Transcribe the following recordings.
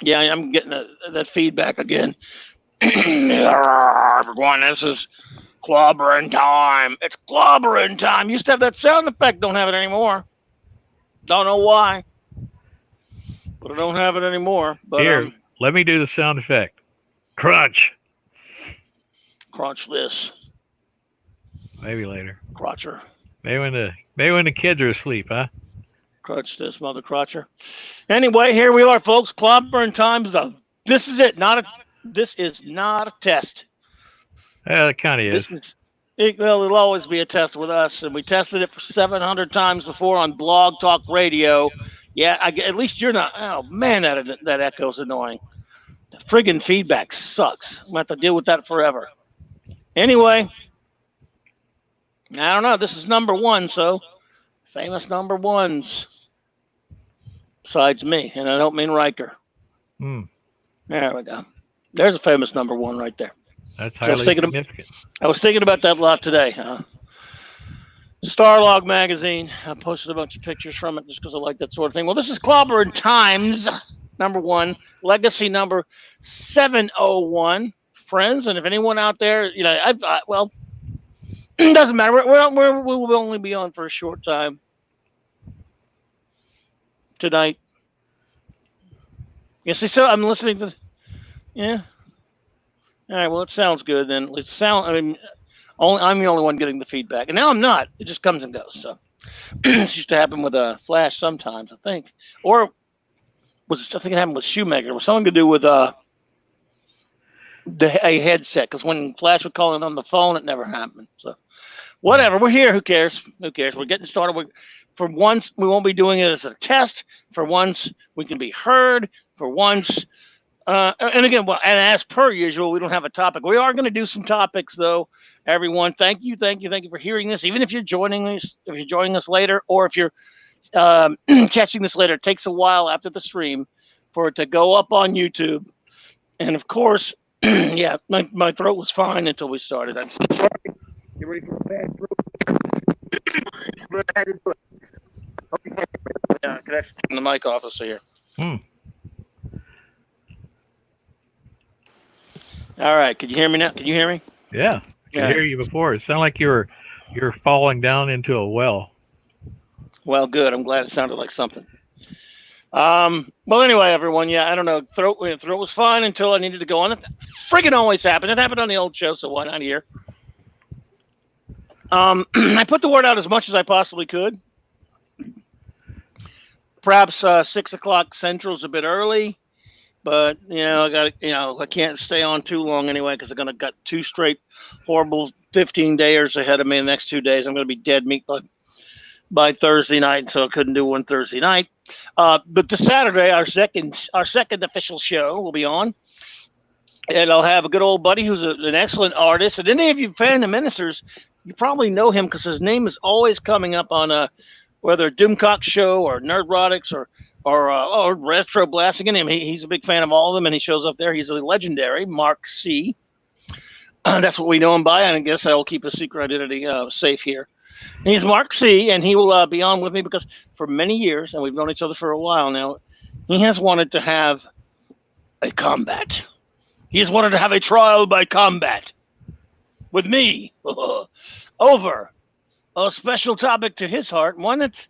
Yeah, I'm getting that feedback again. Everyone, this is clobbering time. It's clobbering time. Used to have that sound effect. Don't have it anymore. Don't know why, but I don't have it anymore. But Here, let me do the sound effect. Crunch. crunch this, Maybe later. crotcher, Maybe when the kids are asleep, huh? crunch this, mother crotcher. Anyway, here we are, folks. Clobbering times. This is it. Not a. This is not a test. Yeah, it kind of This is. is. Well, it'll always be a test with us, and we tested it for 700 times before on Blog Talk Radio. Yeah, at least you're not. Oh man, that echo's annoying. The friggin' feedback sucks. I'm gonna have to deal with that forever. Anyway, I don't know. This is number one, so famous number ones besides me, and I don't mean Riker. Hmm. There we go. There's a famous number one right there. That's I was highly thinking. significant. I was thinking about that a lot today. Starlog magazine. I posted a bunch of pictures from it just because I like that sort of thing. Well, this is Clobberin Times, number one, legacy number 701. Friends, and if anyone out there, well, it doesn't matter. We will only be on for a short time tonight. You see, so I'm listening to, yeah. All right, well, it sounds good then. I mean, I'm the only one getting the feedback, and now I'm not. It just comes and goes. So it used to happen with a Flash sometimes, I think, or I think it happened with Shoemaker. It was something to do with a headset, because when Flash would call in on the phone, it never happened. So whatever, we're here. Who cares? Who cares? We're getting started. For once, we won't be doing it as a test. For once, we can be heard. For once. And again, well, and as per usual, we don't have a topic. We are going to do some topics, though. Everyone, thank you for hearing this. Even if you're joining us later, or if you're catching this later, it takes a while after the stream for it to go up on YouTube. And of course, yeah, my throat was fine until we started. I'm so sorry. You ready for a bad throat? Yeah, can I turn the mic off? Let's see here. All right, can you hear me now? Can you hear me? Yeah, I could hear you before. It sounded like you're falling down into a well. Well, good. I'm glad it sounded like something. Well, anyway, everyone, yeah, I don't know. Throat was fine until I needed to go on. It friggin' always happened. It happened on the old show, so why not here? I put the word out as much as I possibly could. Perhaps 6 o'clock Central's a bit early, but I can't stay on too long anyway because I'm gonna got 2 straight horrible 15-dayers ahead of me. In the next 2 days, I'm gonna be dead meat by Thursday night, so I couldn't do one Thursday night. But this Saturday, our second official show will be on, and I'll have a good old buddy who's an excellent artist. And any of you fan of Ministers, you probably know him because his name is always coming up on whether Doomcock Show or Nerdrotics or Retro Blasting. And he's a big fan of all of them, and he shows up there. He's a legendary Mark C. That's what we know him by, and I guess I will keep his secret identity safe here. And he's Mark C, and he will be on with me because for many years, and we've known each other for a while now, he has wanted to have a combat. He has wanted to have a trial by combat with me over a special topic to his heart, one that's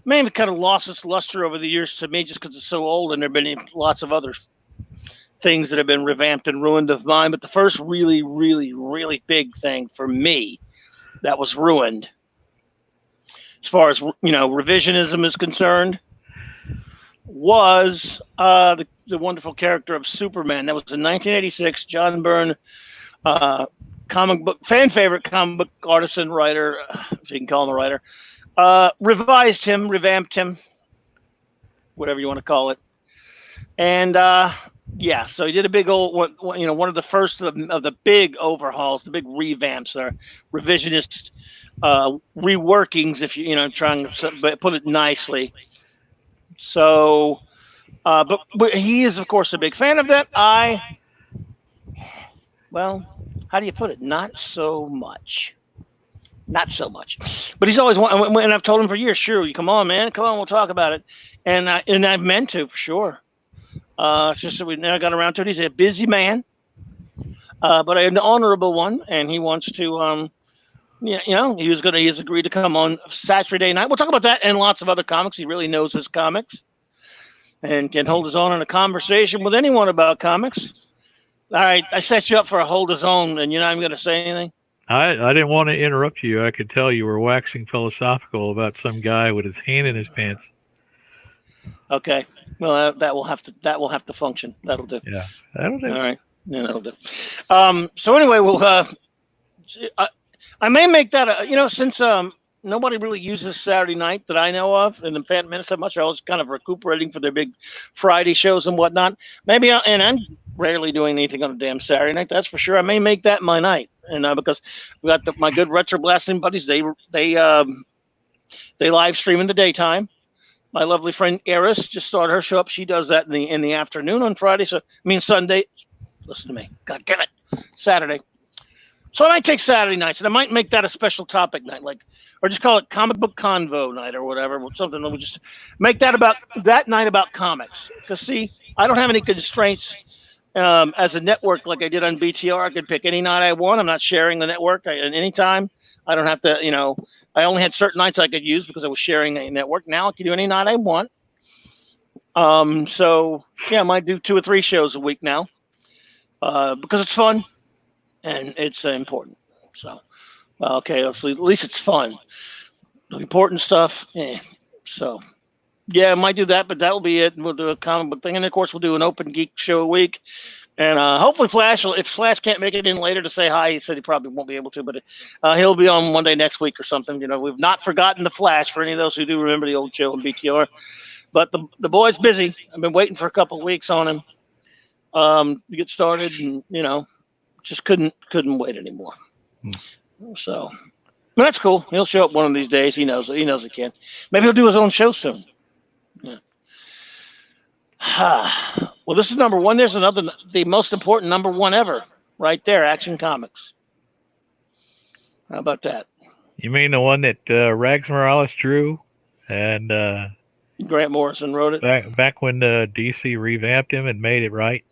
maybe kind of lost its luster over the years to me just because it's so old, and there have been lots of other things that have been revamped and ruined of mine. But the first really, really, really big thing for me that was ruined, as far as revisionism is concerned, was the wonderful character of Superman. That was in 1986. John Byrne, fan favorite comic book artist and writer, if you can call him a writer, revised him, revamped him, whatever you want to call it, and so he did a big old one of the first of the big overhauls, the big revamps, or revisionist reworkings, if trying to put it nicely. So, but he is of course a big fan of that. How do you put it? Not so much. But he's always and I've told him for years, sure, you come on, man, come on, we'll talk about it. And I've meant to, for sure. It's just that we never got around to it. He's a busy man, but an honorable one, and he wants to. Yeah, he's agreed to come on Saturday night. We'll talk about that and lots of other comics. He really knows his comics and can hold his own in a conversation with anyone about comics. All right, I set you up for a hold his own, and you're not even going to say anything. I didn't want to interrupt you. I could tell you were waxing philosophical about some guy with his hand in his pants. Okay, well that will have to function. That'll do. Yeah, that'll do. All right, yeah, that'll do. So anyway, I may make that. Since nobody really uses Saturday night that I know of, and the Phantom Menace that much. I was kind of recuperating for their big Friday shows and whatnot. Maybe, and I'm rarely doing anything on a damn Saturday night. That's for sure. I may make that my night, and because we got my good retro blasting buddies, they live stream in the daytime. My lovely friend Eris just started her show up. She does that in the afternoon on Friday. Sunday. Listen to me. God damn it. Saturday. So I might take Saturday nights, and I might make that a special topic night, or just call it Comic Book Convo night or whatever, something that we just make that night about comics. Because see, I don't have any constraints as a network like I did on BTR. I could pick any night I want. I'm not sharing the network at any time. I don't have to, I only had certain nights I could use because I was sharing a network. Now I can do any night I want. So yeah, I might do 2 or 3 shows a week now because it's fun. And it's important. So, okay, at least it's fun. The important stuff, So, yeah, I might do that, but that'll be it. We'll do a comic book thing. And, of course, we'll do an open geek show a week. And hopefully if Flash can't make it in later to say hi, he said he probably won't be able to, but he'll be on one day next week or something. We've not forgotten the Flash for any of those who do remember the old show on BTR. But the boy's busy. I've been waiting for a couple of weeks on him to get started, and, just couldn't wait anymore. So that's cool. He'll show up one of these days. He knows he can. Maybe he'll do his own show soon. Yeah. Well, this is number 1. There's the most important number 1 ever, right there. Action Comics. How about that? You mean the one that Rags Morales drew, and Grant Morrison wrote it back when DC revamped him and made it right?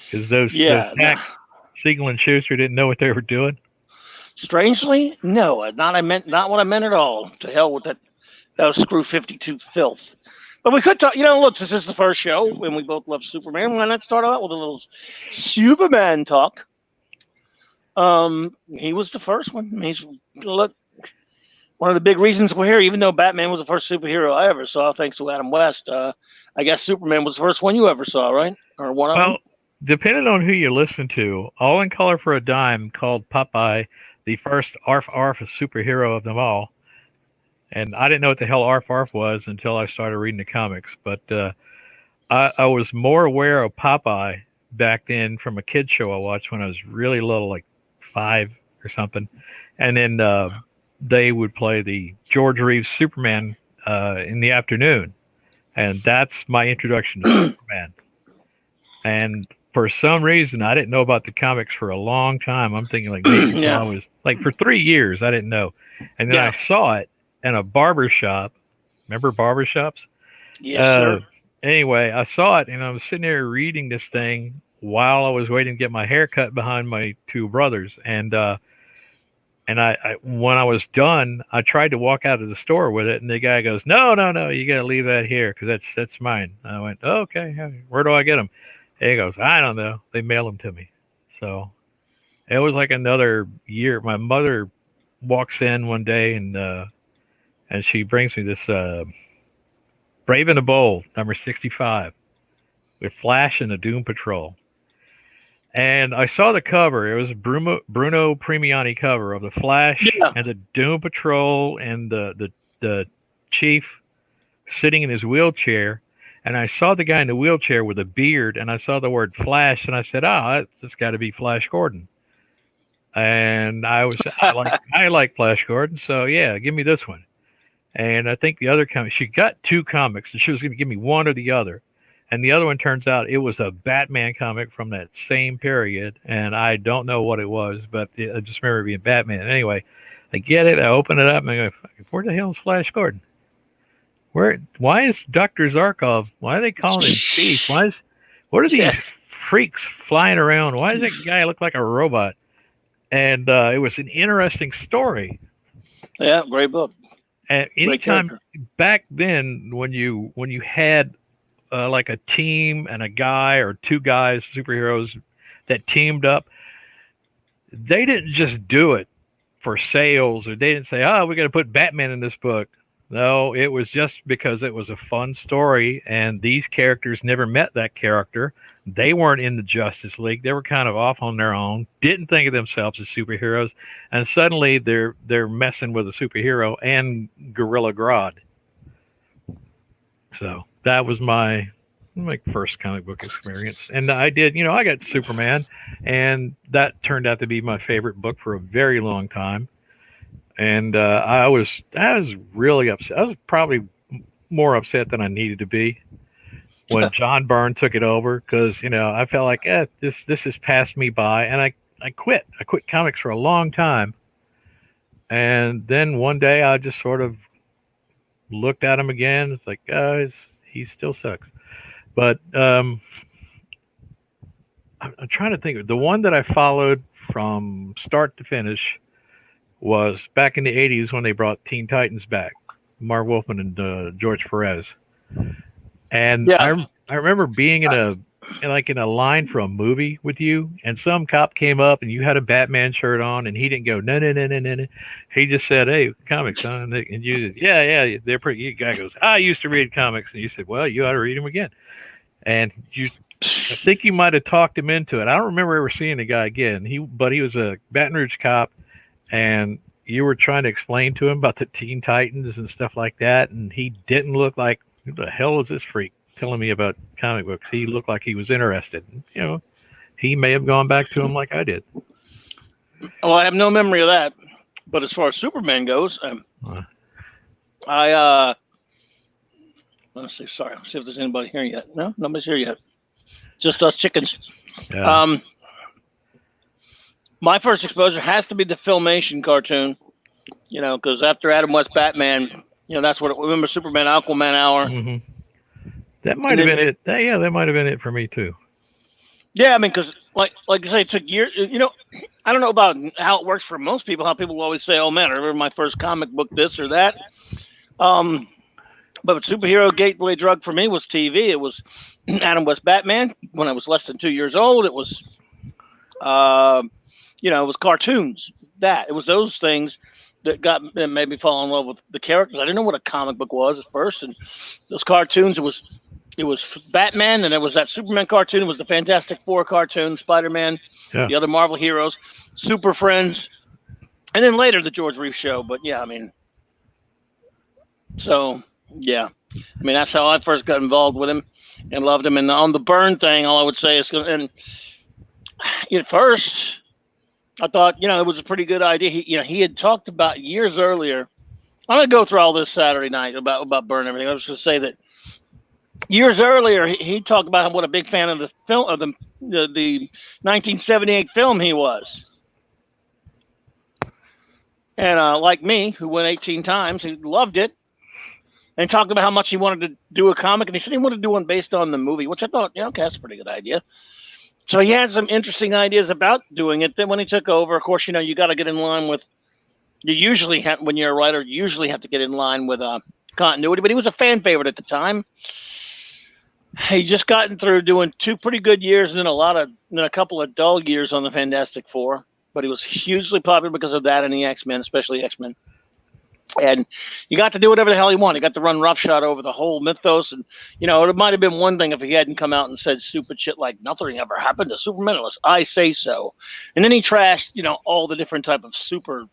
Because those Siegel and Schuster didn't know what they were doing. Strangely, no, not what I meant at all. To hell with that was Screw 52 filth. But we could talk. Look, this is the first show, and we both love Superman. Why not start out with a little Superman talk? He was the first one. Look, one of the big reasons we're here, even though Batman was the first superhero I ever saw, thanks to Adam West. I guess Superman was the first one you ever saw, right? Or one of them. Depending on who you listen to, All in Color for a Dime called Popeye the first Arf superhero of them all. And I didn't know what the hell Arf was until I started reading the comics. But I was more aware of Popeye back then from a kid show I watched when I was really little, like 5 or something. And then they would play the George Reeves Superman in the afternoon. And that's my introduction to Superman. And for some reason, I didn't know about the comics for a long time. I'm thinking maybe I was for 3 years, I didn't know. And then I saw it in a barber shop. Remember barbershops? Yes, sir. Anyway, I saw it, and I was sitting there reading this thing while I was waiting to get my hair cut behind my 2 brothers. And I when I was done, I tried to walk out of the store with it, and the guy goes, "No, you got to leave that here because that's mine." I went, oh, "Okay, where do I get them?" And he goes, "I don't know. They mail them to me." So it was like another year. My mother walks in one day, and she brings me this Brave and the Bold, number 65, with Flash and the Doom Patrol. And I saw the cover. It was Bruno Premiani cover of the Flash and the Doom Patrol and the Chief sitting in his wheelchair. And I saw the guy in the wheelchair with a beard, and I saw the word Flash, and I said, that's got to be Flash Gordon. And I like Flash Gordon, so yeah, give me this one. And I think the other comic, she got 2 comics, and she was going to give me one or the other. And the other one turns out it was a Batman comic from that same period, and I don't know what it was, but I just remember it being Batman. Anyway, I get it, I open it up, and I go, where the hell is Flash Gordon? Why is Dr. Zarkov, why are they calling him Chief? what are these Yeah. freaks flying around? Why does that guy look like a robot? And it was an interesting story. Yeah, great book. And Great anytime character. back then, when you had like a team and a guy or two guys, superheroes that teamed up, they didn't just do it for sales, or they didn't say, "Oh, we got to put Batman in this book." No, it was just because it was a fun story, and these characters never met that character. They weren't in the Justice League. They were kind of off on their own. Didn't think of themselves as superheroes, and suddenly they're messing with a superhero and Gorilla Grodd. So that was my first comic book experience, and I did. I got Superman, and that turned out to be my favorite book for a very long time. And I was really upset. I was probably more upset than I needed to be when John Byrne took it over, because I felt like this has passed me by, and I quit. I quit comics for a long time, and then one day I just sort of looked at him again. It's like, he still sucks. But I'm trying to think. The one that I followed from start to finish was back in the '80s when they brought Teen Titans back, Marv Wolfman and George Perez. And Yeah. I remember being in a line for a movie with you, and some cop came up and you had a Batman shirt on, and he didn't go no no no no no no. He just said, "Hey, comics, huh?" And you, yeah, they're pretty. The guy goes, "I used to read comics," and you said, "Well, you ought to read them again." And I think you might have talked him into it. I don't remember ever seeing the guy again. But he was a Baton Rouge cop, and you were trying to explain to him about the Teen Titans and stuff like that, and he didn't look like, who the hell is this freak telling me about comic books? He looked like he was interested. He may have gone back to him like I did. Well, I have no memory of that. But as far as Superman goes, Uh, I let's see. Sorry, let's see if there's anybody here yet. No, nobody's here yet. Just us chickens. yeah. My first exposure has to be the Filmation cartoon. Because after Adam West Batman, that's what. Remember Superman Aquaman Hour. hmm That might have been it. That might have been it for me too. Yeah, I mean, because like I say, it took years. I don't know about how it works for most people. How people always say, "Oh man, I remember my first comic book, this or that." But superhero gateway drug for me was TV. It was Adam West Batman when I was less than 2 years old. It was, it was cartoons. It was those things that made me fall in love with the characters. I didn't know what a comic book was at first, and those cartoons. It was Batman, and there was that Superman cartoon. It was the Fantastic Four cartoon, Spider-Man, the other Marvel heroes, Super Friends, and then later the George Reeves show. But yeah, I mean, that's how I first got involved with him and loved him. And on the Byrne thing, all I would say is, and at first I thought, it was a pretty good idea. He had talked about years earlier. I'm going to go through all this Saturday night about Byrne and everything. I was going to say that years earlier, he talked about what a big fan of the film, of the 1978 film he was. And like me, who went 18 times, he loved it. And talked about how much he wanted to do a comic. And he said he wanted to do one based on the movie, which I thought, okay, that's a pretty good idea. So he had some interesting ideas about doing it. Then when he took over, of course, you got to get in line with, you usually have, when you're a writer, you usually have to get in line with continuity. But he was a fan favorite at the time. He just gotten through doing 2 pretty good years and then a couple of dull years on the Fantastic Four. But he was hugely popular because of that and the X-Men, especially X-Men. And you got to do whatever the hell he wanted. You got to run roughshod over the whole mythos. And, it might have been one thing if he hadn't come out and said stupid shit like nothing ever happened to Superman unless I say so. And then he trashed, all the different type of super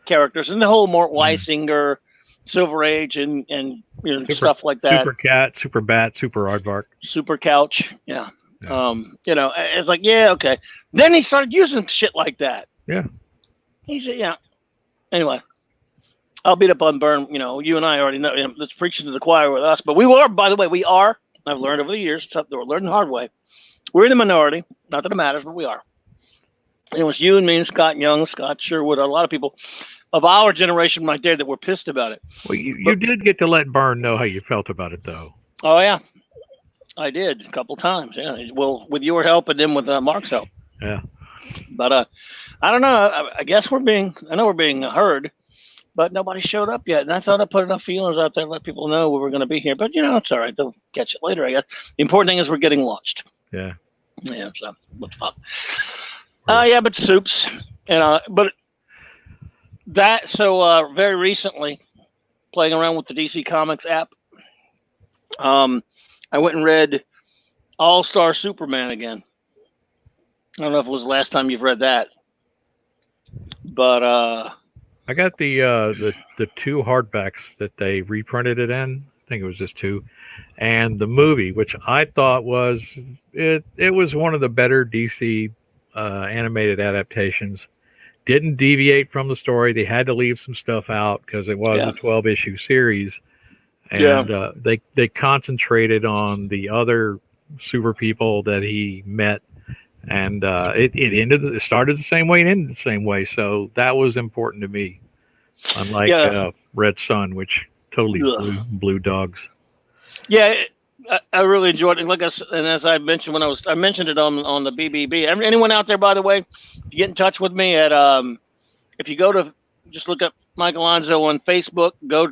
characters and the whole Mort Weisinger, Silver Age and stuff like that. Super Cat, Super Bat, Super Aardvark. Super Couch. Yeah. It's like, yeah, okay. Then he started using shit like that. Yeah. He said, yeah. Anyway. I'll beat up on Byrne. You and I already know. Let's preach to the choir with us. But by the way, I've learned over the years, we're learning the hard way. We're in the minority. Not that it matters, but we are. And it was you and me and Scott Young, Scott Sherwood, a lot of people of our generation right there that were pissed about it. Well, you did get to let Byrne know how you felt about it, though. Oh, yeah. I did a couple times. Yeah, well, with your help and then with Mark's help. Yeah. But I don't know. I guess I know we're being heard, but nobody showed up yet. And I thought I put enough feelers out there to let people know we were going to be here. But it's all right. They'll catch it later, I guess. The important thing is we're getting launched. Yeah. Yeah. So what the fuck? Right. Yeah, but soups. But that. So very recently, playing around with the DC Comics app, I went and read All-Star Superman again. I don't know if it was the last time you've read that, but I got the two hardbacks that they reprinted it in. I think it was just two, and the movie, which I thought was it was one of the better DC animated adaptations. Didn't deviate from the story. They had to leave some stuff out because it was a 12-issue series, and they concentrated on the other super people that he met. And it started the same way and ended the same way. So that was important to me. Unlike Red Sun, which totally blew dogs. Yeah, I really enjoyed it. And as I mentioned I mentioned it on the BBB. Anyone out there, by the way, get in touch with me at if you go to just look up Mike Alonso on Facebook, or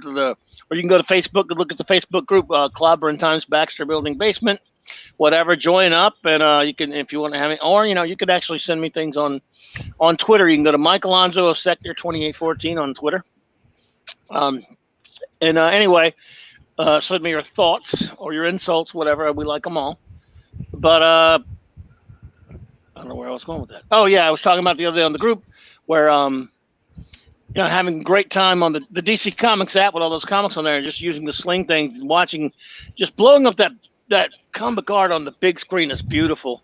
you can go to Facebook and look at the Facebook group Clobberin Times Baxter Building Basement. Whatever, join up, and you can, if you want to have it, or you could actually send me things on Twitter. You can go to Mike Alonso of Sector 2814 on Twitter. Anyway, send me your thoughts or your insults, whatever. We like them all. But I don't know where I was going with that. Oh yeah, I was talking about the other day on the group where having a great time on the DC Comics app with all those comics on there, and just using the sling thing, watching, just blowing up that comic art on the big screen is beautiful.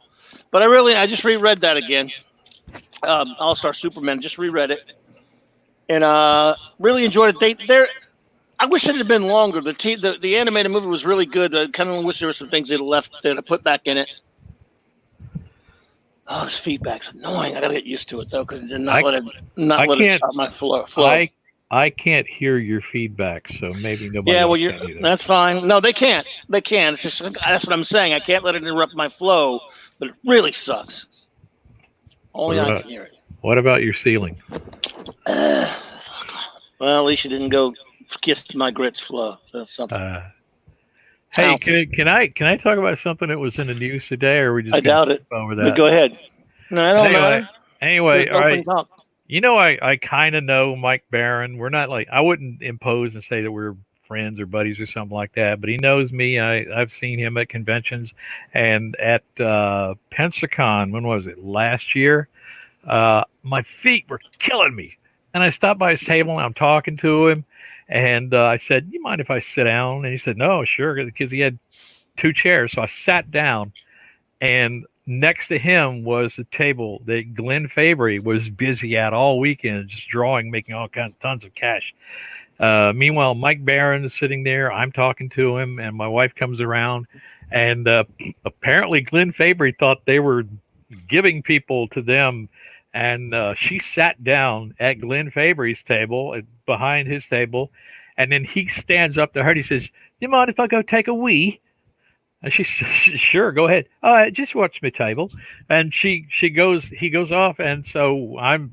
But I just reread that again. All-Star Superman, just reread it, and really enjoyed it. I wish it had been longer. The animated movie was really good. I kind of wish there were some things they'd put back in it. Oh, this feedback's annoying. I gotta get used to it though, because not let it stop my flow. I can't hear your feedback, so maybe nobody. Yeah, well, that's fine. No, they can't. They can. It's just that's what I'm saying. I can't let it interrupt my flow, but it really sucks. Only I can hear it. What about your ceiling? Well, at least you didn't go kiss my grits flow. That's something. Hey, can I talk about something that was in the news today, or are we just? I doubt it. Over that. But go ahead. No, I don't know. Anyway, all right. I kind of know Mike Barron. We're not I wouldn't impose and say that we're friends or buddies or something like that, but he knows me. I've seen him at conventions and at Pensacon. When was it? Last year. My feet were killing me. And I stopped by his table and I'm talking to him. And I said, "You mind if I sit down?" And he said, "No, sure," because he had two chairs. So I sat down, and next to him was a table that Glenn Fabry was busy at all weekend, just drawing, making tons of cash. Meanwhile, Mike Barron is sitting there. I'm talking to him, and my wife comes around, and apparently Glenn Fabry thought they were giving people to them, and she sat down at Glenn Fabry's table, behind his table, and then he stands up to her and he says, "You mind if I go take a wee?" And she says, "Sure, go ahead. All right, just watch my table." And he goes off, and so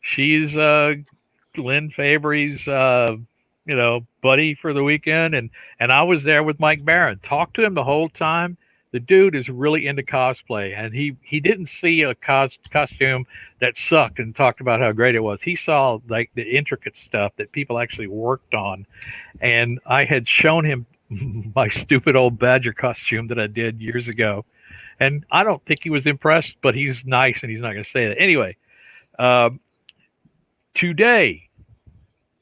she's Glenn Fabry's buddy for the weekend, and I was there with Mike Barron. Talked to him the whole time. The dude is really into cosplay, and he didn't see a costume that sucked and talked about how great it was. He saw like the intricate stuff that people actually worked on, and I had shown him my stupid old Badger costume that I did years ago, and I don't think he was impressed, but he's nice and he's not going to say that. Anyway, today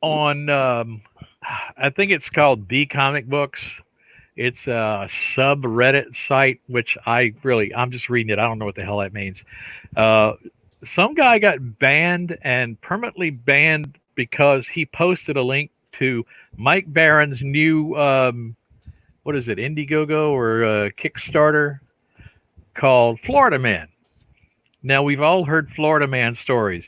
on I think it's called The Comic Books. It's a subreddit site, which I'm just reading it. I don't know what the hell that means. Some guy got banned and permanently banned because he posted a link to Mike Barron's new, what is it, Indiegogo or Kickstarter called Florida Man. Now, we've all heard Florida Man stories.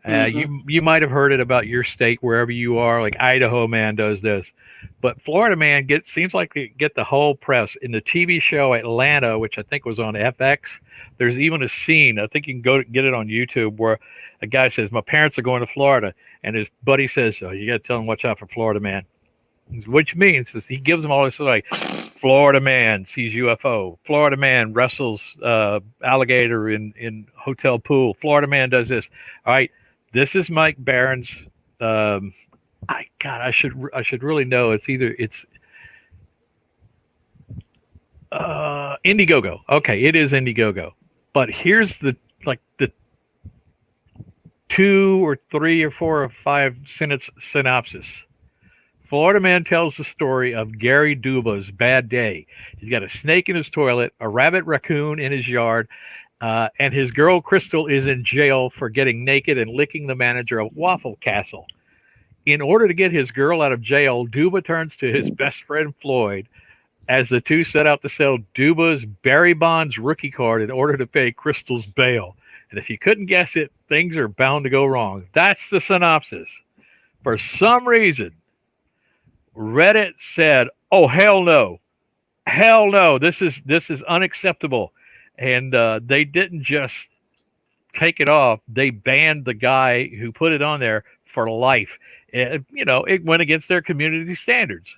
You might have heard it about your state wherever you are, like Idaho man does this, but Florida man seems like they get the whole press. In the TV show Atlanta, which I think was on FX, there's even a scene, I think you can go get it on YouTube, where a guy says, "My parents are going to Florida," and his buddy says, "Oh, you got to tell them watch out for Florida man." Which means is he gives them all this like, Florida man sees UFO, Florida man wrestles alligator in hotel pool, Florida man does this. All right, this is Mike Barron's. I should really know. It's Indiegogo. Okay, it is Indiegogo. But here's the 2 or 3 or 4 or 5 sentence synopsis. Florida man tells the story of Gary Duba's bad day. He's got a snake in his toilet, a rabbit raccoon in his yard, and his girl Crystal is in jail for getting naked and licking the manager of Waffle Castle. In order to get his girl out of jail, Duba turns to his best friend Floyd as the two set out to sell Duba's Barry Bonds rookie card in order to pay Crystal's bail. And if you couldn't guess it, things are bound to go wrong. That's the synopsis. For some reason, Reddit said, "Oh, hell no. Hell no. This is unacceptable." And they didn't just take it off. They banned the guy who put it on there for life. It went against their community standards.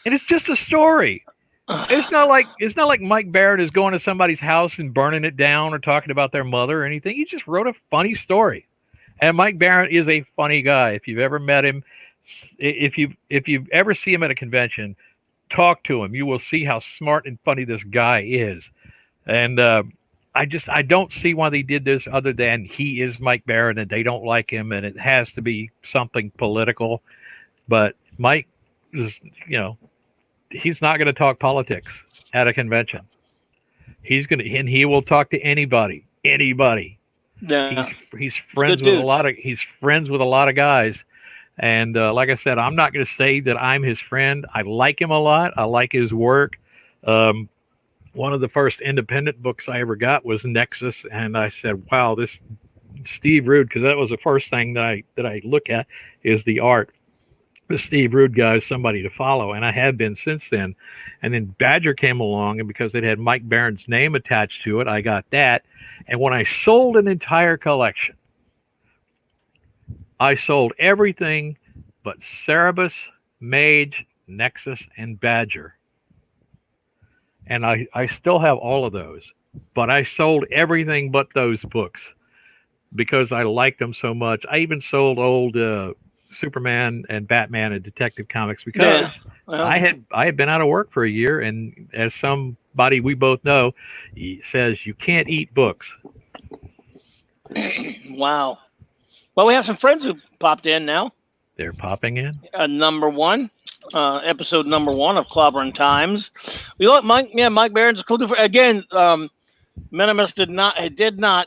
And it's just a story. It's not like Mike Barrett is going to somebody's house and burning it down or talking about their mother or anything. He just wrote a funny story. And Mike Barrett is a funny guy. If you've ever met him, if you ever see him at a convention, talk to him. You will see how smart and funny this guy is. And I don't see why they did this other than he is Mike Barrett and they don't like him and it has to be something political. But Mike is, he's not going to talk politics at a convention. He will talk to anybody. Yeah. He's friends with a lot of guys. And like I said, I'm not going to say that I'm his friend. I like him a lot. I like his work. One of the first independent books I ever got was Nexus, and I said, "Wow, this Steve Rude," because that was the first thing that I look at is the art. The Steve Rude guy is somebody to follow, and I have been since then. And then Badger came along, and because it had Mike Barron's name attached to it, I got that. And when I sold an entire collection, I sold everything but Cerebus, Mage, Nexus, and Badger. And I still have all of those. But I sold everything but those books because I liked them so much. I even sold old Superman and Batman and Detective Comics because I had been out of work for a year. And as somebody we both know, he says, you can't eat books. Wow. Well, we have some friends who popped in now. They're popping in. Episode number 1 of Clobberin Times. We let Mike Barron's a cool dude. Again, Minimus did not.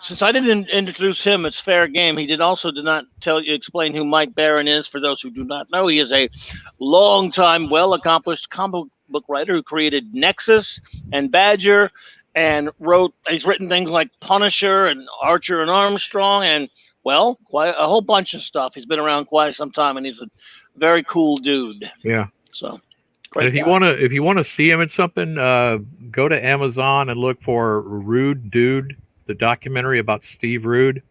Since I didn't introduce him, it's fair game. He did not explain who Mike Barron is. For those who do not know, he is a long-time, well-accomplished comic book writer who created Nexus and Badger, and he's written things like Punisher and Archer and Armstrong, and quite a whole bunch of stuff. He's been around quite some time, and he's a very cool dude. Yeah. So, if you want to see him in something, go to Amazon and look for Rude Dude, the documentary about Steve Rude,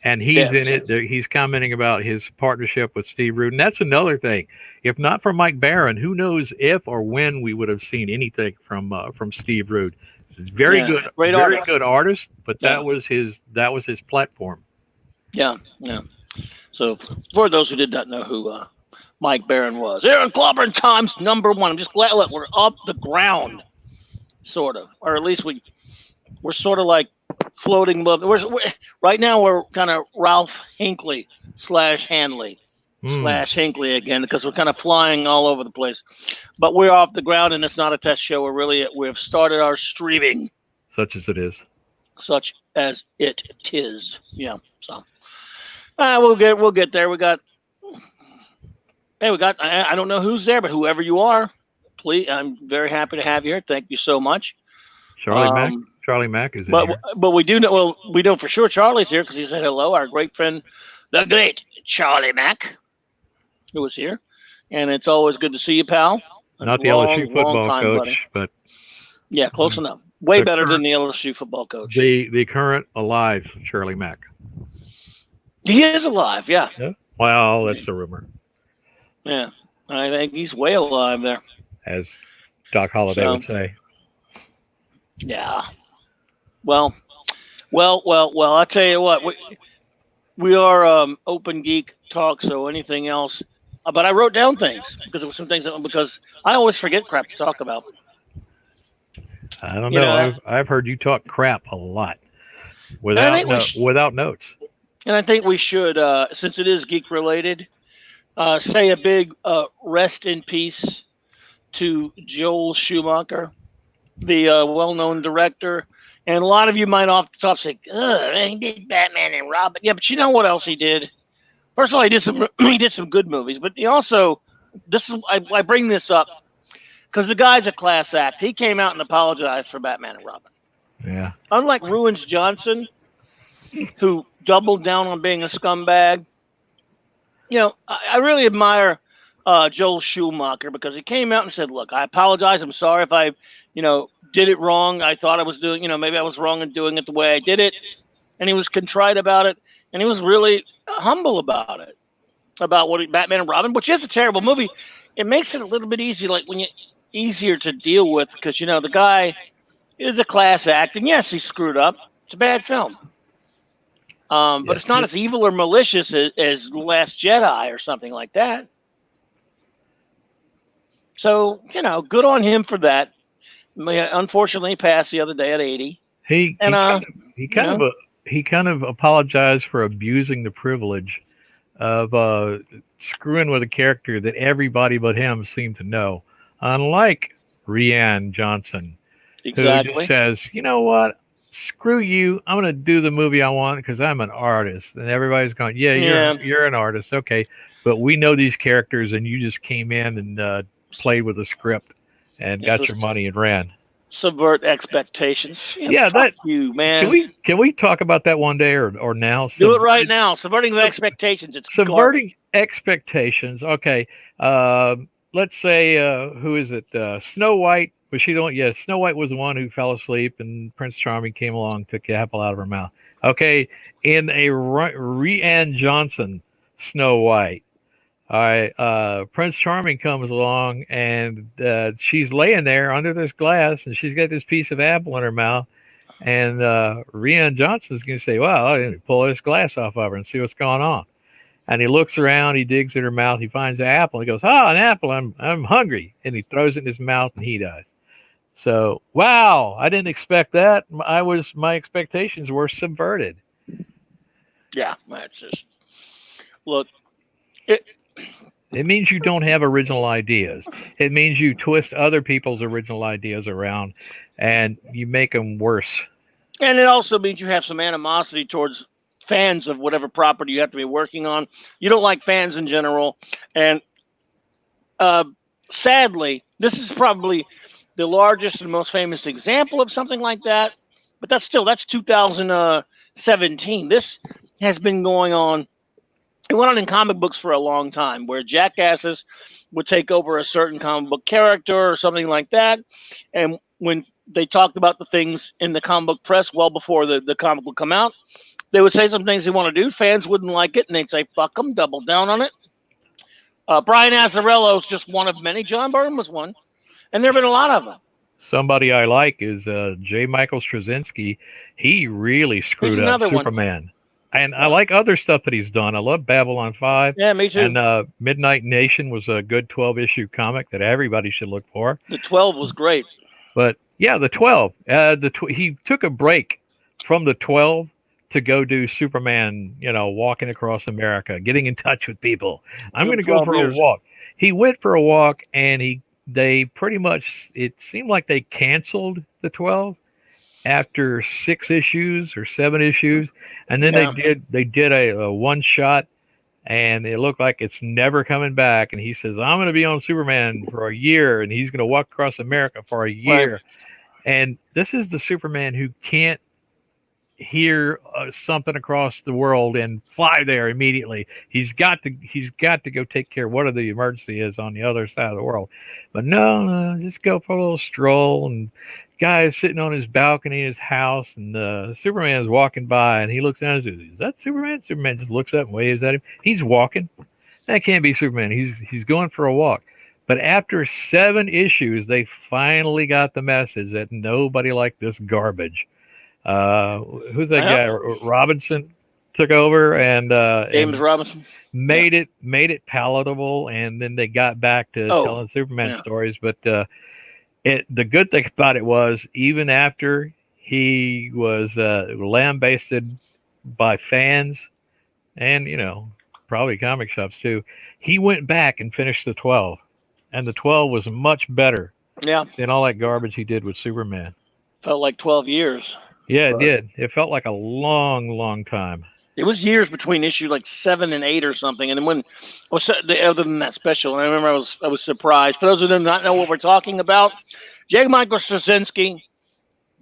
and he's in it. He's commenting about his partnership with Steve Rude, and that's another thing. If not for Mike Barron, who knows if or when we would have seen anything from Steve Rude. Very good artist, but that was his platform. Yeah. So for those who did not know who Mike Barron was, here in Clobberin Times number 1. I'm just glad we're up the ground, sort of, or at least we're sort of like floating above. Right now we're kind of Ralph Hinckley / Hanley / Hinckley again, because we're kind of flying all over the place. But we're off the ground, and it's not a test show. We've started our streaming, such as it is. Such as it is. Yeah. So. We'll get there. I don't know who's there, but whoever you are, please, I'm very happy to have you here. Thank you so much. Charlie Mack. Charlie Mack is in But here. we do know. Well, we know for sure Charlie's here because he said hello. Our great friend, the great Charlie Mack, who was here, and it's always good to see you, pal. A Not the long, LSU long football time, coach, buddy. but Yeah, close enough. Way the better current- than the LSU football coach. the current alive Charlie Mack. He is alive. Yeah. Yeah. Well, that's the rumor, Yeah. I think he's way alive there. as Doc Holliday would say. Yeah. Well. I'll tell you what. We are open geek talk. So anything else? But I wrote down things because there were some things because I always forget crap to talk about. I don't know. I've heard you talk crap a lot without notes. And I think we should, since it is geek related, say a big rest in peace to Joel Schumacher, the well-known director. And a lot of you might off the top say, "Ugh, he did Batman and Robin." Yeah, but you know what else he did? First of all, he did some good movies, but he also I bring this up because the guy's a class act. He came out and apologized for Batman and Robin. Yeah. Unlike Ruins Johnson, who doubled down on being a scumbag. You know, I really admire Joel Schumacher because he came out and said, "Look, I apologize. I'm sorry if I, did it wrong. I thought I was doing, maybe I was wrong in doing it the way I did it." And he was contrite about it, and he was really humble about it, about Batman and Robin, which is a terrible movie. It makes it a little bit easier to deal with because the guy is a class act, and yes, he screwed up. It's a bad film. But it's not as evil or malicious as Last Jedi or something like that. So, good on him for that. Unfortunately, he passed the other day at 80. He kind of apologized for abusing the privilege of screwing with a character that everybody but him seemed to know. Unlike Rian Johnson, who just says, "You know what? Screw you. I'm going to do the movie I want because I'm an artist." And everybody's going, you're an artist. Okay. But we know these characters and you just came in and played with a script and got your money and ran. Subvert expectations. Yeah, fuck you, man. Can we talk about that one day or now? Do it right now. Subverting the expectations. It's subverting expectations. Okay. Let's say, who is it? Snow White. Was she the one? Yeah, Snow White was the one who fell asleep, and Prince Charming came along, took the apple out of her mouth. Okay, in a Rian Johnson Snow White, all right, Prince Charming comes along, and she's laying there under this glass, and she's got this piece of apple in her mouth, and Rian Johnson's going to say, "Well, let me pull this glass off of her and see what's going on." And he looks around, he digs in her mouth, he finds the apple, he goes, "Oh, an apple, I'm hungry," and he throws it in his mouth, and he dies. So, wow, I didn't expect that. My expectations were subverted. Yeah, that's just look. It means you don't have original ideas. It means you twist other people's original ideas around, and you make them worse. And it also means you have some animosity towards fans of whatever property you have to be working on. You don't like fans in general, and sadly, this is probably the largest and most famous example of something like that. But that's 2017. This has been going on. It went on in comic books for a long time, where jackasses would take over a certain comic book character or something like that. And when they talked about the things in the comic book press well before the comic would come out, they would say some things they want to do. Fans wouldn't like it, and they'd say, "Fuck them," double down on it. Brian Azzarello is just one of many. John Byrne was one. And there have been a lot of them. Somebody I like is J. Michael Straczynski. He really screwed up Superman. One. And I like other stuff that he's done. I love Babylon 5. Yeah, me too. And Midnight Nation was a good 12-issue comic that everybody should look for. The 12 was great. But, yeah, the 12. He took a break from the 12 to go do Superman, walking across America, getting in touch with people. I'm going to go for a walk. He went for a walk, and they pretty much, it seemed like they canceled the 12 after 6 issues or 7 issues. And then they did a one shot, and it looked like it's never coming back. And he says, "I'm going to be on Superman for a year," and he's going to walk across America for a year. Right. And this is the Superman who can't hear something across the world and fly there immediately. He's got to go take care of whatever the emergency is on the other side of the world. But no, just go for a little stroll. And guy is sitting on his balcony in his house, and Superman is walking by, and he looks down and says, "Is that Superman?" Superman just looks up and waves at him. He's walking. That can't be Superman. He's going for a walk. But after 7 issues, they finally got the message that nobody liked this garbage. Who's that guy? Robinson took over and James Robinson made it palatable, and then they got back to telling Superman stories. But the good thing about it was, even after he was lambasted by fans and probably comic shops too, he went back and finished the 12, and the 12 was much better than all that garbage he did with Superman. Felt like 12 years. Yeah, it did. It felt like a long, long time. It was years between issue like 7 and 8 or something. And then when, other than that special, and I remember I was surprised. For those who do not know what we're talking about, J. Michael Straczynski,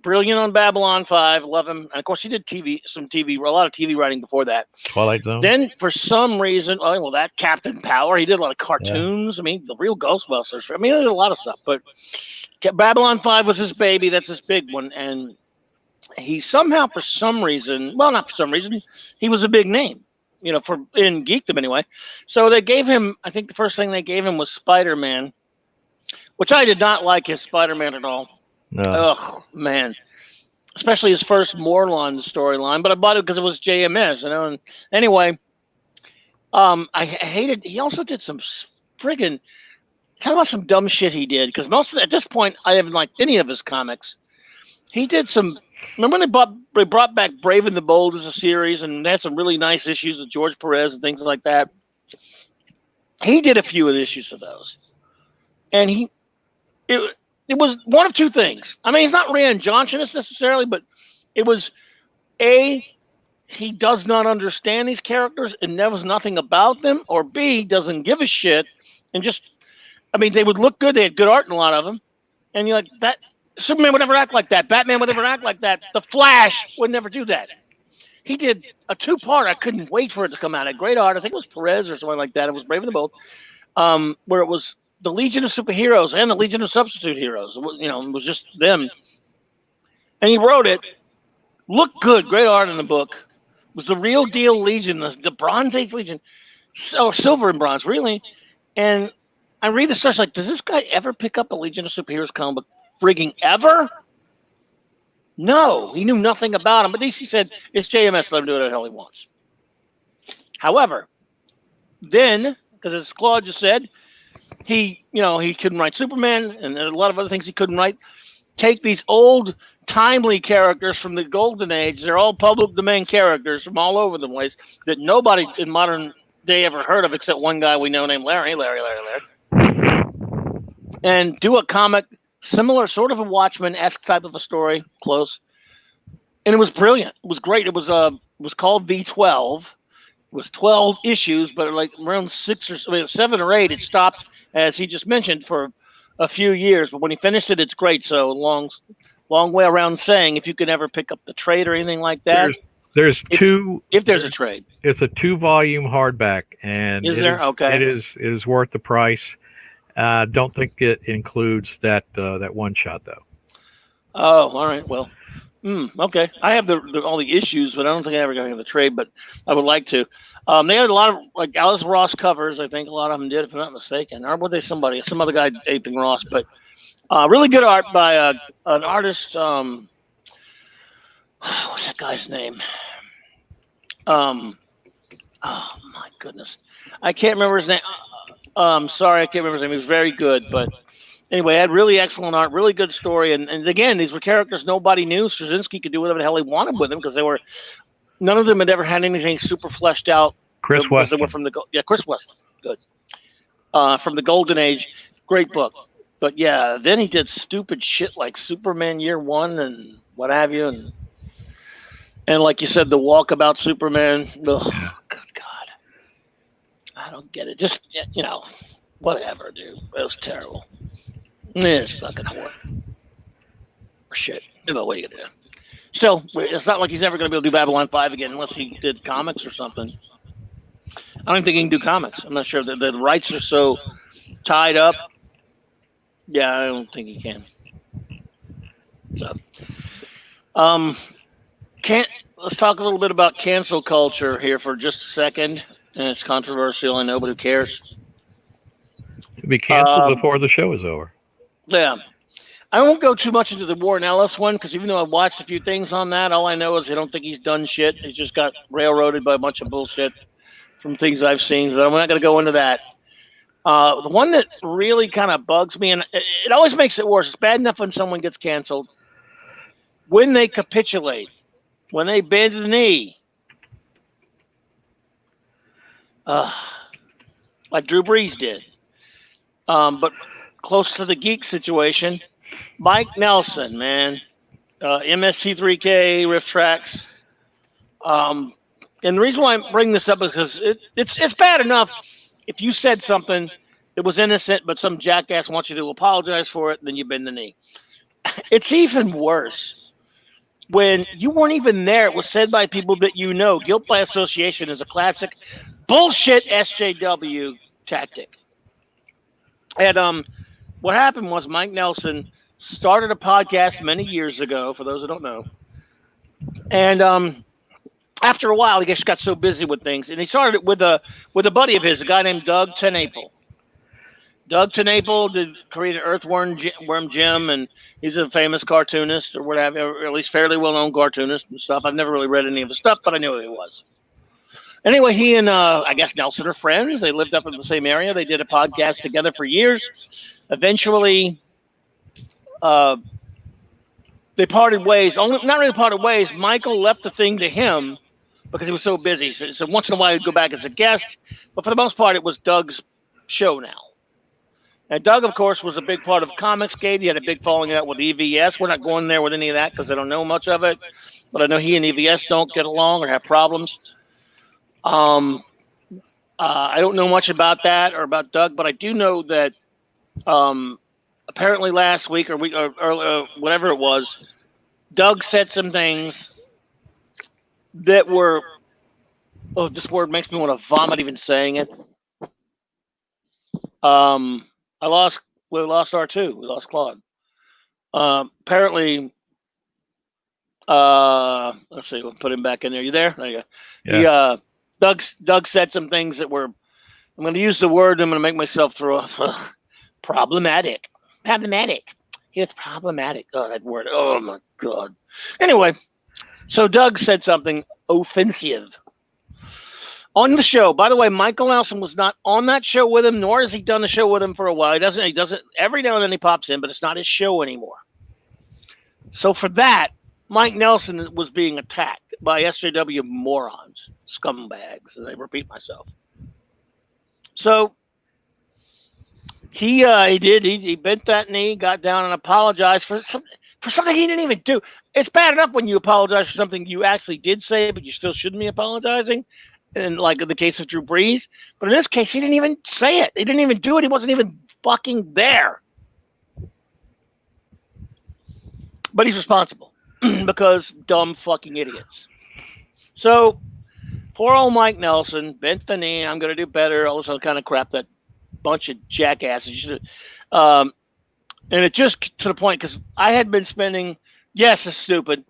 brilliant on Babylon 5, love him. And of course, he did a lot of TV writing before that. Twilight Zone. Then, for some reason, that Captain Power, he did a lot of cartoons. Yeah. I mean, the real Ghostbusters. I mean, he did a lot of stuff. But Babylon 5 was his baby. That's his big one. And he somehow, for some reason, well, not for some reason, he was a big name, in geekdom anyway. So they gave him, I think the first thing they gave him was Spider-Man, which I did not like his Spider-Man at all. No. Ugh, man. Especially his first Morlun storyline, but I bought it because it was JMS, And anyway, I hated, he also did some friggin', talk about some dumb shit he did, because at this point, I haven't liked any of his comics. He did some. Remember when they brought back Brave and the Bold as a series, and they had some really nice issues with George Perez and things like that? He did a few of the issues of those. And it was one of two things. I mean, he's not Rand Johnsonist necessarily, but it was, A, he does not understand these characters and knows nothing about them, or B, doesn't give a shit and they would look good. They had good art in a lot of them. And you're like, that Superman would never act like that. Batman would never act like that. The Flash would never do that. He did a 2-part. I couldn't wait for it to come out. A great art. I think it was Perez or something like that. It was Brave and the Bold, where it was the Legion of Superheroes and the Legion of Substitute Heroes. It was just them. And he wrote it. Looked good. Great art in the book. It was the real deal Legion, the Bronze Age Legion. So silver and bronze, really. And I read the story, like, does this guy ever pick up a Legion of Superheroes comic book? Frigging ever? No, he knew nothing about him. But DC said, it's JMS, let him do whatever the hell he wants. However, then, because as Claude just said, he couldn't write Superman and a lot of other things he couldn't write. Take these old, timely characters from the Golden Age. They're all public domain characters from all over the place that nobody in modern day ever heard of except one guy we know named Larry. And do a comic similar, sort of a Watchmen-esque type of a story, close. And it was brilliant. It was great. It was called V12. It was 12 issues, but like around 7 or 8, it stopped, as he just mentioned, for a few years. But when he finished it, it's great. So long way around saying, if you could ever pick up the trade or anything like that. There's two. If there's a trade. It's a 2-volume hardback, and is there? Okay. It is worth the price. Don't think it includes that one shot though. Oh, all right. Well, okay. I have all the issues, but I don't think I ever got into the trade. But I would like to. They had a lot of like Alice Ross covers. I think a lot of them did, if I'm not mistaken. Or were they some other guy aping Ross? But really good art by an artist. What's that guy's name? Oh my goodness, I can't remember his name. Sorry, I can't remember his name. He was very good, but anyway, had really excellent art, really good story, and again, these were characters nobody knew. Straczynski could do whatever the hell he wanted with them because none of them had ever had anything super fleshed out. Chris Weston. They were Chris Weston, good. From the Golden Age, great book. But yeah, then he did stupid shit like Superman Year One and what have you, and like you said, the Walkabout Superman. Ugh, good God. I don't get it. Just, whatever, dude. It was terrible. It's fucking horrible. shit. But what are you gonna do? Still, it's not like he's ever gonna be able to do Babylon 5 again unless he did comics or something. I don't think he can do comics. I'm not sure. The rights are so tied up. Yeah, I don't think he can. So, let's talk a little bit about cancel culture here for just a second. And it's controversial, I know, but who cares? It'll be canceled before the show is over. Yeah. I won't go too much into the Warren Ellis one because even though I watched a few things on that, all I know is I don't think he's done shit. He's just got railroaded by a bunch of bullshit from things I've seen. So I'm not going to go into that. The one that really kind of bugs me, and it always makes it worse. It's bad enough when someone gets canceled. When they capitulate, when they bend the knee, like Drew Brees did. But close to the Geek situation, Mike Nelson, man, MST3K, Riff Tracks. And the reason why I bring this up is because it's bad enough if you said something that was innocent, but some jackass wants you to apologize for it, then you bend the knee. It's even worse when you weren't even there. It was said by people that you know. Guilt by association is a classic bullshit SJW tactic. And what happened was Mike Nelson started a podcast many years ago, for those who don't know. And after a while, he just got so busy with things, and he started it with a buddy of his, a guy named Doug Tenaple. Doug Tenaple created Earthworm Jim, and he's a famous cartoonist or whatever, or at least fairly well-known cartoonist and stuff. I've never really read any of his stuff, but I knew who he was. Anyway, he and I guess Nelson are friends. They lived up in the same area. They did a podcast together for years. Eventually, they parted ways. Not really parted ways. Michael left the thing to him because he was so busy. So once in a while, he'd go back as a guest. But for the most part, it was Doug's show now. And Doug, of course, was a big part of Comicsgate. He had a big falling out with EVS. We're not going there with any of that because I don't know much of it. But I know he and EVS don't get along or have problems. I don't know much about that or about Doug, but I do know that apparently last week or whatever it was, Doug said some things that were, this word makes me want to vomit even saying it. We lost R2. We lost Claude. Apparently, let's see, we'll put him back in there. You there? There you go. Yeah. Doug said some things that were, I'm going to use the word, I'm going to make myself throw up. Problematic. It's problematic. Oh, that word. Oh, my God. Anyway, so Doug said something offensive on the show. By the way, Michael Nelson was not on that show with him, nor has he done the show with him for a while. He doesn't, every now and then he pops in, but it's not his show anymore. So for that, Mike Nelson was being attacked by SJW morons, scumbags, as I repeat myself. So he bent that knee, got down and apologized for something he didn't even do. It's bad enough when you apologize for something you actually did say, but you still shouldn't be apologizing. And like in the case of Drew Brees, but in this case, he didn't even say it. He didn't even do it. He wasn't even fucking there. But he's responsible because dumb fucking idiots. So poor old Mike Nelson bent the knee. I'm going to do better. All this other kind of crap that bunch of jackasses. And it just to the point because I had been spending, yes, it's stupid.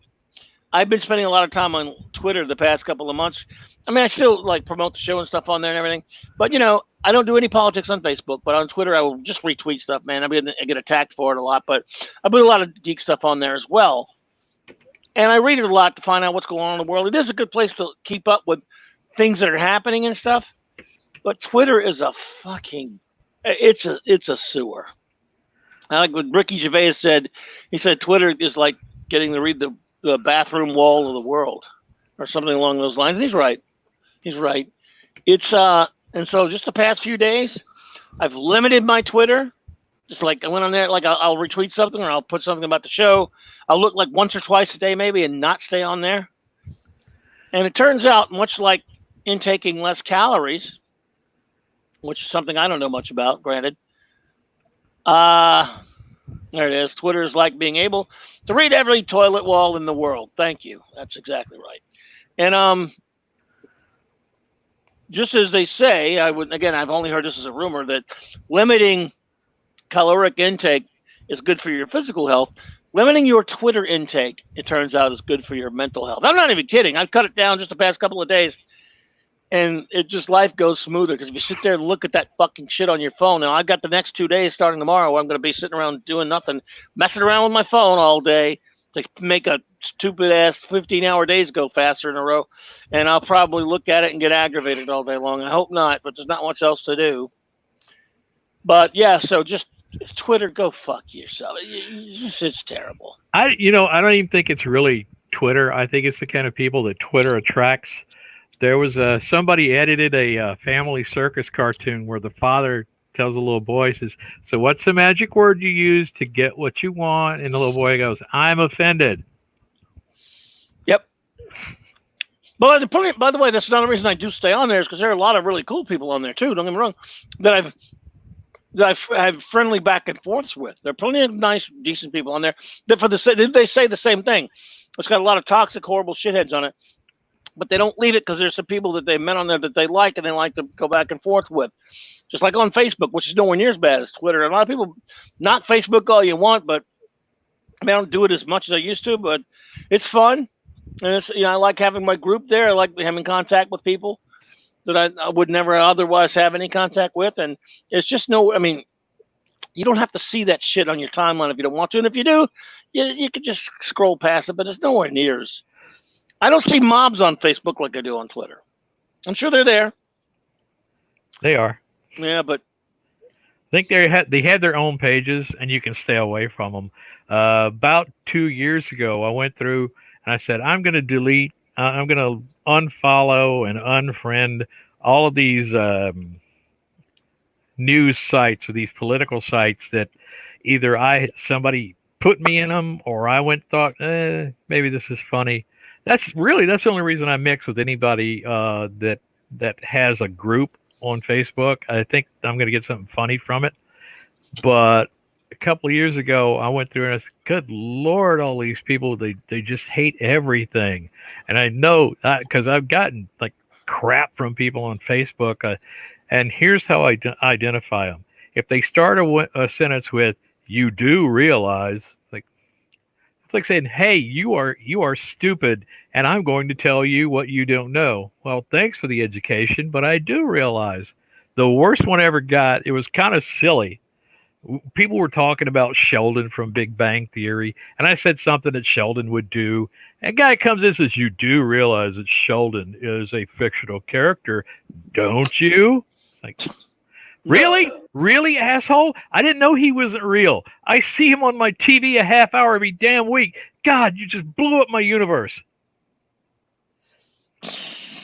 I've been spending a lot of time on Twitter the past couple of months. I mean, I still like promote the show and stuff on there and everything. But, you know, I don't do any politics on Facebook. But on Twitter, I will just retweet stuff, man. I get attacked for it a lot. But I put a lot of geek stuff on there as well. And I read it a lot to find out what's going on in the world. It is a good place to keep up with things that are happening and stuff. But Twitter is a fucking, it's a sewer. I like what Ricky Gervais said. He said Twitter is like getting to read the bathroom wall of the world or something along those lines. And he's right. He's right. It's and so just the past few days, I've limited my Twitter. Just like I went on there, like I'll retweet something or I'll put something about the show. I'll look like once or twice a day maybe and not stay on there. And it turns out, much like intaking less calories, which is something I don't know much about, granted. There it is. Twitter is like being able to read every toilet wall in the world. Thank you. That's exactly right. And just as they say, I've only heard this as a rumor that limiting caloric intake is good for your physical health. Limiting your Twitter intake, it turns out, is good for your mental health. I'm not even kidding. I've cut it down just the past couple of days, and life goes smoother because if you sit there and look at that fucking shit on your phone. Now I got the next 2 days starting tomorrow where I'm going to be sitting around doing nothing, messing around with my phone all day to make a stupid ass 15-hour days go faster in a row, and I'll probably look at it and get aggravated all day long. I hope not, but there's not much else to do. But yeah, so just Twitter, go fuck yourself. It's terrible. I don't even think it's really Twitter. I think it's the kind of people that Twitter attracts. There was somebody edited a Family Circus cartoon where the father tells the little boy, says, "So what's the magic word you use to get what you want?" And the little boy goes, "I'm offended." Yep. But by the way, that's another reason I do stay on there is because there are a lot of really cool people on there too. Don't get me wrong, that I have friendly back and forths with. There are plenty of nice, decent people on there that they say the same thing. It's got a lot of toxic, horrible shitheads on it, but they don't leave it because there's some people that they met on there that they like and they like to go back and forth with. Just like on Facebook, which is nowhere near as bad as Twitter. A lot of people knock Facebook all you want, but I don't do it as much as I used to. But it's fun, and it's I like having my group there. I like having contact with people that I would never otherwise have any contact with. And it's just you don't have to see that shit on your timeline if you don't want to. And if you do, you can just scroll past it, but it's nowhere near as. I don't see mobs on Facebook like I do on Twitter. I'm sure they're there. They are. Yeah, but I think they had their own pages, and you can stay away from them. About 2 years ago, I went through and I said, I'm going to delete, I'm going to unfollow and unfriend all of these news sites or these political sites that either somebody put me in them or I thought maybe this is funny. That's the only reason I mix with anybody that has a group on Facebook. I think I'm going to get something funny from it. But a couple of years ago, I went through and I said, good Lord, all these people, they just hate everything. And I know because I've gotten like crap from people on Facebook. And here's how I identify them. If they start a sentence with, you do realize, it's like saying, hey, you are stupid, and I'm going to tell you what you don't know. Well, thanks for the education, but I do realize. The worst one I ever got, it was kind of silly. People were talking about Sheldon from Big Bang Theory, and I said something that Sheldon would do. And a guy comes in and says, you do realize that Sheldon is a fictional character, don't you? It's like, really? Really, asshole? I didn't know he wasn't real. I see him on my TV a half hour every damn week. God, you just blew up my universe.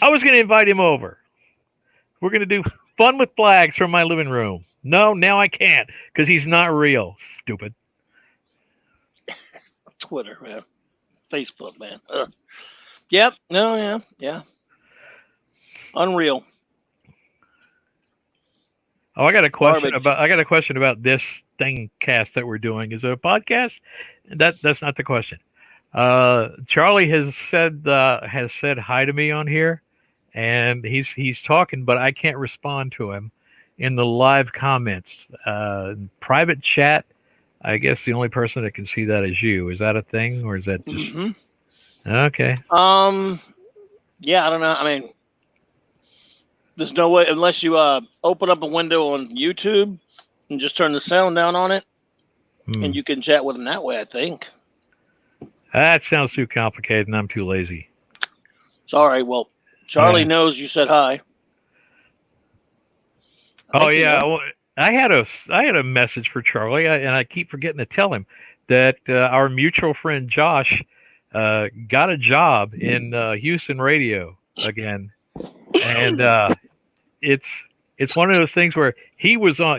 I was going to invite him over. We're going to do fun with flags from my living room. No, now I can't because he's not real. Stupid. Twitter, man. Facebook, man. Ugh. Yep. No, yeah. Unreal. Oh, I got a question about this thing cast that we're doing. Is it a podcast? That's not the question. Charlie has said hi to me on here, and he's talking, but I can't respond to him in the live comments. Private chat, I guess the only person that can see that is you. Is that a thing, or is that just okay? Yeah, I don't know. I mean, there's no way unless you open up a window on YouTube and just turn the sound down on it, and you can chat with them that way. I think. That sounds too complicated, and I'm too lazy. Sorry. Well, Charlie knows you said hi. Oh yeah, well, I had a message for Charlie, and I keep forgetting to tell him that our mutual friend Josh got a job in Houston radio again, and it's one of those things where he was a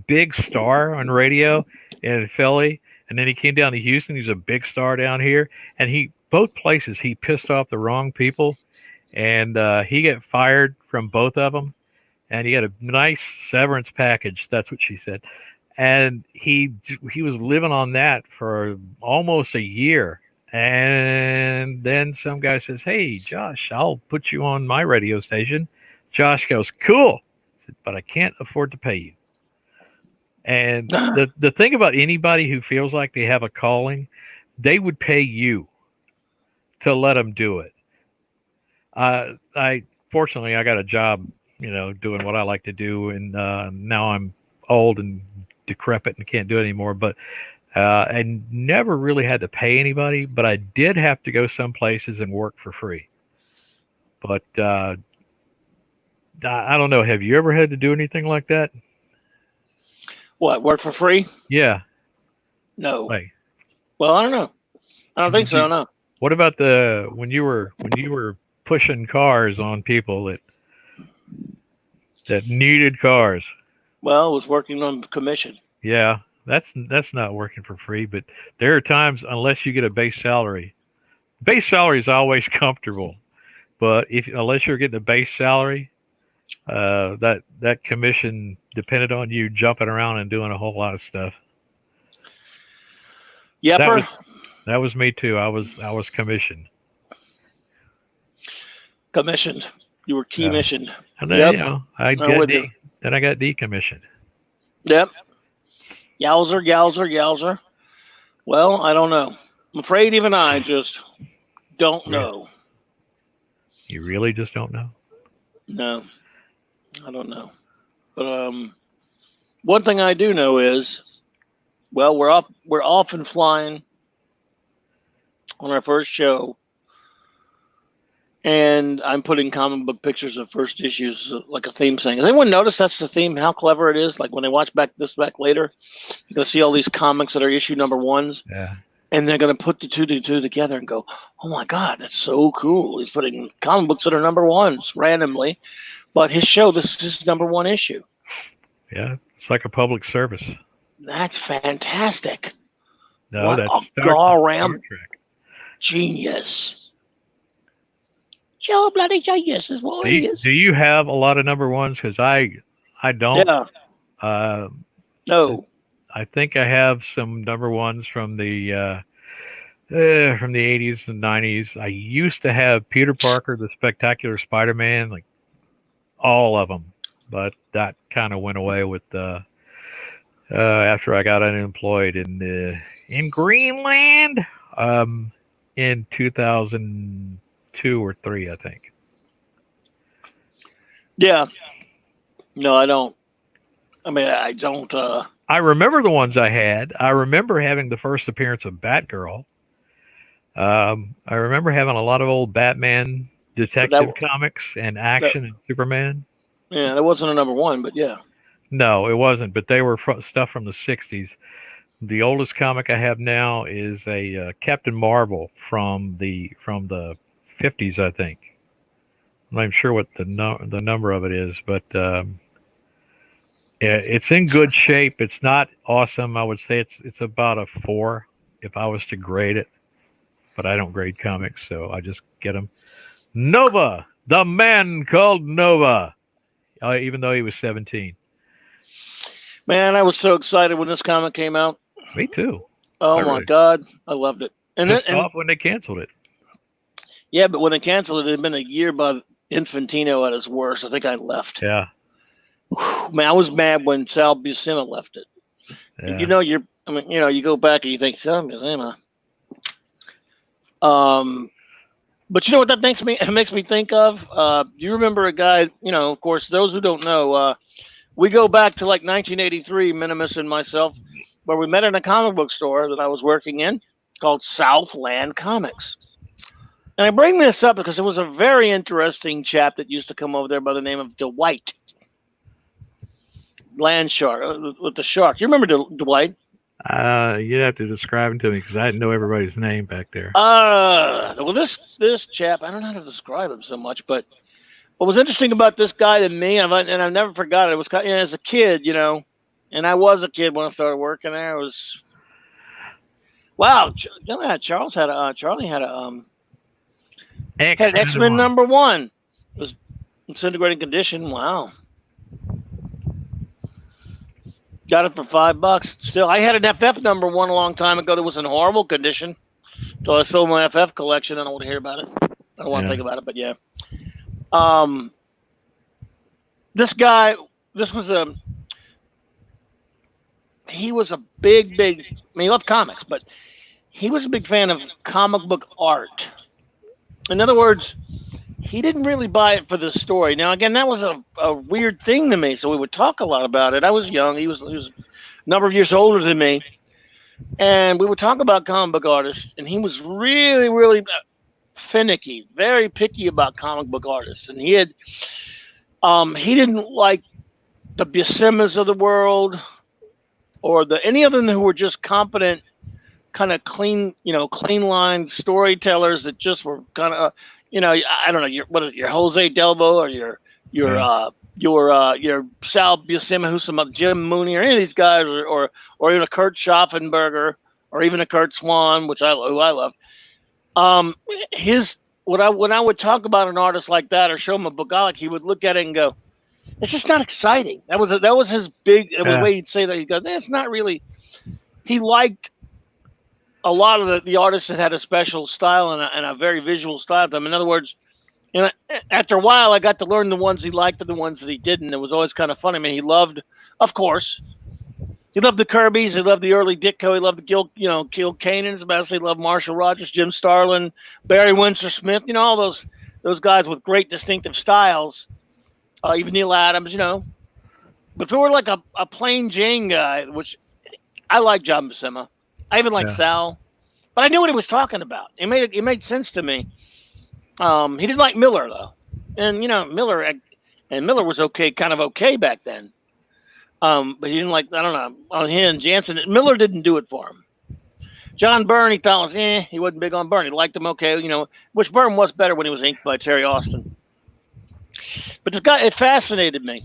big star on radio in Philly, and then he came down to Houston. He's a big star down here, and both places he pissed off the wrong people. And he got fired from both of them, and he got a nice severance package. That's what she said. and he was living on that for almost a year. And then some guy says, "Hey, Josh, I'll put you on my radio station." Josh goes, "Cool," I said, "but I can't afford to pay you." And the thing about anybody who feels like they have a calling, they would pay you to let them do it. I fortunately I got a job, doing what I like to do, and now I'm old and decrepit and can't do it anymore. But I never really had to pay anybody, but I did have to go some places and work for free. But I don't know. Have you ever had to do anything like that? What, work for free? Yeah. No. Like, Well, I don't know. I don't think did so. you, No. what about when you were pushing cars on people that needed cars? Well, I was working on commission. Yeah, that's not working for free. But there are times, unless you get a base salary is always comfortable. But unless you're getting a base salary, that commission depended on you jumping around and doing a whole lot of stuff. Yepper. That was me too. I was commissioned. Commissioned. You were key missioned. And then, Yep. Then I got decommissioned. Yep. Yowzer. Well, I don't know. I'm afraid even I just don't know. You really just don't know? No, I don't know. But one thing I do know is, well, we're off and flying on our first show, and I'm putting comic book pictures of first issues like a theme saying. Has anyone noticed that's the theme? How clever it is! Like when they watch back later, you're gonna see all these comics that are issue number ones. Yeah. And they're going to put the two together and go, "Oh my God, that's so cool!" He's putting comic books that are number ones randomly, but his show, this is his number one issue. Yeah, it's like a public service. That's fantastic. No, what that's a Star Trek. Genius. Joe bloody genius is what he is. Do you have a lot of number ones? Because I don't. Yeah. No. I think I have some number ones from the 80s and 90s. I used to have Peter Parker, the Spectacular Spider-Man, like all of them, but that kind of went away with after I got unemployed in Greenland in 2002 or 3, I think. Yeah. No, I don't. I mean, I don't. I remember the ones I had. I remember having the first appearance of Batgirl. I remember having a lot of old Batman detective comics and Action and Superman. Yeah, that wasn't a number one, but yeah. No, it wasn't. But they were stuff from the 60s. The oldest comic I have now is a Captain Marvel from the 50s, I think. I'm not even sure what the number of it is, but. It's in good shape. It's not awesome. I would say it's about a 4 if I was to grade it, but I don't grade comics, so I just get them. Nova, the man called Nova, even though he was 17. Man, I was so excited when this comic came out. Me too. Oh my God, I loved it. And off when they canceled it. Yeah, but when they canceled it, it had been a year by Infantino at his worst. I think I left. Yeah. Man, I was mad when Sal Buscema left it. Yeah. You go back and you think Sal Buscema. But you know what that makes me think of? Do you remember a guy? Of course, those who don't know, we go back to like 1983, Minimus and myself, where we met in a comic book store that I was working in called Southland Comics. And I bring this up because it was a very interesting chap that used to come over there by the name of Dwight. Land shark with the shark. You remember Dwight? You'd have to describe him to me because I didn't know everybody's name back there. Well, this chap, I don't know how to describe him so much, but what was interesting about this guy to me, and I've never forgot it, was as a kid, and I was a kid when I started working there. It was wow. Charlie had a X-Men number 1. It was disintegrating condition. Wow. Got it for $5. Still, I had an FF number one a long time ago that was in horrible condition. So I sold my FF collection. I don't want to hear about it. I don't want to think about it, but yeah. This guy, this was a. He was a big. I mean, he loved comics, but he was a big fan of comic book art. In other words, he didn't really buy it for the story. Now, again, that was a weird thing to me. So we would talk a lot about it. I was young. He was a number of years older than me. And we would talk about comic book artists. And he was really finicky, very picky about comic book artists. And he didn't like the Buscemi's of the world or any of them who were just competent, kind of clean line storytellers that just were kind of, I don't know, your Jose Delbo or your Sal Buscema, who's some Jim Mooney or any of these guys, or even a Kurt Schaffenberger or even a Kurt Swan, who I love. When I would talk about an artist like that or show him a book, he would look at it and go, "It's just not exciting." That was his big way he'd say that. He'd go, "It's not really." He liked a lot of the artists that had a special style and a very visual style to them. In other words, after a while, I got to learn the ones he liked and the ones that he didn't. It was always kind of funny. I mean, he loved, of course, he loved the Kirbys. He loved the early Ditko. He loved the Gil Kanans. He loved Marshall Rogers, Jim Starlin, Barry Windsor Smith. All those guys with great distinctive styles. Even Neil Adams. But if we were like a plain Jane guy, which I like John Buscema. I even like Sal, but I knew what he was talking about. It made sense to me. He didn't like Miller though, and Miller was kind of okay back then. But he didn't like, I don't know, he and Jansen. Miller didn't do it for him. John Byrne, he thought was he wasn't big on Byrne. He liked him okay, which Byrne was better when he was inked by Terry Austin. But this guy, it fascinated me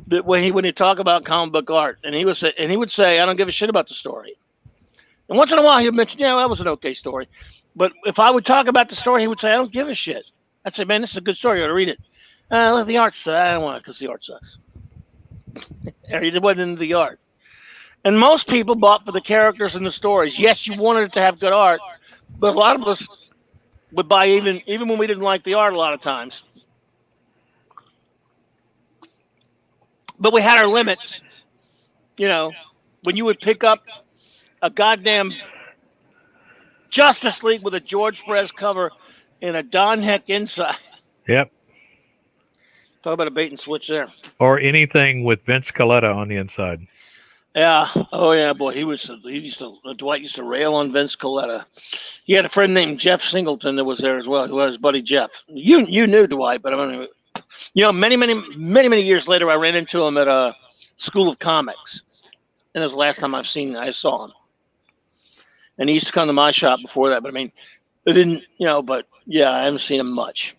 that when he talk about comic book art, and he would say, "I don't give a shit about the story." And once in a while, he'd mention, that was an okay story. But if I would talk about the story, he would say, "I don't give a shit." I'd say, "Man, this is a good story. You ought to read it." Look, the art sucks. I don't want it because the art sucks. He wasn't into the art. And most people bought for the characters and the stories. Yes, you wanted it to have good art, but a lot of us would buy even when we didn't like the art a lot of times. But we had our limits. When you would pick up a goddamn Justice League with a George Perez cover and a Don Heck inside. Yep. Talk about a bait and switch there. Or anything with Vince Colletta on the inside. Yeah. Oh yeah, boy. Dwight used to rail on Vince Colletta. He had a friend named Jeff Singleton that was there as well, who was his buddy Jeff. You knew Dwight, but I mean, many years later, I ran into him at a School of Comics, and it was the last time I saw him. And he used to come to my shop before that, but I mean, it didn't, but yeah, I haven't seen him much.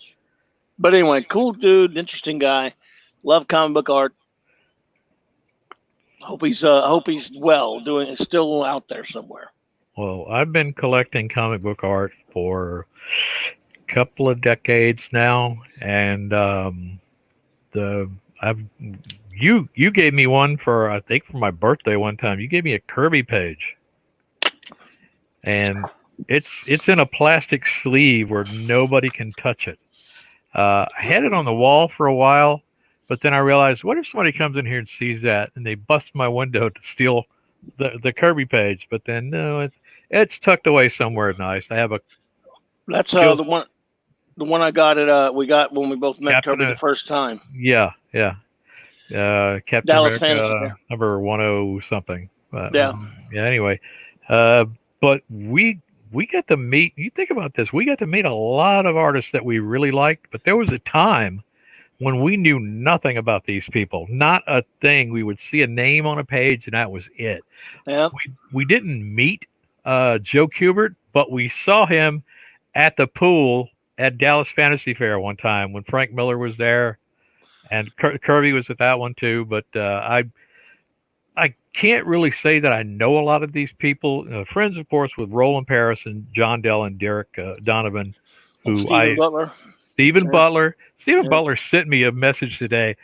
But anyway, cool dude, interesting guy. Love comic book art. Hope he's well, still out there somewhere. Well, I've been collecting comic book art for a couple of decades now, and you gave me one for, I think, for my birthday one time. You gave me a Kirby page. And it's in a plastic sleeve where nobody can touch it. I had it on the wall for a while, but then I realized, what if somebody comes in here and sees that and they bust my window to steal the Kirby page? But then no, it's tucked away somewhere nice. I have that's the one I got at we got when we both met Kirby the first time. Yeah. Captain Dallas America number 10 something. Anyway. But we got to meet, you think about this, we got to meet a lot of artists that we really liked, but there was a time when we knew nothing about these people, not a thing. We would see a name on a page and that was it. Yeah. We didn't meet Joe Kubert, but we saw him at the pool at Dallas Fantasy Fair one time when Frank Miller was there, and Kirby was at that one too. But I can't really say that I know a lot of these people. Friends, of course, with Roland Paris and John Dell and Derek Donovan, Stephen Butler. Stephen Butler sent me a message today,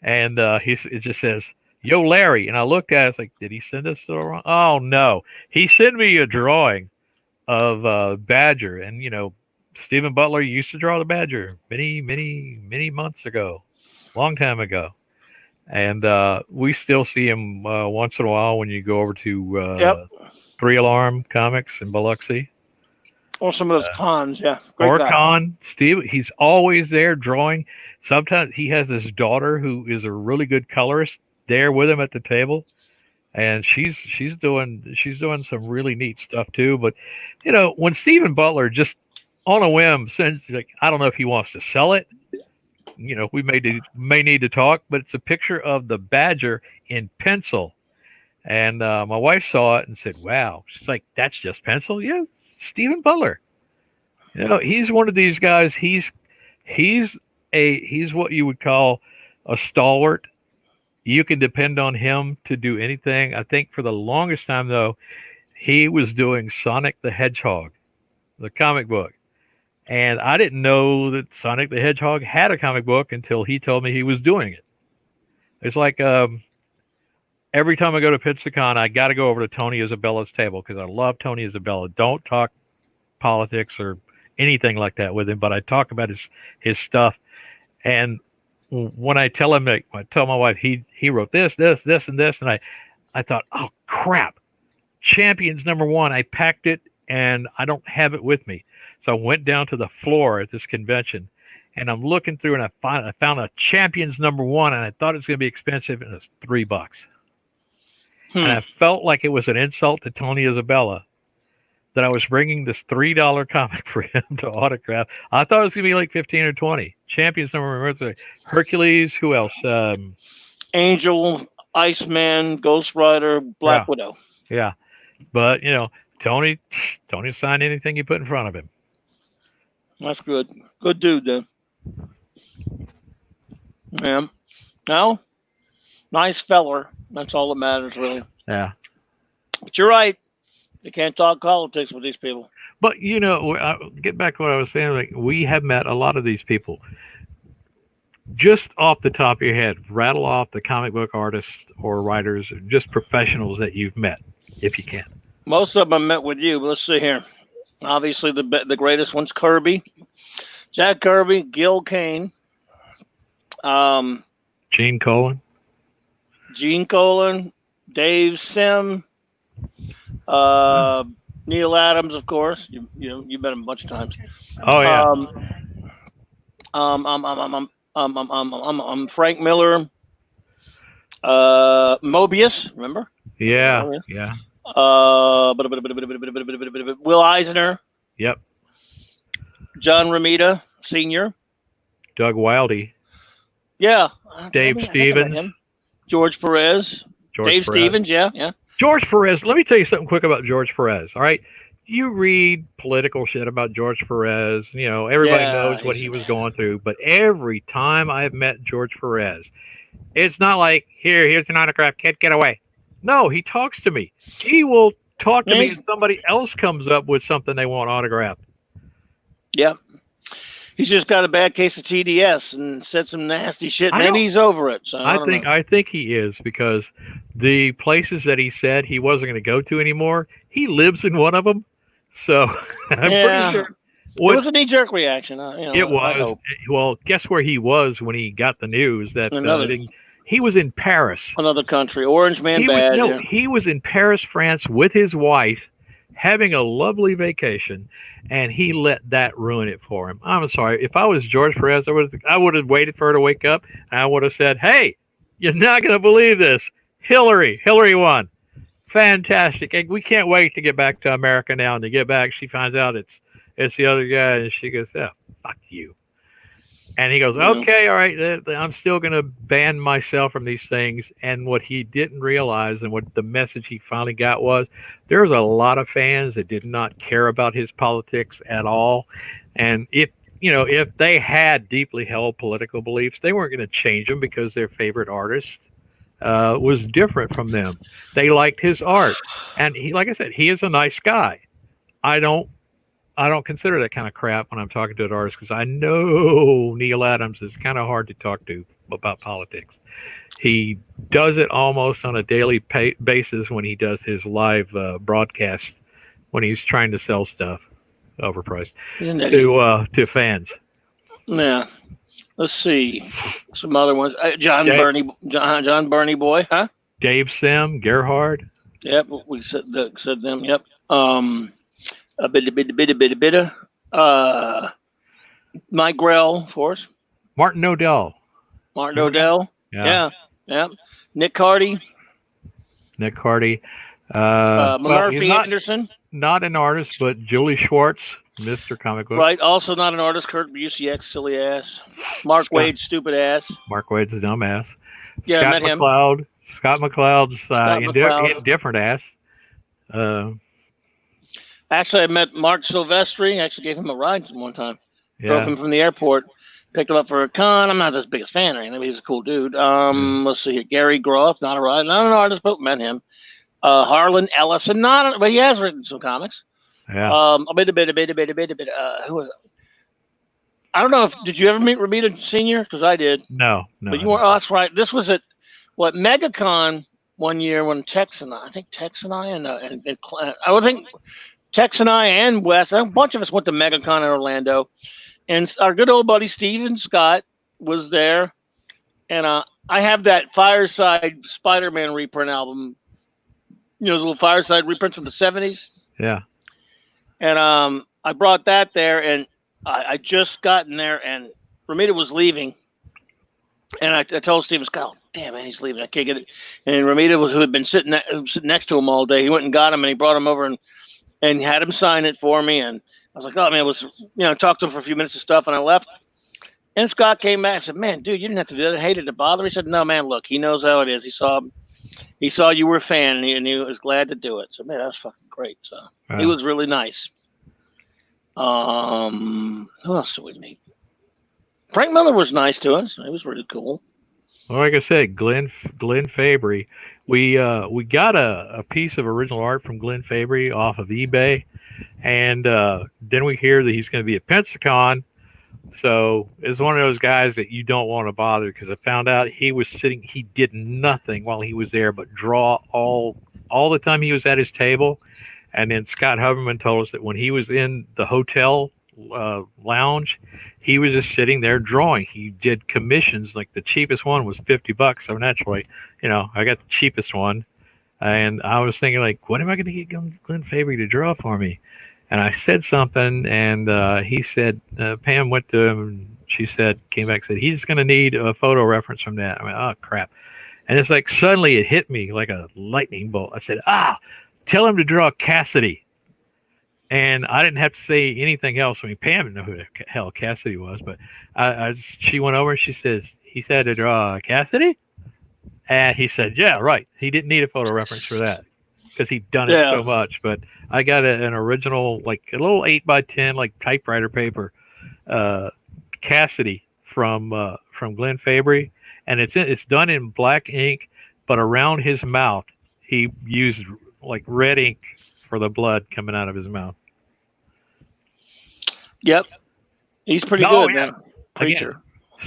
and it just says, Yo, Larry. And I looked at it, I was like, did he send us to the wrong? Oh, no. He sent me a drawing of Badger. And, Stephen Butler used to draw the Badger many months ago, long time ago. And we still see him once in a while when you go over to Yep. Three Alarm Comics in Biloxi. Or some of those cons, yeah. Great Or guy. Con, Steve, he's always there drawing. Sometimes he has this daughter who is a really good colorist there with him at the table, and she's doing some really neat stuff too. But when Stephen Butler just on a whim sends, like, I don't know if he wants to sell it. We may need to talk, but it's a picture of the Badger in pencil, and my wife saw it and said, "Wow!" She's like, "That's just pencil?" Yeah, Stephen Butler. He's one of these guys. He's what you would call a stalwart. You can depend on him to do anything. I think for the longest time though, he was doing Sonic the Hedgehog, the comic book. And I didn't know that Sonic the Hedgehog had a comic book until he told me he was doing it. It's like every time I go to PizzaCon, I got to go over to Tony Isabella's table because I love Tony Isabella. Don't talk politics or anything like that with him, but I talk about his stuff. And when I tell him, I tell my wife he wrote this, and this, and I thought, oh crap, Champions #1. I packed it and I don't have it with me, so I went down to the floor at this convention, and I'm looking through, and I found a Champions #1, and I thought it was going to be expensive, and it's $3. And I felt like it was an insult to Tony Isabella that I was bringing this $3 comic for him to autograph. I thought it was going to be like 15 or 20. Champions #1, Hercules. Who else? Angel, Iceman, Ghost Rider, Black Widow. Yeah, but Tony signed anything you put in front of him. That's good. Good dude, then. Yeah. No, nice feller. That's all that matters, really. Yeah. But you're right. You can't talk politics with these people. But I'll get back to what I was saying. Like, we have met a lot of these people. Just off the top of your head, rattle off the comic book artists or writers, or just professionals that you've met, if you can. Most of them I met with you, but let's see here. Obviously, the greatest one's Kirby, Jack Kirby, Gil Kane, Gene Colan, Dave Sim, Neil Adams, of course. You met him a bunch of times. Oh yeah. I'm Frank Miller, Mobius. Remember? Yeah. Yeah. Will Eisner. Yep. John Romita Sr. Doug Wildey. Yeah. Dave Stevens. George Perez. Dave Stevens. Yeah. George Perez. Let me tell you something quick about George Perez. All right. You read political shit about George Perez. Everybody knows what he was going through. But every time I've met George Perez, it's not like, here's an autograph, kid, get away. No, he talks to me. He will talk to me if somebody else comes up with something they want autographed. Yeah. He's just got a bad case of TDS and said some nasty shit. Maybe he's over it. So I think he is, because the places that he said he wasn't going to go to anymore, he lives in one of them. So I'm pretty sure. It was a knee-jerk reaction. It was. Well, guess where he was when he got the news that he was in Paris. Another country. Orange Man He was in Paris, France with his wife, having a lovely vacation, and he let that ruin it for him. I'm sorry. If I was George Perez, I would have waited for her to wake up, and I would have said, hey, you're not going to believe this. Hillary won. Fantastic. And we can't wait to get back to America now. And to get back, she finds out it's the other guy, and she goes, oh, fuck you. And he goes, okay, all right, I'm still going to ban myself from these things. And what he didn't realize, and what the message he finally got was, there's a lot of fans that did not care about his politics at all. And if they had deeply held political beliefs, they weren't going to change them because their favorite artist was different from them. They liked his art. And he, like I said, he is a nice guy. I don't consider that kind of crap when I'm talking to an artist, because I know Neil Adams is kind of hard to talk to about politics. He does it almost on a daily basis when he does his live broadcast when he's trying to sell stuff overpriced to fans. Yeah. Let's see. Some other ones. John Burney boy, huh? Dave Sim, Gerhard. Yep, we said them. Yep. A bit. Mike Grell, of course. Martin Odell. Yeah. Nick Hardy. Murphy Anderson. Not an artist, but Julie Schwartz, Mr. Comic Book. Right, also not an artist. Kurt Busiek, silly ass. Mark Wade, stupid ass. Mark Wade's a dumbass. Yeah, I met him. Scott McCloud's indifferent ass. Actually, I met Mark Silvestri. I actually gave him a ride one time. Drove him from the airport, picked him up for a con. I'm not his biggest fan or anything, but he's a cool dude. Let's see here. Gary Groff, not an artist, but met him. Harlan Ellison, but he has written some comics. Yeah. A bit. Who was it? I don't know did you ever meet Ramita Senior? Because I did. No. But you weren't. Oh, that's right. This was at MegaCon one year when Tex and I would think Tex and I and Wes, a bunch of us went to MegaCon in Orlando, and our good old buddy Steven Scott was there, and I have that Fireside Spider-Man reprint album. Those little Fireside reprints from the 70s. Yeah. And I brought that there, and I just gotten there, and Ramita was leaving. And I told Steven Scott, oh, damn, man, he's leaving. I can't get it. And Ramita who had been sitting next to him all day, he went and got him, and he brought him over and had him sign it for me. And I was like, oh, man, talked to him for a few minutes and stuff, and I left. And Scott came back and said, man, dude, you didn't have to do that. I hated to bother. He said, no, man, look, he knows how it is. He saw you were a fan, and he was glad to do it. So, man, that was fucking great. So He was really nice. Who else did we meet? Frank Miller was nice to us. He was really cool. Well, like I said, Glenn Fabry. We got a piece of original art from Glenn Fabry off of eBay, and then we hear that he's going to be at Pensacon. So it's one of those guys that you don't want to bother, because I found out he did nothing while he was there but draw all the time he was at his table. And then Scott Huberman told us that when he was in the hotel lounge, he was just sitting there drawing. He did commissions. Like the cheapest one was $50. So naturally, I got the cheapest one. And I was thinking, like, what am I going to get Glenn Fabry to draw for me? And I said something, and he said, Pam went to him, and she came back and said, he's going to need a photo reference from that. I went, oh, crap. And it's like suddenly it hit me like a lightning bolt. I said, tell him to draw Cassidy. And I didn't have to say anything else. I mean, Pam didn't know who the hell Cassidy was, but she went over and she says, he said to draw Cassidy? And he said, yeah, right. He didn't need a photo reference for that because he'd done it so much. But I got an original, like a little 8x10, like typewriter paper, Cassidy from Glenn Fabry. And it's done in black ink, but around his mouth, he used like red ink for the blood coming out of his mouth. Yep. He's pretty good, man. Preacher. Again,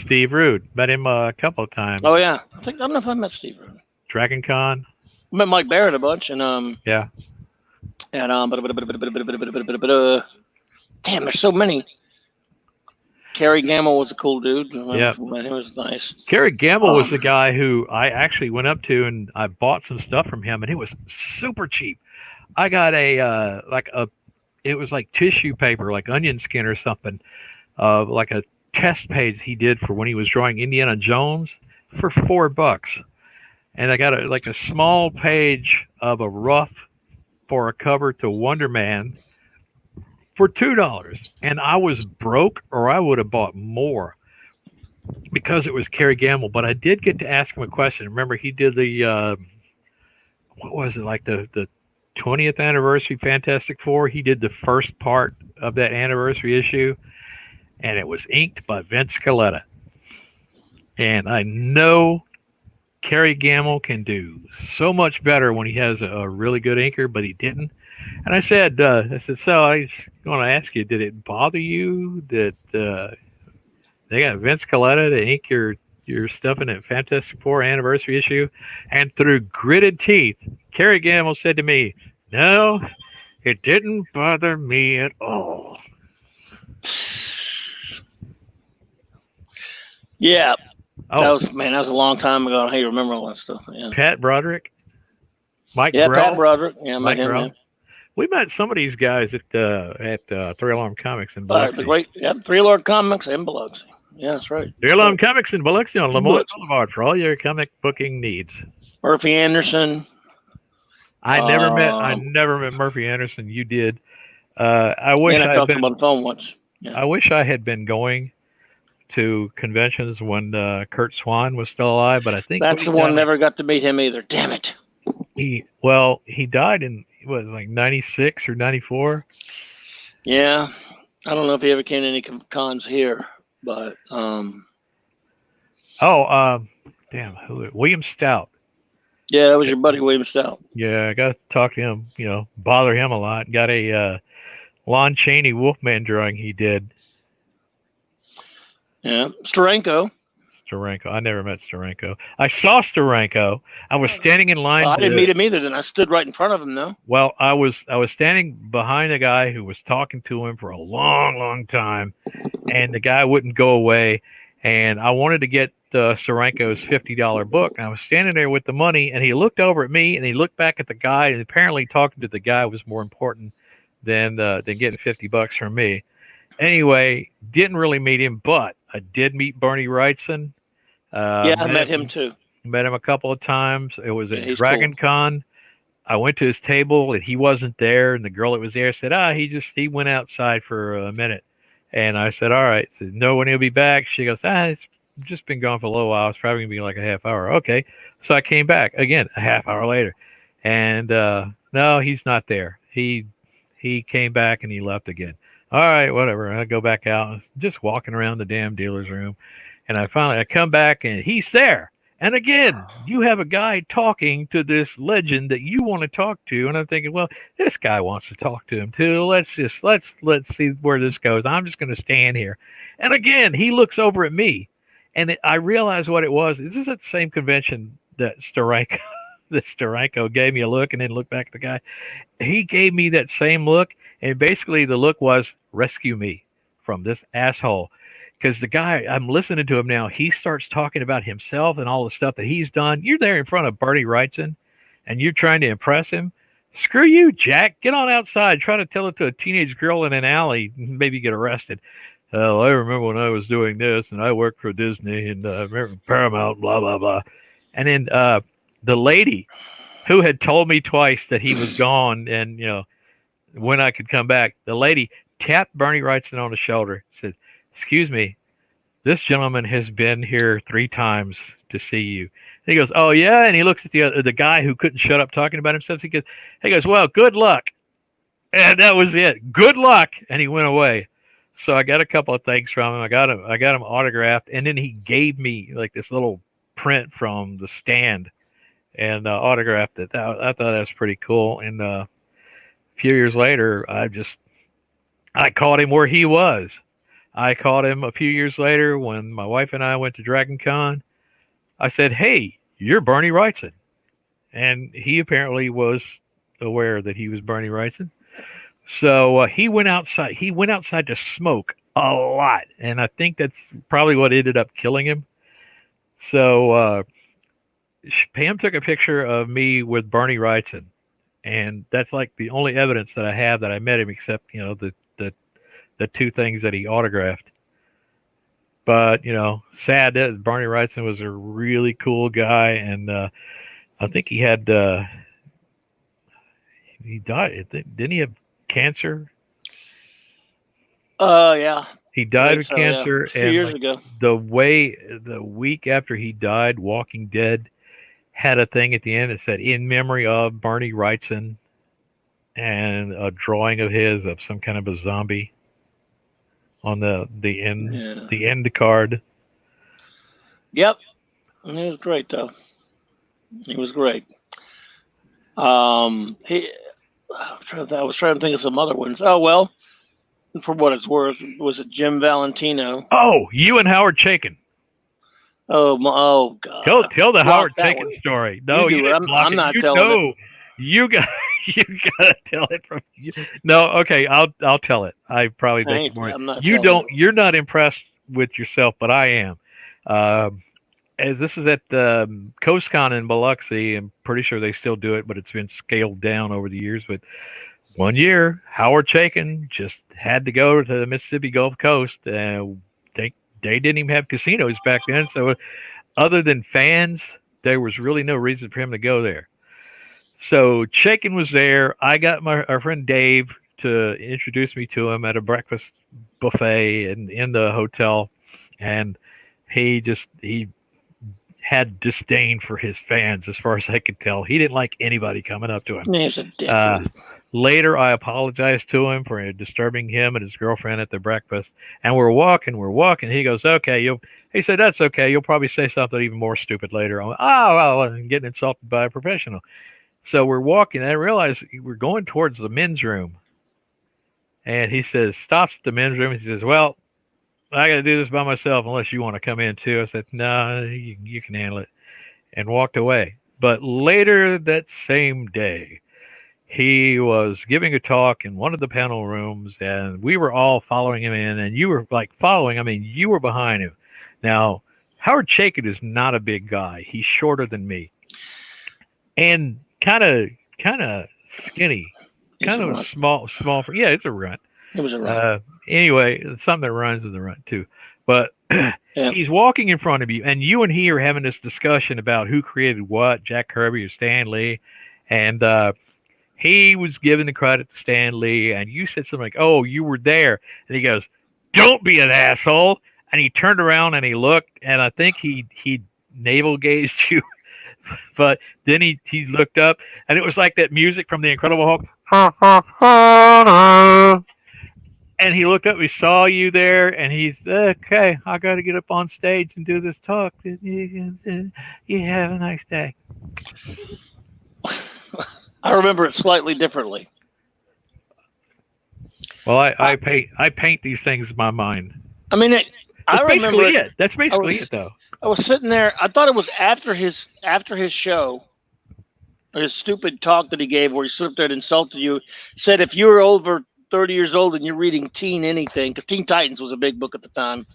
Steve Rude. Met him a couple of times. Oh, yeah. I don't know if I met Steve Rude. Dragon Con. I met Mike Barrett a bunch, and yeah. And damn, there's so many. Kerry Gamble was a cool dude. Yeah, he was nice. Kerry Gamble was the guy who I actually went up to, and I bought some stuff from him, and it was super cheap. I got it was like tissue paper, like onion skin or something, like a test page he did for when he was drawing Indiana Jones for $4. And I got a small page of a rough for a cover to Wonder Man for $2. And I was broke, or I would have bought more because it was Kerry Gamble. But I did get to ask him a question. Remember, he did the what was it, like the 20th anniversary Fantastic Four? He did the first part of that anniversary issue, and it was inked by Vince Scaletta. And I know Kerry Gamble can do so much better when he has a really good inker, but he didn't. And I said, so I want to ask you, did it bother you that they got Vince Scaletta to ink your your stuff in that Fantastic Four anniversary issue, and through gritted teeth, Carrie Gamble said to me, "No, it didn't bother me at all." Yeah, Oh, that was a long time ago. Hey, you remember all that stuff? Yeah, Pat Broderick, Mike yeah, Pat Grell, Broderick. Yeah, I met Mike him. Grell. Yeah. We met some of these guys at Three Alarm Comics in The Biloxi. great, yeah, Three Lord Comics in Biloxi. Yeah, that's right. Three Alarm Comics in Biloxi on Lemoyne Biloxi. Boulevard for all your comic booking needs. Murphy Anderson. I never met Murphy Anderson. You did. I wish And I I had talked to him been. on the phone once. Yeah. I wish I had been going to conventions when Kurt Swan was still alive, but I think That's the one. Never got to meet him either. Damn it. he died in what, like 96 or 94. Yeah, I don't know if he ever came to any cons here, but Damn, William Stout. yeah, that was your buddy William Stout. Yeah, I got to talk to him. Bother him a lot. Got a Lon Chaney Wolfman drawing he did. Yeah, Steranko. I never met Steranko. I saw Steranko. I was standing in line. Well, I didn't meet him either. Then I stood right in front of him, though. Well, I was standing behind a guy who was talking to him for a long, long time, and the guy wouldn't go away. And I wanted to get Steranko's $50 book. And I was standing there with the money, and he looked over at me, and he looked back at the guy, and apparently talking to the guy was more important than getting $50 from me. Anyway, didn't really meet him, but I did meet Bernie Wrightson. Yeah, I met him too. Met him a couple of times. It was at cool. Dragon Con. I went to his table and he wasn't there. And the girl that was there said, he went outside for a minute. And I said, all right. So, no, when he'll be back? She goes, it's just been gone for a little while. It's probably going to be like a half hour. Okay. So I came back again a half hour later. And no, he's not there. He came back and he left again. All right, whatever. I go back out, just walking around the damn dealer's room. And I come back and he's there. And again, you have a guy talking to this legend that you want to talk to. And I'm thinking, well, this guy wants to talk to him too. Let's see where this goes. I'm just going to stand here. And again, he looks over at me and I realize what it was. This is at the same convention that Steranko gave me a look and then looked back at the guy. He gave me that same look. And basically the look was, rescue me from this asshole. Because the guy, I'm listening to him now, he starts talking about himself and all the stuff that he's done. You're there in front of Bernie Wrightson, and you're trying to impress him. Screw you, Jack. Get on outside. Try to tell it to a teenage girl in an alley, maybe get arrested. Oh, I remember when I was doing this, and I worked for Disney and Paramount, blah, blah, blah. And then the lady who had told me twice that he was gone and, when I could come back, the lady tapped Bernie Wrightson on the shoulder, said, excuse me, this gentleman has been here 3 times to see you. And he goes, oh, yeah? And he looks at the guy who couldn't shut up talking about himself. He goes, well, good luck. And that was it. Good luck. And he went away. So I got a couple of things from him. I got him autographed. And then he gave me like this little print from the stand and autographed it. I thought that was pretty cool. And a few years later, I caught him where he was. I caught him a few years later when my wife and I went to Dragon Con. I said, hey, you're Bernie Wrightson. And he apparently was aware that he was Bernie Wrightson. So he went outside. He went outside to smoke a lot. And I think that's probably what ended up killing him. So Pam took a picture of me with Bernie Wrightson. And that's like the only evidence that I have that I met him, except, the 2 things that he autographed. But, sad that Barney Wrightson was a really cool guy. And I think he had, he died. Didn't he have cancer? Yeah. He died of cancer. Yeah. A few years ago. The week after he died, Walking Dead had a thing at the end that said, in memory of Barney Wrightson, and a drawing of his of some kind of a zombie on the end card. Yep. And he was great though. He was great. I was trying to think of some other ones. Oh well, for what it's worth, was it Jim Valentino? Oh, you and Howard Chaykin. Oh God! Tell the Block Howard that Chaykin one. story. No, You you do it. didn't block I'm it. not You telling it. know, you got you gotta tell it from you. No, okay, I'll tell it. I probably make it more. I'm not You telling it. don't. You're not impressed with yourself, but I am. Um, as this is at CoastCon in Biloxi, I'm pretty sure they still do it, but it's been scaled down over the years. But one year, Howard Chaykin just had to go to the Mississippi Gulf Coast. They didn't even have casinos back then, so other than fans, there was really no reason for him to go there. So Chaykin was there. I got our friend Dave to introduce me to him at a breakfast buffet in the hotel, and he had disdain for his fans, as far as I could tell. He didn't like anybody coming up to him. He's a dick. Later, I apologized to him for disturbing him and his girlfriend at the breakfast. And we're walking. He goes, "Okay, he said, "That's okay. You'll probably say something even more stupid later." I'm, oh, well, I'm getting insulted by a professional. So we're walking, and I realize we're going towards the men's room. And he says, stops at the men's room. He says, "Well, I got to do this by myself unless you want to come in too." I said, "No, you can handle it," and walked away. But later that same day, he was giving a talk in one of the panel rooms, and we were all following him in, and you were like following. I mean, you were behind him. Now, Howard Chaykin is not a big guy. He's shorter than me, and kind of skinny, kind of small. Yeah, it's a runt. It was a runt. Anyway, it's something that runs with the runt too. But Yeah. he's walking in front of you, and you and he are having this discussion about who created what, Jack Kirby or Stan Lee, and he was giving the credit to Stan Lee, and you said something like, "Oh, you were there," and he goes, "Don't be an asshole," and he turned around and he looked, and I think he navel gazed you, but then he looked up, and it was like that music from The Incredible Hulk. And he looked up, he saw you there, and he's, "Okay, I got to get up on stage and do this talk. You have a nice day." I remember it slightly differently. Well, I paint these things in my mind. I mean, I remember it. That's basically it, though. I was sitting there. I thought it was after his show, his stupid talk that he gave, where he stood up there and insulted you. Said if you're over 30 years old and you're reading Teen anything, because Teen Titans was a big book at the time,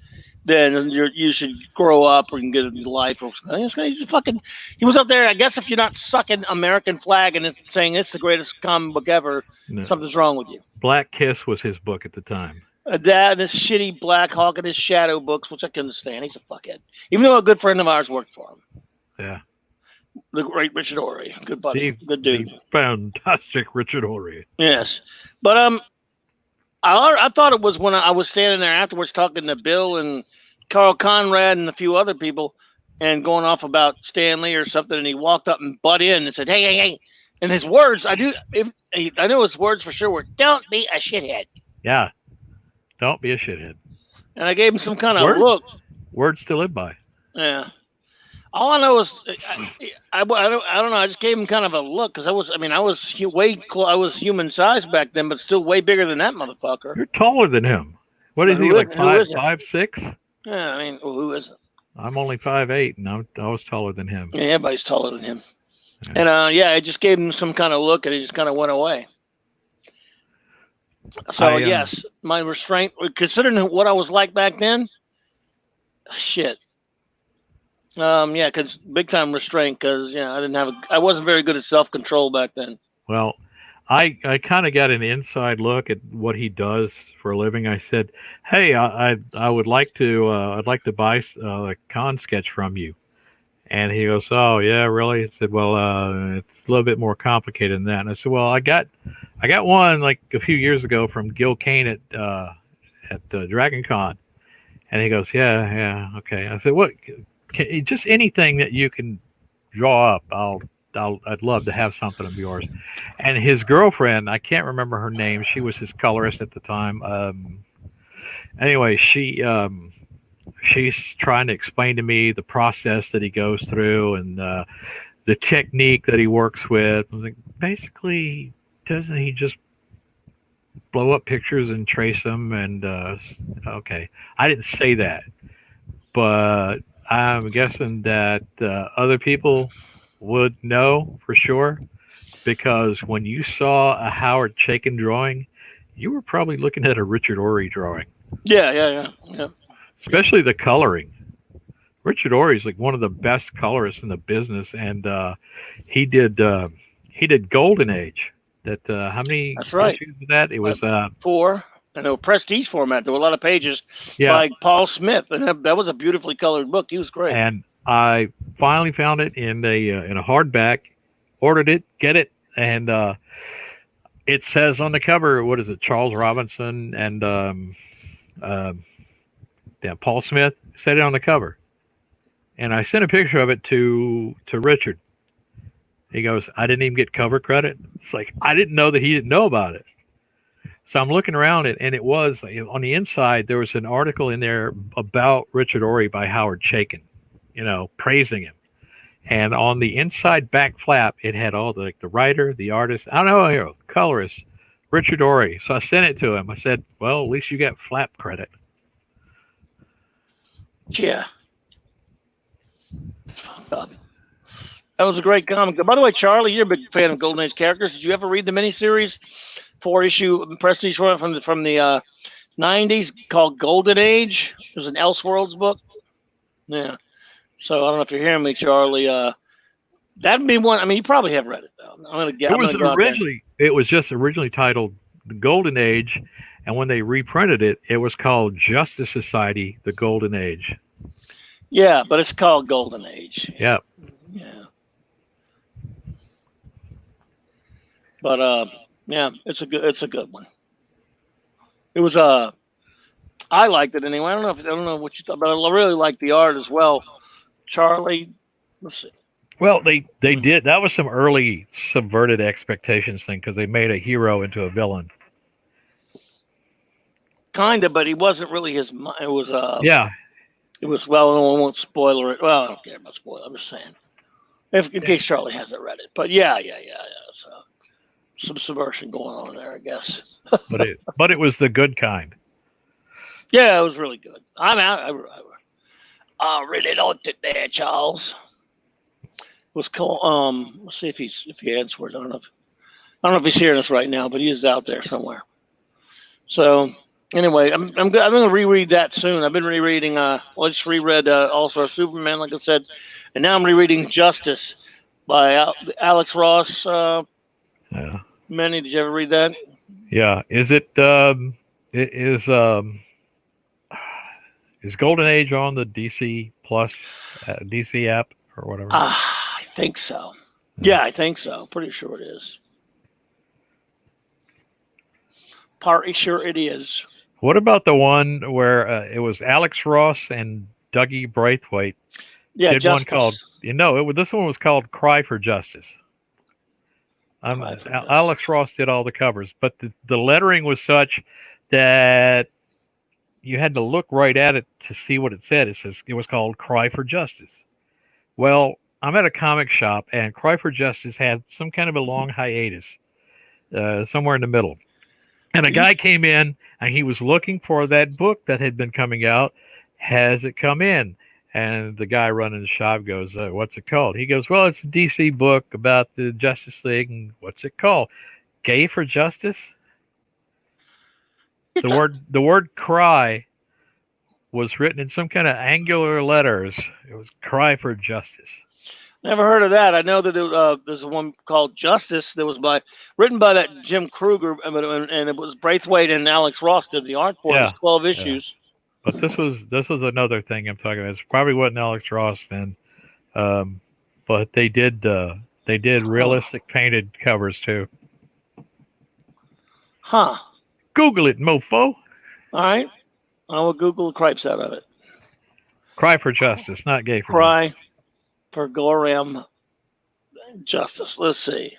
then you should grow up or get a life. He's fucking. He was up there. I guess if you're not sucking American flag and saying it's the greatest comic book ever, something's wrong with you. Black Kiss was his book at the time. That and this shitty Black Hawk and his Shadow books, which I can understand. He's a fuckhead. Even though a good friend of ours worked for him. Yeah. The great Richard Ory. Good buddy. Good dude. Fantastic Richard Ory. Yes. But I thought it was when I was standing there afterwards talking to Bill and Carl Conrad and a few other people and going off about Stan Lee or something, and he walked up and butt in and said, hey. And his words, I know his words for sure were, "Don't be a shithead." Yeah. Don't be a shithead. And I gave him some kind of look. Words to live by. Yeah. All I know is I don't know. I just gave him kind of a look because I was human size back then, but still way bigger than that motherfucker. You're taller than him. What is he, like 5'6"? Yeah, I mean, who isn't? I'm only 5'8", and I was taller than him. Yeah, everybody's taller than him. Yeah. And I just gave him some kind of look, and he just kind of went away. So yes, my restraint, considering what I was like back then, shit. Yeah, cause big time restraint, because I wasn't very good at self control back then. Well, I kind of got an inside look at what he does for a living. I said, "Hey, I would like to I'd like to buy a con sketch from you," and he goes, "Oh yeah, really?" I said, "Well, it's a little bit more complicated than that." And I said, "Well, I got one like a few years ago from Gil Kane at Dragon Con," and he goes, "Yeah, okay." I said, "What? Just anything that you can draw up. I'd love to have something of yours." And his girlfriend, I can't remember her name. She was his colorist at the time. Anyway, she's trying to explain to me the process that he goes through and the technique that he works with. I was like, basically, doesn't he just blow up pictures and trace them? And okay, I didn't say that, but I'm guessing that other people would know for sure because when you saw a Howard Chaykin drawing, you were probably looking at a Richard Ory drawing, Yeah. especially the coloring. Richard Ory is like one of the best colorists in the business, and he did he did Golden Age. That how many That's right. issues of that? It was 4. And a prestige format. There were a lot of pages yeah, by Paul Smith, and that was a beautifully colored book. He was great. and I finally found it in a hardback, ordered it, get it, and it says on the cover, what is it? Charles Robinson and uh, yeah, Paul Smith said it on the cover, and I sent a picture of it to Richard. He goes, I didn't even get cover credit. It's like I didn't know that he didn't know about it. So I'm looking around it, and it was on the inside. There was an article in there about Richard Ory by Howard Chaykin, praising him. And on the inside back flap, it had all the writer, the artist, I don't know, colorist, Richard Ory. So I sent it to him. I said, well, at least you got flap credit. Yeah. That was a great comic. By the way, Charlie, you're a big fan of Golden Age characters. Did you ever read the miniseries, 4-issue prestige from the 90s called Golden Age? It was an Elseworlds book. Yeah. So I don't know if you're hearing me, Charlie. That'd be one. I mean, you probably have read it though. It was just originally titled The Golden Age, and when they reprinted it, it was called Justice Society: The Golden Age. Yeah, but it's called Golden Age. Yeah. Yeah. But yeah, it's a good one. It was I liked it anyway. I don't know what you thought, but I really liked the art as well. Charlie, let's see. Well, they did. That was some early subverted expectations thing because they made a hero into a villain. Kind of, but he wasn't really his. It was yeah. It was I won't spoiler it. Well, I don't care about spoiler. I'm just saying, in case Charlie hasn't read it. But yeah. So some subversion going on there, I guess. but it was the good kind. Yeah, it was really good. I'm out. I really liked it there, Charles. It was cool. Let's see if he answers. I don't know if he's hearing us right now, but he is out there somewhere. So anyway, I'm going to reread that soon. I've been rereading. I just reread All-Star Superman, like I said, and now I'm rereading Justice by Alex Ross. Yeah. Manny, did you ever read that? Yeah. Is it is Golden Age on the DC Plus DC app or whatever? I think so. Yeah, I think so. Pretty sure it is. Pretty sure it is. What about the one where it was Alex Ross and Dougie Braithwaite? Yeah, did Justice. one called this one was called Cry for Justice. Alex Ross did all the covers, but the lettering was such that you had to look right at it to see what it said. It was called Cry for Justice. Well, I'm at a comic shop, and Cry for Justice had some kind of a long hiatus somewhere in the middle. And a guy came in, and he was looking for that book that had been coming out. Has it come in? And the guy running the shop goes, what's it called? He goes, well, it's a DC book about the Justice League. And what's it called? Gay for Justice? The word cry was written in some kind of angular letters. It was Cry for Justice. Never heard of that. I know that there's one called Justice that was written by that Jim Kruger, and it was Braithwaite and Alex Ross did the art for it. It was 12 issues. But this was another thing I'm talking about. It probably wasn't Alex Ross then, but they did realistic painted covers too. Huh. Google it, mofo. All right. I will Google the cripes out of it. Cry for Justice, not gay for Cry for Gloriam Justice. Let's see.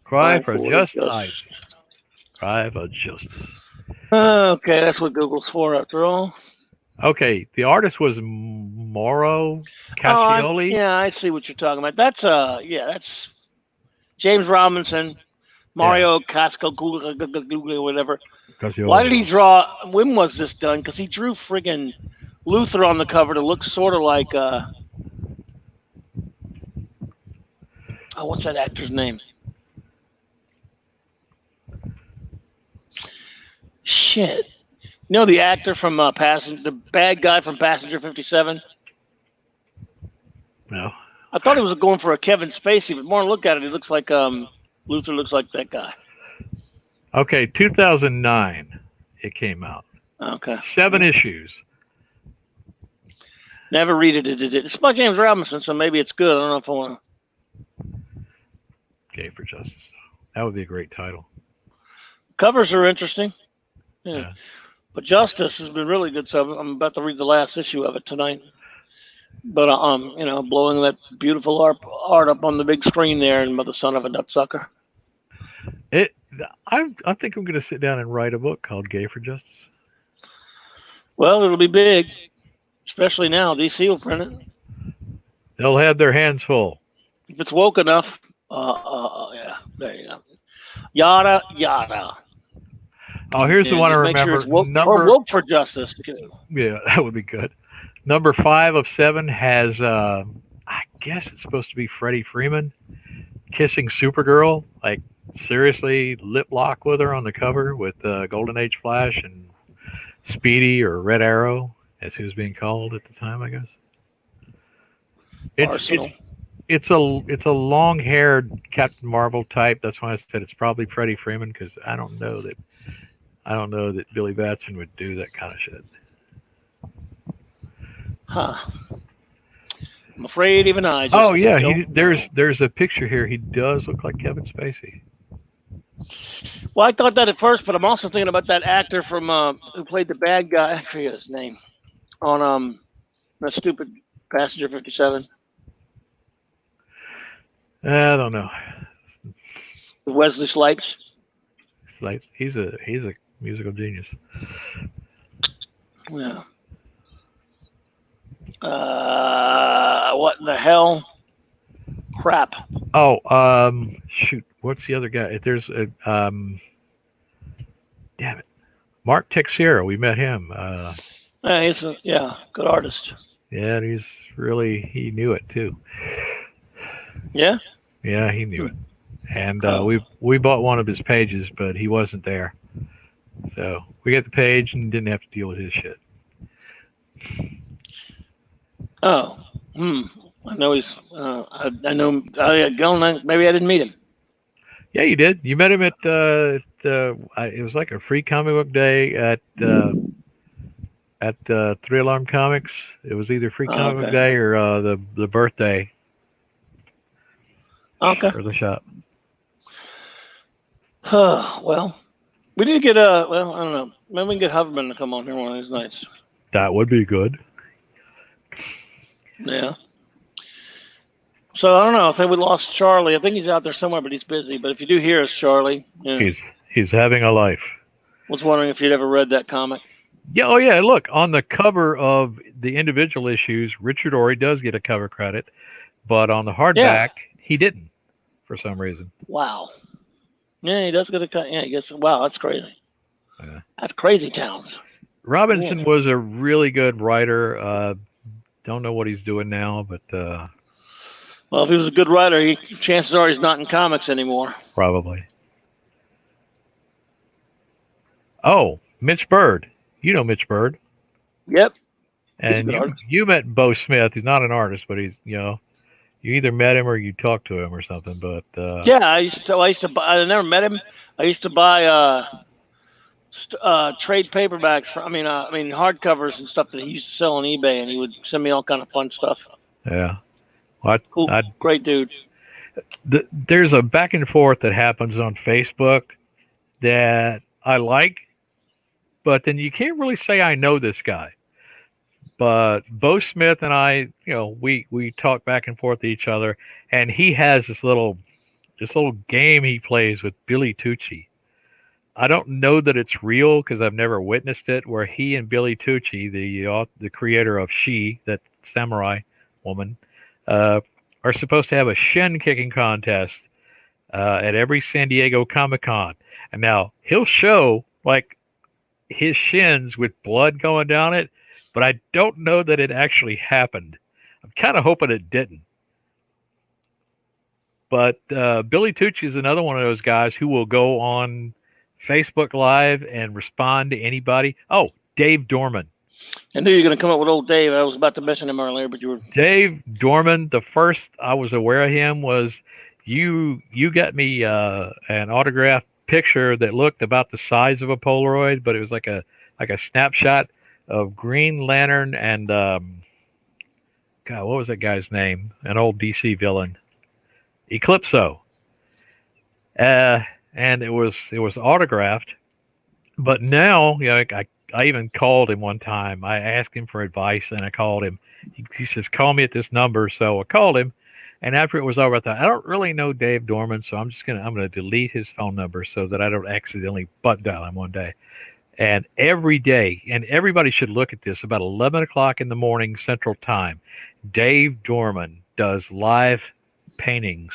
Cry for Justice. Cry for Justice. Okay, that's what Google's for after all. Okay, the artist was Mauro Caccioli. Yeah, I see what you're talking about. That's James Robinson, Mario Casco, whatever. Caccioli. Why did he draw? When was this done? Because he drew friggin' Luther on the cover that looks sort of like what's that actor's name? Shit. You know the actor from the bad guy from Passenger 57? No. I thought he was going for a Kevin Spacey, but more look at it, he looks like Luther looks like that guy. Okay, 2009 it came out. Okay. 7 issues. Never read it. It's by James Robinson, so maybe it's good. I don't know if I want to. Gay for Justice. That would be a great title. Covers are interesting. Yeah. But Justice has been really good, so I'm about to read the last issue of it tonight. But blowing that beautiful art up on the big screen there, and by the son of a nutsucker. I think I'm going to sit down and write a book called Gay for Justice. Well, it'll be big, especially now. DC will print it. They'll have their hands full. If it's woke enough, yeah, there you go. Yada yada. Oh, here's the one I remember. Sure or woke for justice. Yeah, that would be good. Number 5 of 7 has, I guess it's supposed to be Freddie Freeman kissing Supergirl, like seriously lip lock with her on the cover with Golden Age Flash and Speedy or Red Arrow, as he was being called at the time, I guess. It's a long-haired Captain Marvel type. That's why I said it's probably Freddie Freeman, because I don't know that Billy Batson would do that kind of shit. Huh. I'm afraid even I. There's a picture here. He does look like Kevin Spacey. Well, I thought that at first, but I'm also thinking about that actor from who played the bad guy. I forget his name on that stupid Passenger 57. I don't know. Wesley Snipes. He's a musical genius. Yeah. What in the hell? Crap. Oh, shoot. What's the other guy? There's a damn it, Mark Texeira. We met him. Yeah, he's a good artist. Yeah, he knew it too. Yeah. Yeah, he knew it. And we bought one of his pages, but he wasn't there. So we got the page and didn't have to deal with his shit. Oh, I know he's. I know. Maybe I didn't meet him. Yeah, you did. You met him at it was like a free comic book day at 3 Alarm Comics. It was either free comic book day or the birthday. Okay. For the shop. Well, we need to get I don't know. Maybe we can get Hoverman to come on here one of these nights. That would be good. Yeah. So I don't know. I think we lost Charlie. I think he's out there somewhere, but he's busy. But if you do hear us, Charlie, he's having a life. Was wondering if you'd ever read that comic. Yeah. Oh yeah. Look, on the cover of the individual issues, Richard Ory does get a cover credit, but on the hardback, he didn't for some reason. Wow. Yeah, he does get a cut. Yeah, I guess. Wow, that's crazy. Yeah. That's crazy towns. Robinson was a really good writer. Don't know what he's doing now, but well, if he was a good writer, chances are he's not in comics anymore. Probably. Oh, Mitch Bird. You know Mitch Bird. Yep. And you met Bo Smith. He's not an artist, but he's you either met him or you talked to him or something. But yeah, I used to buy. I never met him. I used to buy trade paperbacks. Hardcovers and stuff that he used to sell on eBay, and he would send me all kind of fun stuff. Yeah. Well, cool. Great dude. There's a back and forth that happens on Facebook that I like, but then you can't really say I know this guy. But Bo Smith and I, we talk back and forth to each other, and he has this little game he plays with Billy Tucci. I don't know that it's real because I've never witnessed it, where he and Billy Tucci, the creator of She, that samurai woman, are supposed to have a shin kicking contest at every San Diego Comic-Con. And now he'll show like his shins with blood going down it, but I don't know that it actually happened. I'm kind of hoping it didn't. But Billy Tucci is another one of those guys who will go on Facebook Live and respond to anybody. Oh, Dave Dorman. I knew you were going to come up with old Dave. I was about to mention him earlier, but you were. Dave Dorman. The first I was aware of him was you got me an autographed picture that looked about the size of a Polaroid, but it was like a snapshot of Green Lantern and God, what was that guy's name? An old DC villain, Eclipso. And it was autographed. But now, I even called him one time. I asked him for advice, and I called him. He says, "Call me at this number." So I called him, and after it was over, I thought, I don't really know Dave Dorman, so I'm gonna delete his phone number so that I don't accidentally butt dial him one day. And every day, and everybody should look at this, about 11 o'clock in the morning Central Time, Dave Dorman does live paintings,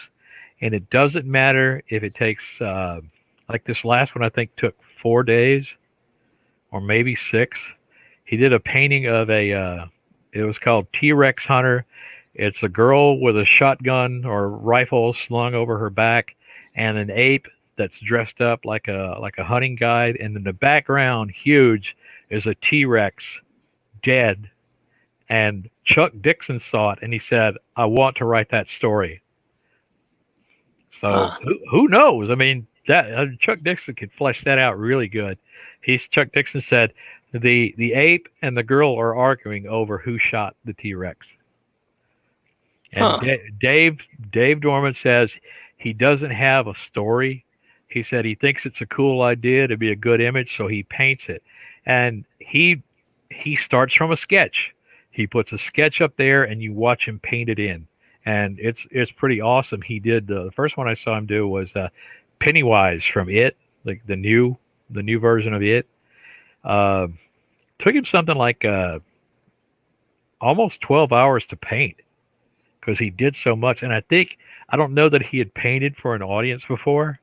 and it doesn't matter if it takes, like this last one I think took 4 days or maybe 6. He did a painting of it was called T-Rex Hunter. It's a girl with a shotgun or rifle slung over her back and an ape that's dressed up like a hunting guide. And in the background, huge, is a T-Rex dead. And Chuck Dixon saw it and he said, "I want to write that story." So who knows? I mean, that Chuck Dixon could flesh that out really good. Chuck Dixon said the ape and the girl are arguing over who shot the T-Rex. And Dave Dorman says he doesn't have a story. He said he thinks it's a cool idea to be a good image, so he paints it. And he starts from a sketch. He puts a sketch up there, and you watch him paint it in. And it's pretty awesome. He did the first one I saw him do was Pennywise from It, like the new version of It. Took him something like almost 12 hours to paint because he did so much. And I don't know that he had painted for an audience before.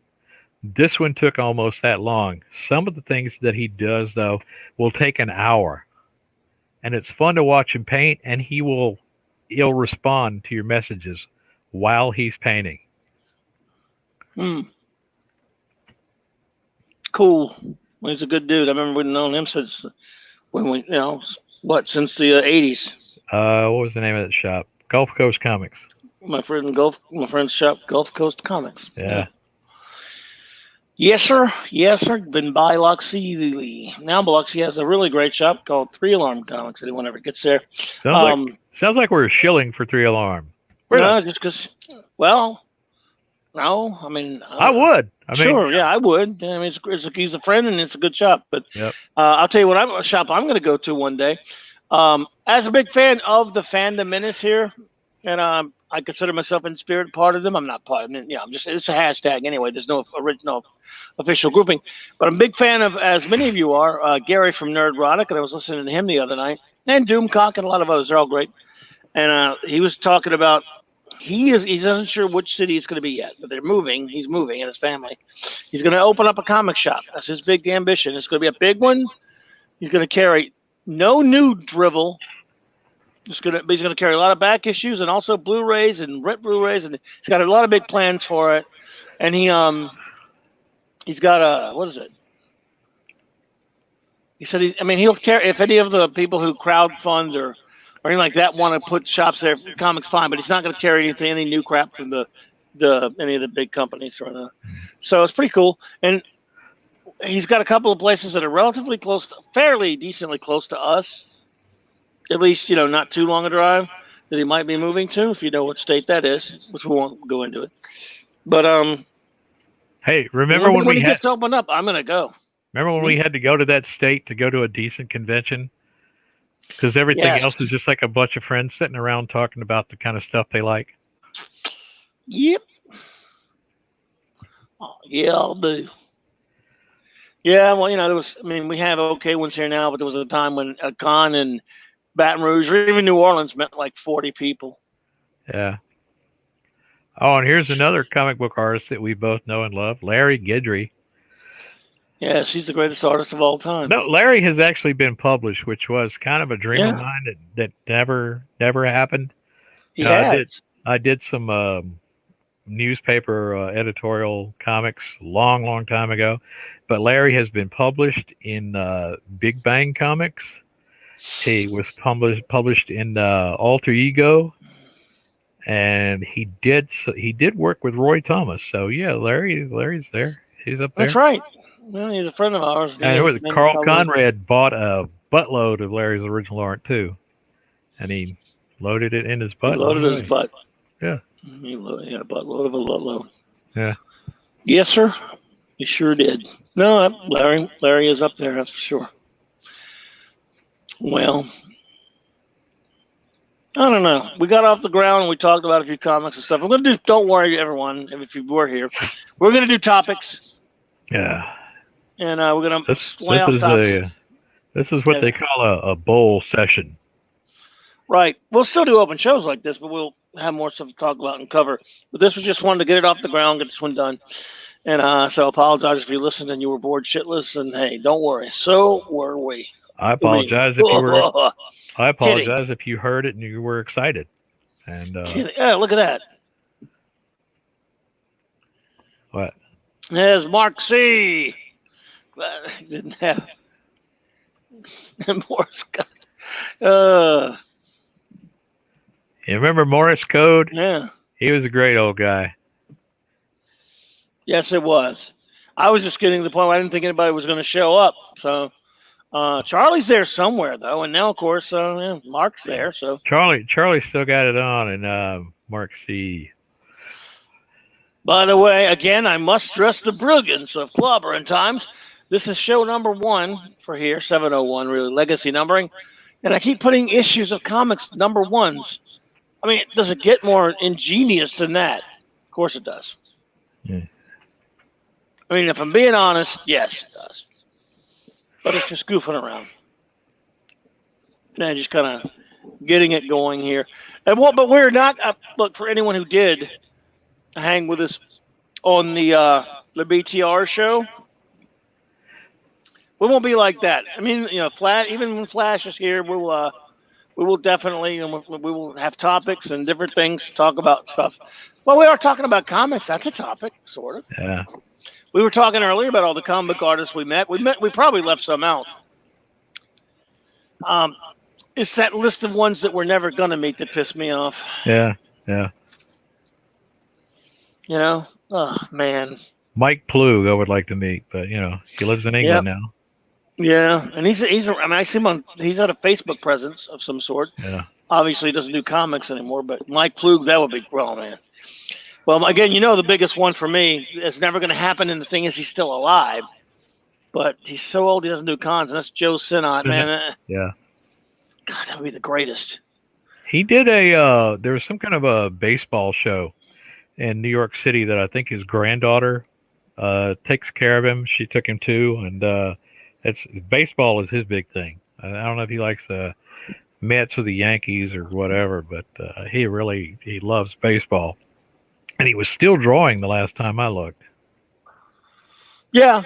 This one took almost that long. Some of the things that he does, though, will take an hour. And it's fun to watch him paint, and he'll respond to your messages while he's painting. Cool. Well, he's a good dude. I remember we've known him since since the 80s. What was the name of that shop? Gulf Coast Comics. My friend's shop, Gulf Coast Comics. Yeah. Yes, sir. Yes, sir. Been by Biloxi. Now Biloxi has a really great shop called 3 Alarm Comics. Anyone ever gets there? Sounds like we're shilling for 3 Alarm. No, just because. Well, no. I mean, I would. Sure. Yeah, I would. I mean, he's a friend, and it's a good shop. But yep. I'll tell you what, I'm going to go to one day. As a big fan of the Fandom Menace here, and I consider myself in spirit part of them. I'm not part of them. Yeah, it's a hashtag anyway. There's no original official grouping. But I'm a big fan of, as many of you are, Gary from Nerdrotic, and I was listening to him the other night, and Doomcock and a lot of others. They're all great. And he was talking about he isn't sure which city it's going to be yet, but they're moving. He's moving, and his family. He's going to open up a comic shop. That's his big ambition. It's going to be a big one. He's going to carry no new drivel. He's going to carry a lot of back issues and also Blu-rays and rent Blu-rays, and he's got a lot of big plans for it. And he's got what is it? He said he'll carry if any of the people who crowdfund or anything like that want to put shops there. Comics fine, but he's not going to carry any new crap from any of the big companies or that. So it's pretty cool. And he's got a couple of places that are relatively fairly decently close to us. At least, not too long a drive that he might be moving to, if you know what state that is, which we won't go into it. But hey, remember when he gets opened up, I'm gonna go. Remember when we had to go to that state to go to a decent convention? Because everything else is just like a bunch of friends sitting around talking about the kind of stuff they like. Yep. Oh, yeah, I'll do. Yeah, well, we have okay ones here now, but there was a time when a con and Baton Rouge or even New Orleans meant like 40 people. Yeah. Oh, and here's another comic book artist that we both know and love, Larry Guidry. Yes, he's the greatest artist of all time. No, Larry has actually been published, which was kind of a dream of Yeah, mine that never happened. he You know, has. I did some newspaper editorial comics long time ago, but Larry has been published in Big Bang Comics. He was published in Alter Ego, and he did work with Roy Thomas. So yeah, Larry's there. He's up That's there. right. Well, he's a friend of ours. And it was Carl Conrad bought a buttload of Larry's original art too, and he loaded it in his butt. He loaded his butt. Yeah. He loaded a buttload of a load. Yeah. Yes, sir. He sure did. No, Larry is up there. That's for sure. Well, I don't know. We got off the ground and we talked about a few comics and stuff. We're going to do, don't worry, everyone, if you were here. We're going to do topics. Yeah. And we're going to This is what they call a bowl session. Right. We'll still do open shows like this, but we'll have more stuff to talk about and cover. But this was just wanted to get it off the ground, get this one done. And so I apologize if you listened and you were bored shitless. And hey, don't worry. So were we. I apologize if you were. I apologize if you heard it and you were excited. And yeah, look at that. What? There's Mark C. Didn't have Morse code. You remember Morse code? Yeah. He was a great old guy. Yes, it was. I was just getting to the point where I didn't think anybody was going to show up. So Charlie's there somewhere, though. And now, of course, yeah, Mark's there. So Charlie still got it on, and Mark C. By the way, again, I must stress the brilliance of Clobberin times. This is show number 1 for here, 701, really, legacy numbering. And I keep putting issues of comics number 1s. I mean, does it get more ingenious than that? Of course it does. Yeah. I mean, if I'm being honest, yes, it does. But it's just goofing around. And just kind of getting it going here. But we're not, look, for anyone who did hang with us on the BTR show, we won't be like that. I mean, you know, even when Flash is here, we will definitely, you know, we will have topics and different things to talk about stuff. Well, we are talking about comics. That's a topic, sort of. Yeah. We were talking earlier about all the comic book artists we met. We probably left some out. It's that list of ones that we're never going to meet that pissed me off. Yeah. Yeah. You know? Oh, man. Mike Plug, I would like to meet, but, you know, he lives in England now. Yeah, and I mean, I see him he's got a Facebook presence of some sort. Yeah. Obviously, he doesn't do comics anymore, but Mike Plug, that would be, well, man. Well, again, you know, the biggest one for me is never going to happen, and the thing is he's still alive, but he's so old he doesn't do cons, and that's Joe Sinnott, man. Yeah. God, that would be the greatest. He did there was some kind of a baseball show in New York City that I think his granddaughter takes care of him. She took him to, and baseball is his big thing. I don't know if he likes the Mets or the Yankees or whatever, but he loves baseball. And he was still drawing the last time I looked. Yeah.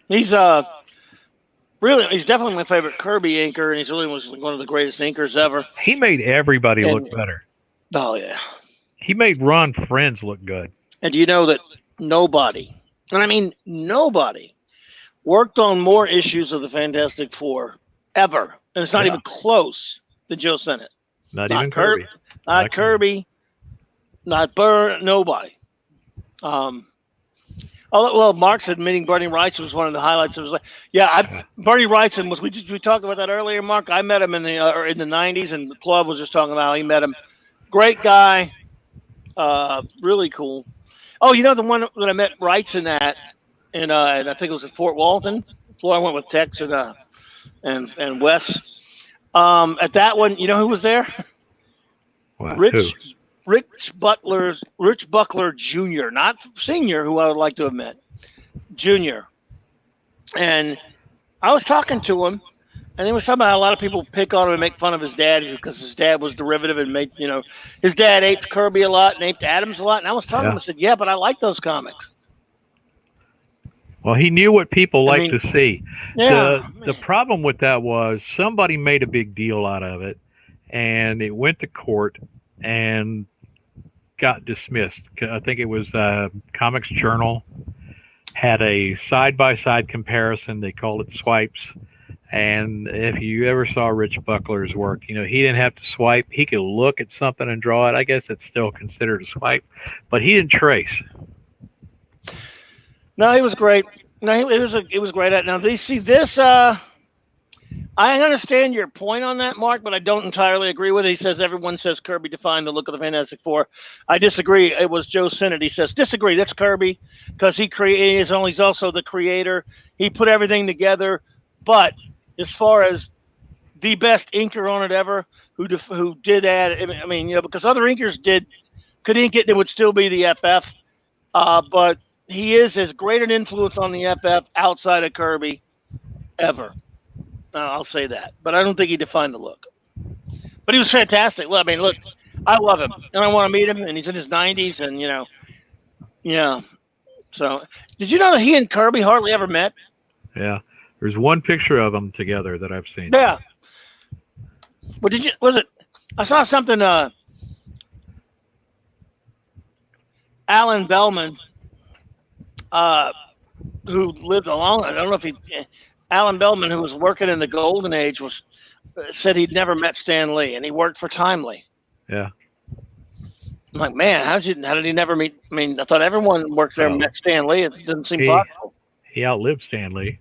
He's definitely my favorite Kirby inker, and he's really was one of the greatest inkers ever. He made everybody look better. Oh yeah. He made Ron Friends look good. And do you know that nobody, and I mean nobody, worked on more issues of the Fantastic Four ever, and it's not even close, than Joe Sinnott. Not even Kirby. Not Kirby. Not Burr, nobody. Well, Mark said meeting Bernie Wrightson was one of the highlights. It was like, Bernie Wrightson was. We talked about that earlier, Mark. I met him in the '90s, and the club was just talking about how he met him. Great guy, really cool. Oh, you know the one that I met Wrightson at, and I think it was at Fort Walton. Floor I went with Tex and Wes. At that one, you know who was there? Wow, Rich Buckler Jr., not Senior, who I would like to have met, Jr. And I was talking to him, and he was talking about how a lot of people pick on him and make fun of his dad because his dad was derivative and made, you know, his dad aped Kirby a lot and aped Adams a lot. And I was talking to him, I said, yeah, but I like those comics. Well, he knew what people I like mean, to see. yeah, The problem with that was somebody made a big deal out of it, and it went to court and got dismissed. I think it was Comics Journal had a side by side comparison. They called it swipes. And if you ever saw Rich Buckler's work, you know, he didn't have to swipe. He could look at something and draw it. I guess it's still considered a swipe, but he didn't trace. no, he was great. No, it was great at now. Do you see this? I understand your point on that, Mark, but I don't entirely agree with it. He says everyone says Kirby defined the look of the Fantastic Four. I disagree. It was Joe Sinnott. He says disagree. That's Kirby because he's also the creator. He put everything together. But as far as the best inker on it ever, who did add, I mean, you know, because other inkers could ink it, and it would still be the FF. But he is as great an influence on the FF outside of Kirby ever. I'll say that, but I don't think he defined the look. But he was fantastic. Well, I mean, look, I love him, and I want to meet him. And he's in his 90s, and you know, yeah. So, did you know that he and Kirby hardly ever met? Yeah, there's one picture of them together that I've seen. Yeah. Well, was it? I saw something. Alan Bellman, who lived along. I don't know if he. Alan Bellman, who was working in the Golden Age, said he'd never met Stan Lee, and he worked for Timely. Yeah. I'm like, man, how did he never meet? I mean, I thought everyone worked there and met Stan Lee. It doesn't seem possible. He outlived Stan Lee.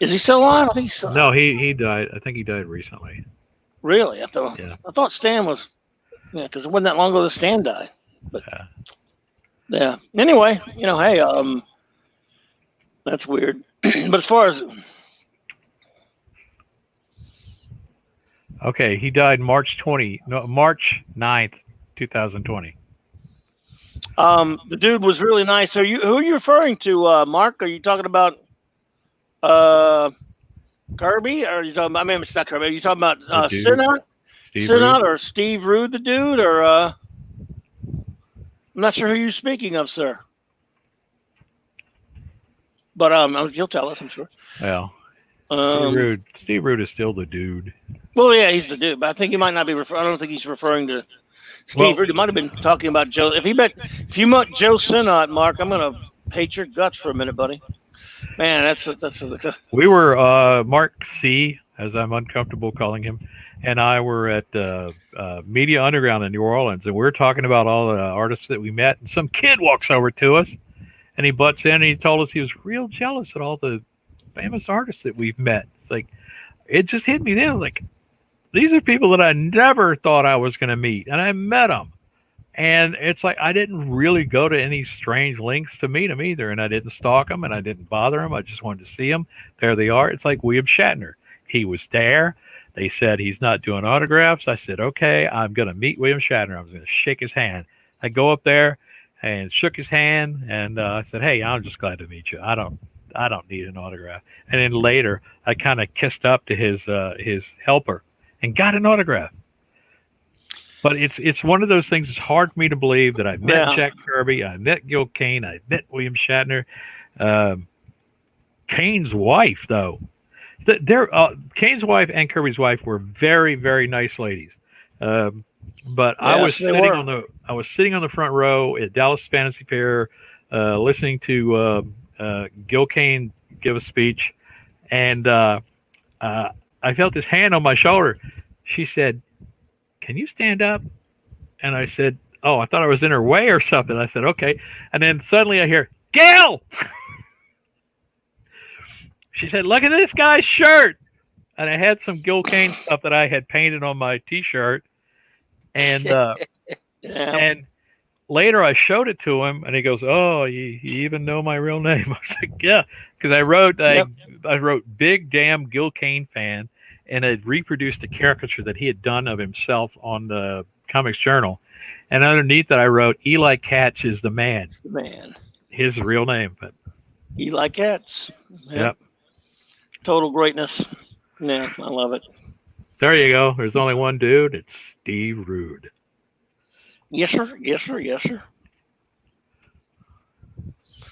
Is he still alive? I think he's still. No, he died. I think he died recently. Really? I thought Stan was. Yeah, because it wasn't that long ago that Stan died. But yeah. Anyway, you know, hey, that's weird. But as far as okay, he died March 9th, 2020. The dude was really nice. So who are you referring to, Mark? Are you talking about Kirby? Or are you talking about? I mean, it's not Kirby. Are you talking about Sinnott or Steve Rude, the dude? Or I'm not sure who you're speaking of, sir. But you'll tell us, I'm sure. Well, Steve Rude is still the dude. Well, yeah, he's the dude, but I think he might not be. I don't think he's referring to Steve Rude. He might have been talking about Joe. If you met Joe Sinnott, Mark, I'm gonna hate your guts for a minute, buddy. Man, that's. We were Mark C, as I'm uncomfortable calling him, and I were at Media Underground in New Orleans, and we were talking about all the artists that we met, and some kid walks over to us. And he butts in and he told us he was real jealous at all the famous artists that we've met. It's like, it just hit me then. Like, these are people that I never thought I was going to meet. And I met them. And it's like, I didn't really go to any strange links to meet them either. And I didn't stalk them and I didn't bother them. I just wanted to see them. There they are. It's like William Shatner. He was there. They said he's not doing autographs. I said, okay, I'm going to meet William Shatner. I was going to shake his hand. I go up there and shook his hand, and I said, "Hey, I'm just glad to meet you. I don't need an autograph." And then later, I kind of kissed up to his helper and got an autograph. But it's one of those things. It's hard for me to believe that I met Jack Kirby, I met Gil Kane, I met William Shatner. Kane's wife, though, Kane's wife and Kirby's wife were very, very nice ladies. But yes, I was sitting on the front row at Dallas Fantasy Fair, listening to Gil Kane give a speech, and I felt his hand on my shoulder. She said, "Can you stand up?" And I said, "Oh, I thought I was in her way or something." I said, "Okay," and then suddenly I hear, "Gil!" She said, "Look at this guy's shirt," and I had some Gil Kane stuff that I had painted on my T-shirt. And and later I showed it to him, and he goes, "Oh, you even know my real name?" I was like, "Yeah," because I wrote "Big Damn Gil Kane Fan," and I reproduced a caricature that he had done of himself on the Comics Journal, and underneath that I wrote, "Eli Katz is the man." The man. His real name, but Eli Katz. Yep. Total greatness. Yeah, I love it. There you go. There's only one dude. It's Steve Rude. Yes, sir. Yes, sir. Yes, sir.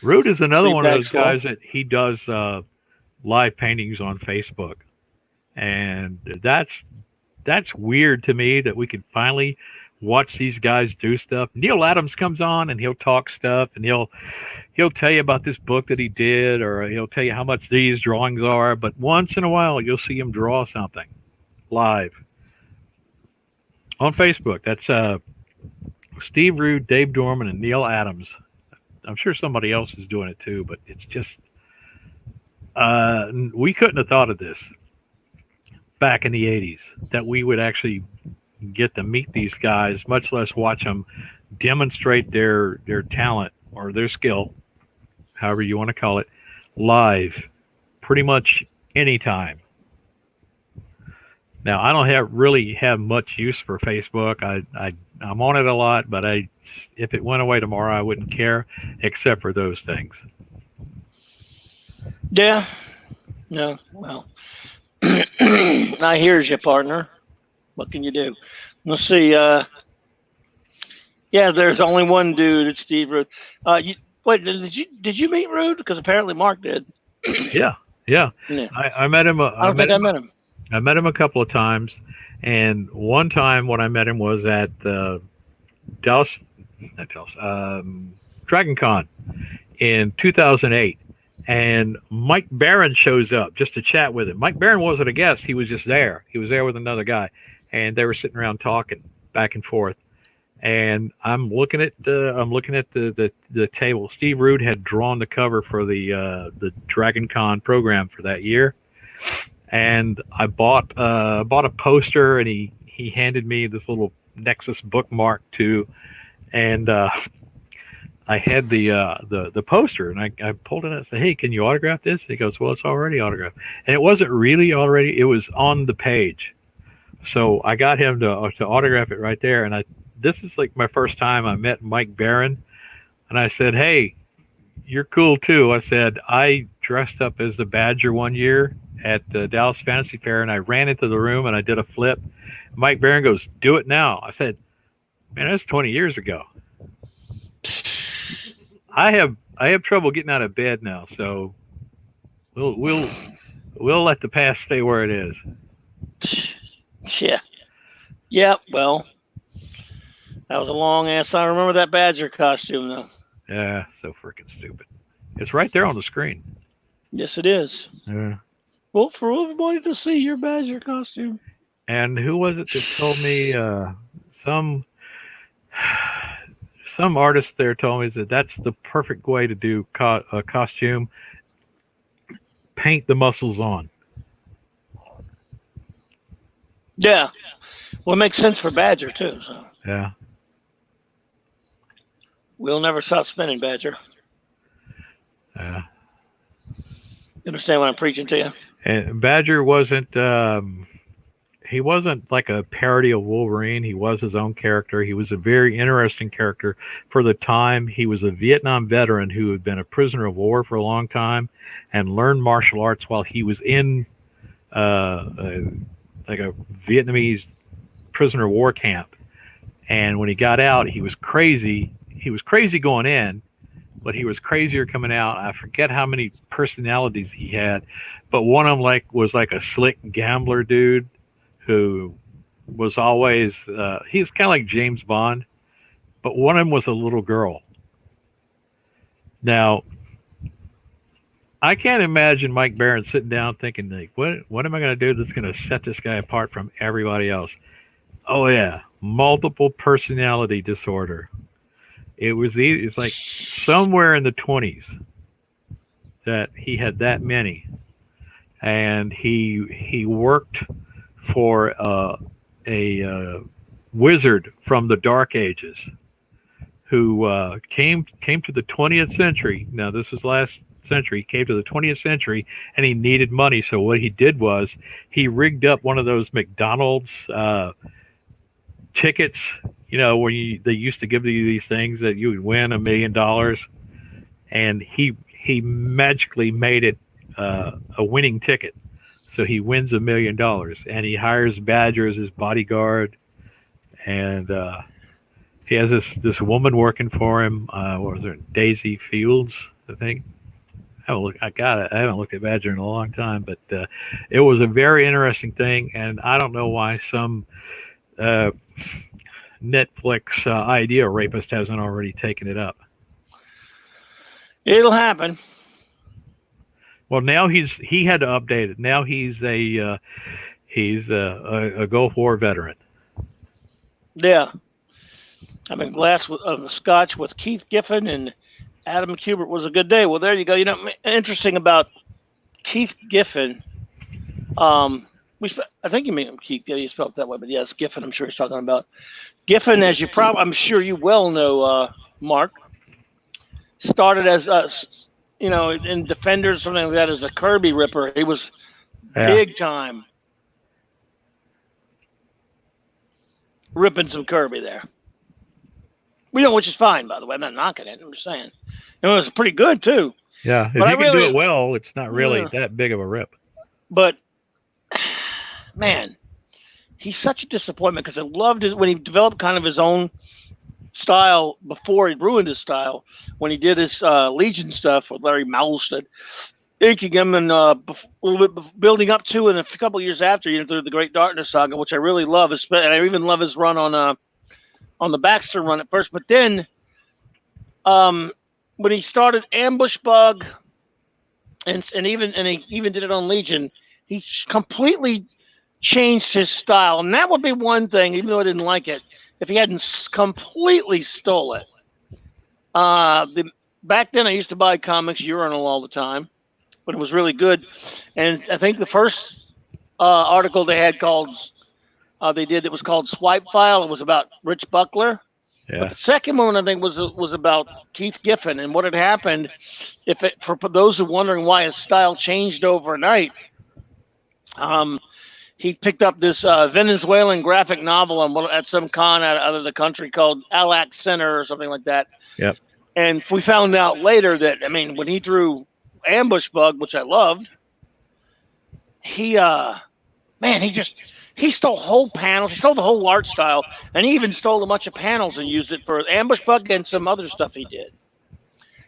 Rude is another 3 one of bags those full. guys that he does live paintings on Facebook, and that's weird to me that we can finally watch these guys do stuff. Neil Adams comes on and he'll talk stuff, and he'll tell you about this book that he did, or he'll tell you how much these drawings are. But once in a while, you'll see him draw something live on Facebook. That's Steve Rude, Dave Dorman, and Neil Adams. I'm sure somebody else is doing it too, but it's just we couldn't have thought of this back in the 80s, that we would actually get to meet these guys, much less watch them demonstrate their talent or their skill, however you want to call it, live pretty much anytime. Now, I don't really have much use for Facebook. I'm on it a lot, but if it went away tomorrow, I wouldn't care, except for those things. Yeah. No. Well, I hears you, partner. What can you do? Let's see. Yeah, there's only one dude. It's Steve Rude. Wait, did you meet Rude? Because apparently Mark did. Yeah. I met him. I don't think I met him. I met him a couple of times, and one time when I met him was at Dragon Con in 2008, and Mike Barron shows up just to chat with him. Mike Barron wasn't a guest; he was just there. He was there with another guy, and they were sitting around talking back and forth. And I'm looking at the table. Steve Rude had drawn the cover for the Dragon Con program for that year, and I bought a poster, and he handed me this little Nexus bookmark too, and I had the poster, and I pulled it out and said, "Hey, can you autograph this?" He goes, "Well, it's already autographed," and it wasn't really already; it was on the page. So I got him to autograph it right there, and this is like my first time I met Mike Barron, and I said, "Hey, you're cool too." I said, "I dressed up as the Badger one year at the Dallas Fantasy Fair, and I ran into the room and I did a flip." Mike Barron goes, "Do it now." I said, "Man, that's 20 years ago." I have trouble getting out of bed now, so we'll let the past stay where it is. Yeah. Well, that was a long ass. I remember that Badger costume though. Yeah, so freaking stupid. It's right there on the screen. Yes, it is. Yeah. Well, for everybody to see your Badger costume. And who was it that told me? Some artist there told me that that's the perfect way to do a costume. Paint the muscles on. Yeah. Well, it makes sense for Badger too. So. Yeah. We'll never stop spinning, Badger. Yeah. You understand what I'm preaching to you? And Badger wasn't. He wasn't like a parody of Wolverine. He was his own character. He was a very interesting character for the time. He was a Vietnam veteran who had been a prisoner of war for a long time and learned martial arts while he was in like a Vietnamese prisoner of war camp. And when he got out, he was crazy. He was crazy going in, but he was crazier coming out. I forget how many personalities he had, but one of them was like a slick gambler dude who was always he's kind of like James Bond, but one of them was a little girl. Now, I can't imagine Mike Barron sitting down thinking, like, what am I going to do that's going to set this guy apart from everybody else? Oh yeah, multiple personality disorder. It's like somewhere in the 20s that he had that many, and he worked for a wizard from the Dark Ages who came to the 20th century. Now, this was last century. He came to the 20th century, and he needed money. So what he did was he rigged up one of those McDonald's tickets, where they used to give you these things that you would win $1 million, and he magically made it a winning ticket. So he wins $1 million, and he hires Badger as his bodyguard, and he has this woman working for him. What was her? Daisy Fields, I think. I haven't looked at Badger in a long time, but it was a very interesting thing, and I don't know why some uh, Netflix idea rapist hasn't already taken it up. It'll happen. Well, now he had to update it. Now he's a Gulf War veteran. Yeah. I'm in glass with scotch with Keith Giffen and Adam Kubert was a good day. Well, there you go. You know, interesting about Keith Giffen. I think you mean Keith. You spelled it that way, but yes, Giffen. I'm sure he's talking about Giffen. As I'm sure you well know, Mark. Started as in Defenders, something like that, as a Kirby ripper. He was big time ripping some Kirby there. Which is fine, by the way. I'm not knocking it. I'm just saying. It was pretty good, too. Yeah, if you can do it well, it's not really that big of a rip. But, man, he's such a disappointment because I loved when he developed kind of his own style before he ruined his style, when he did his Legion stuff with Larry Malstead, inking him and a little bit building up to, and a couple of years after, through the Great Darkness Saga, which I really love. And I even love his run on the Baxter run at first. But then when he started Ambush Bug and he even did it on Legion, he completely changed his style. And that would be one thing, even though I didn't like it, if he hadn't completely stole it. Back then I used to buy comics Urinal all the time, but it was really good. And I think the first article they had it was called Swipe File. It was about Rich Buckler. Yeah. But the second one, I think, was about Keith Giffen. And what had happened, for those who are wondering why his style changed overnight, he picked up this Venezuelan graphic novel at some con out of the country called Alac Center or something like that. Yep. And we found out later that, when he drew Ambush Bug, which I loved, he stole whole panels. He stole the whole art style, and he even stole a bunch of panels and used it for Ambush Bug and some other stuff he did.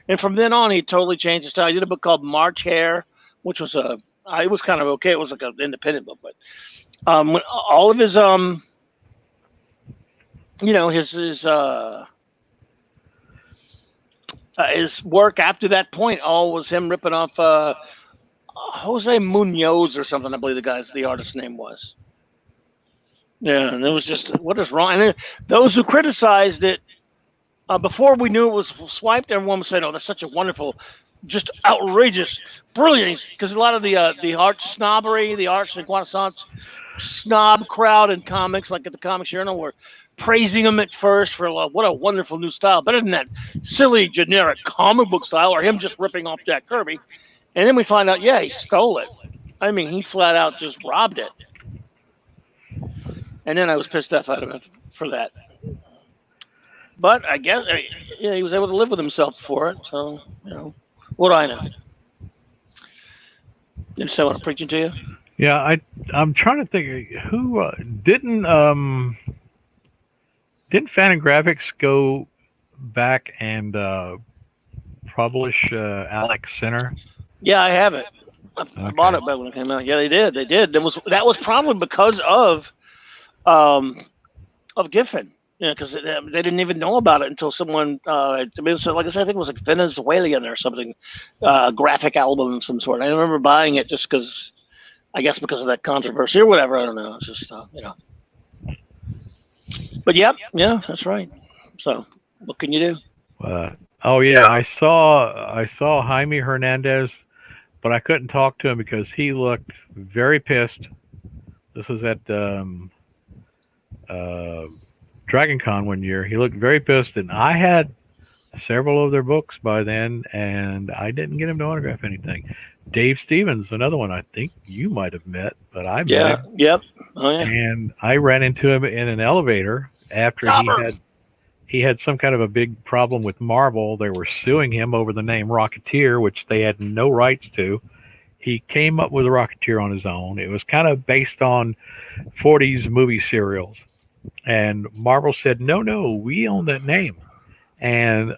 And from then on, he totally changed his style. He did a book called March Hare, which was it was kind of okay. It was like an independent book, but when all of his his work after that point all was him ripping off Jose Munoz or something. I believe the artist's name was. Yeah, and it was just, what is wrong? And those who criticized it before we knew it was swiped, everyone was saying, "Oh, that's such a wonderful, just outrageous, brilliant." Because a lot of the art snobbery, the arts and Renaissance snob crowd in comics, like at the Comics Journal, were praising him at first for what a wonderful new style, better than that silly generic comic book style, or him just ripping off Jack Kirby. And then we find out, he stole it. He flat out just robbed it. And then I was pissed off at him for that. But I guess he was able to live with himself for it. So, what do I know? You understand what I'm preaching to you? Yeah, I'm trying to think who didn't Fantagraphics go back and publish Alex Center? Yeah, I have it. I bought it back when it came out. Yeah, they did. That was probably because of Giffen. Because they didn't even know about it until someone, like I said, I think it was like Venezuelan or something, graphic album of some sort. I remember buying it just because, I guess because of that controversy or whatever. I don't know. It's just, But yeah, that's right. So what can you do? I saw Jaime Hernandez, but I couldn't talk to him because he looked very pissed. This was at Dragon Con one year. He looked very pissed, and I had several of their books by then, and I didn't get him to autograph anything. Dave Stevens, another one I think you might have met, but I met him. Yep. Oh, yeah. And I ran into him in an elevator after he had some kind of a big problem with Marvel. They were suing him over the name Rocketeer, which they had no rights to. He came up with a Rocketeer on his own. It was kind of based on 40s movie serials. And Marvel said, no, we own that name. And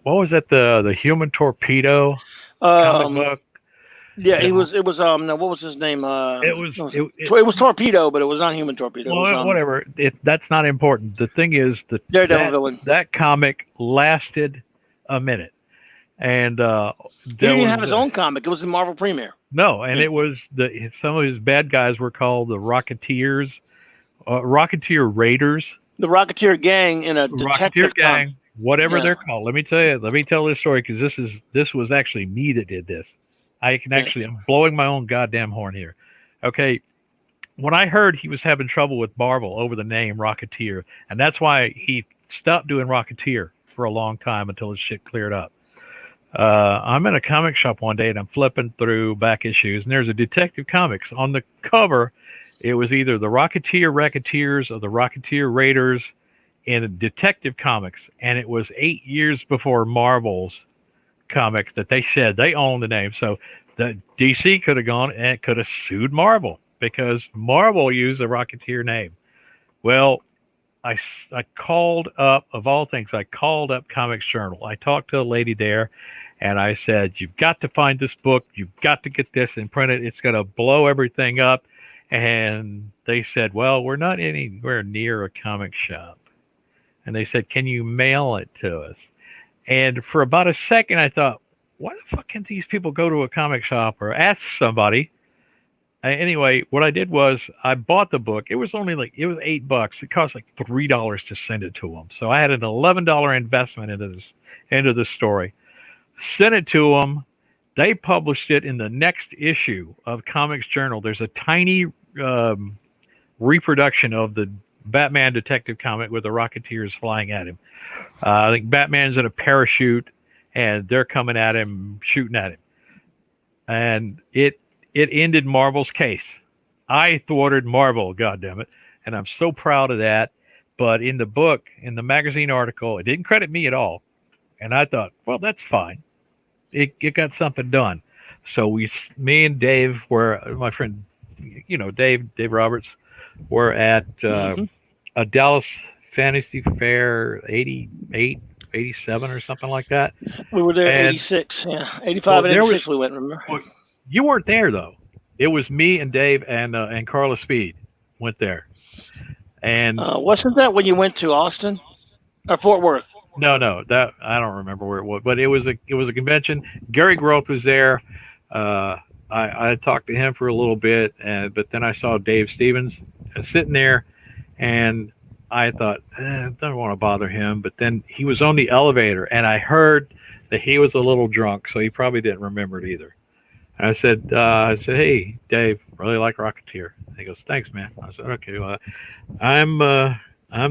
what was that? The Human Torpedo comic Um, book. yeah, That it was no, what was his name? it was It was Torpedo, but it was not Human Torpedo. It was well, whatever. That's not important. The thing is that Daredevil villain. that comic lasted a minute, and He there didn't even was have his own comic. It was the Marvel premiere. no, and it was some of his bad guys were called the Rocketeers, Rocketeer Raiders, The Rocketeer gang in a Rocketeer detective Gang, whatever Yeah. they're called. Let me tell you. Let me tell this story because this was actually me that did this. I can actually. I'm blowing my own goddamn horn here. Okay. When I heard he was having trouble with Marvel over the name Rocketeer, and that's why he stopped doing Rocketeer for a long time until his shit cleared up. I'm in a comic shop one day and I'm flipping through back issues, and there's a Detective Comics on the cover. It was either the Rocketeers or the Rocketeer Raiders in Detective Comics, and it was 8 years before Marvel's comic that they said they owned the name. So the DC could have gone and could have sued Marvel because Marvel used the Rocketeer name. Well, I called up, of all things, I called up Comics Journal. I talked to a lady there, and I said, you've got to find this book. You've got to get this and print it. It's going to blow everything up. And they said, well, we're not anywhere near a comic shop. And they said, can you mail it to us? And for about a second, I thought, why the fuck can't these people go to a comic shop or ask somebody? Anyway, what I did was I bought the book. It was only it was $8. It cost like $3 to send it to them. So I had an $11 investment into this story. Sent it to them. They published it in the next issue of Comics Journal. There's a tiny reproduction of the Batman Detective comic with the Rocketeers flying at him. I think Batman's in a parachute and they're coming at him, shooting at him. And it ended Marvel's case. I thwarted Marvel, goddammit. And I'm so proud of that. But in the book, in the magazine article, it didn't credit me at all. And I thought, well, that's fine. It got something done. So me and Dave were, my friend, Dave Roberts, were at a Dallas Fantasy Fair 88, 87 or something like that. We were there in 86. Yeah, 85 and 86 we went, remember? Well, you weren't there, though. It was me and Dave and Carla Speed went there. And wasn't that when you went to Austin or Fort Worth? No, that I don't remember where it was, but it was a convention. Gary Groth was there. I talked to him for a little bit, but then I saw Dave Stevens sitting there, and I thought, I don't want to bother him. But then he was on the elevator, and I heard that he was a little drunk, so he probably didn't remember it either. And I said, hey, Dave, really like Rocketeer. And he goes, thanks, man. I said, okay, well, I'm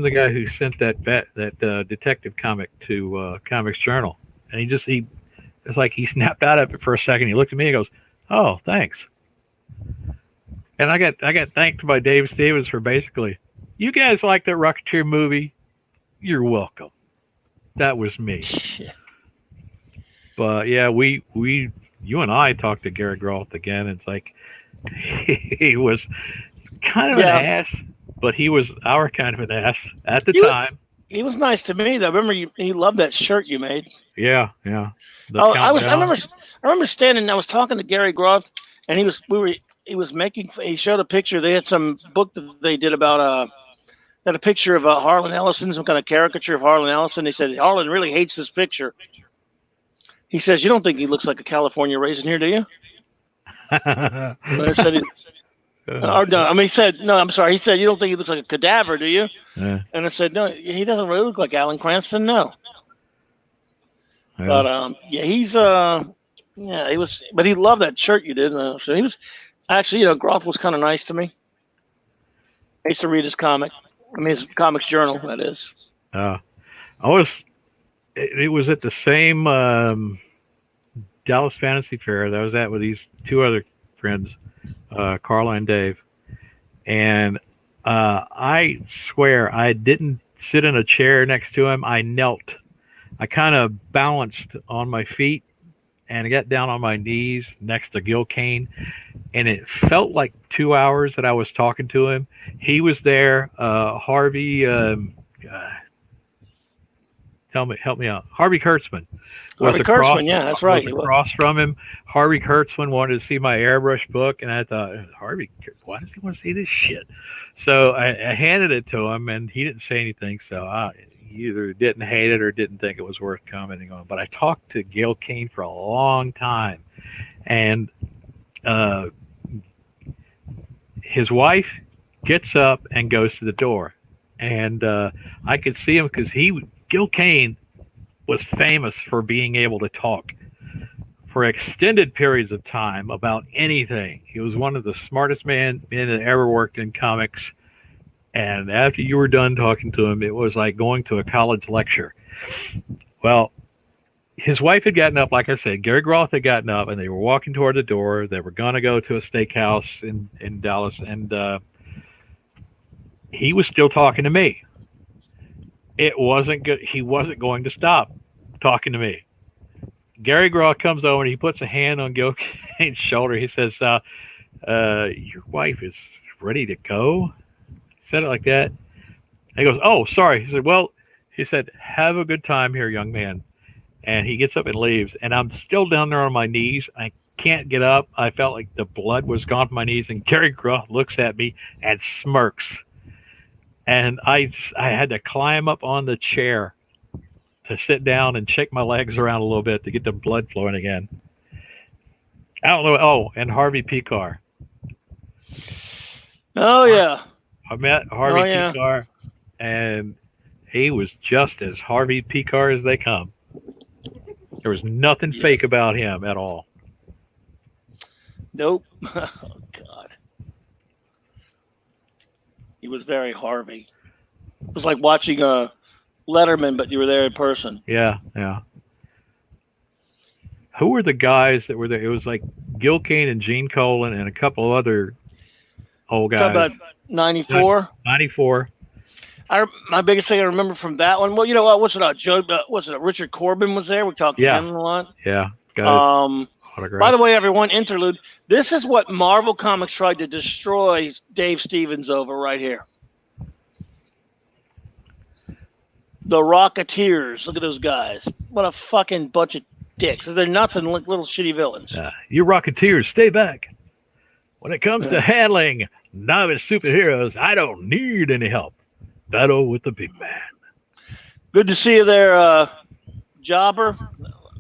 the guy who sent that detective comic to Comics Journal. And it's like he snapped out of it for a second. He looked at me and goes, oh, thanks. And I got thanked by Dave Stevens for basically, you guys like that Rocketeer movie? You're welcome. That was me. But yeah, you and I talked to Gary Groth again. It's like he was kind of an ass, but he was our kind of an ass at the time. He was nice to me, though. Remember, he loved that shirt you made. Yeah. I remember standing. I was talking to Gary Groth, and he showed a picture. They had some book that they did about had a picture of Harlan Ellison, some kind of caricature of Harlan Ellison. He said Harlan really hates this picture. He says, you don't think he looks like a California raisin here, do you? I said, he said, no, I'm sorry. He said, you don't think he looks like a cadaver, do you? Yeah. And I said, no, he doesn't really look like Alan Cranston, no. Yeah. But, he was, but he loved that shirt you did. So he was, actually, Groth was kind of nice to me. I used to read his his Comics Journal, that is. It was at the same Dallas Fantasy Fair that I was at with these two other friends, Carla and Dave. And I swear I didn't sit in a chair next to him. I knelt. I kind of balanced on my feet and I got down on my knees next to Gil Kane. And it felt like 2 hours that I was talking to him. He was there. Harvey... help me out. Harvey Kurtzman was Harvey across Kurtzman, yeah, that's right. across from him. Harvey Kurtzman wanted to see my airbrush book, and I thought, why does he want to see this shit? So I handed it to him, and he didn't say anything. So he either didn't hate it or didn't think it was worth commenting on. But I talked to Gil Kane for a long time, and his wife gets up and goes to the door, and I could see him because Gil Kane was famous for being able to talk for extended periods of time about anything. He was one of the smartest men that ever worked in comics. And after you were done talking to him, it was like going to a college lecture. Well, his wife had gotten up, like I said, Gary Groth had gotten up, and they were walking toward the door. They were going to go to a steakhouse in Dallas, and he was still talking to me. It wasn't good. He wasn't going to stop talking to me. Gary Groth comes over and he puts a hand on Gil Kane's shoulder. He says, your wife is ready to go? He said it like that. And he goes, oh, sorry. He said, well, he said, have a good time here, young man. And he gets up and leaves. And I'm still down there on my knees. I can't get up. I felt like the blood was gone from my knees. And Gary Groth looks at me and smirks. And I had to climb up on the chair to sit down and shake my legs around a little bit to get the blood flowing again. I don't know. Oh, and Harvey Picar. Oh, yeah. I met Harvey Picar, and he was just as Harvey Picar as they come. There was nothing fake about him at all. Nope. Oh, God. He was very Harvey. It was like watching Letterman, but you were there in person. Yeah, yeah. Who were the guys that were there? It was like Gil Kane and Gene Colan and a couple of other old guys. Talk about 94? 94. My biggest thing I remember from that one, well, you know what? Was it Richard Corbin was there? We talked to him a lot. Yeah. By the way, everyone, interlude. This is what Marvel Comics tried to destroy Dave Stevens over right here. The Rocketeers. Look at those guys. What a fucking bunch of dicks. They're nothing like little shitty villains. You Rocketeers, stay back. When it comes to handling novice superheroes, I don't need any help. Battle with the big man. Good to see you there, Jobber.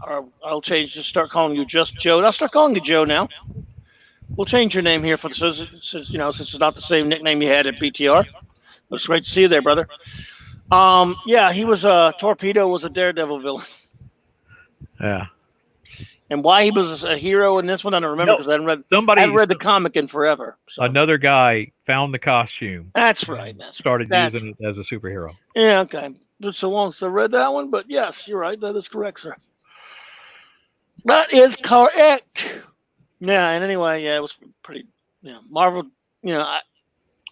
Or I'll change. Just start calling you just Joe. I'll start calling you Joe now. We'll change your name here since it's not the same nickname you had at BTR. It's great to see you there, brother. He was Torpedo was a Daredevil villain. Yeah. And why he was a hero in this one, I don't remember because I hadn't read the comic in forever. So. Another guy found the costume. That's right. Started using it as a superhero. Yeah, okay. It's so long since I read that one, but yes, you're right. That is correct, sir. That is correct. Yeah, and anyway, it was pretty, Marvel, I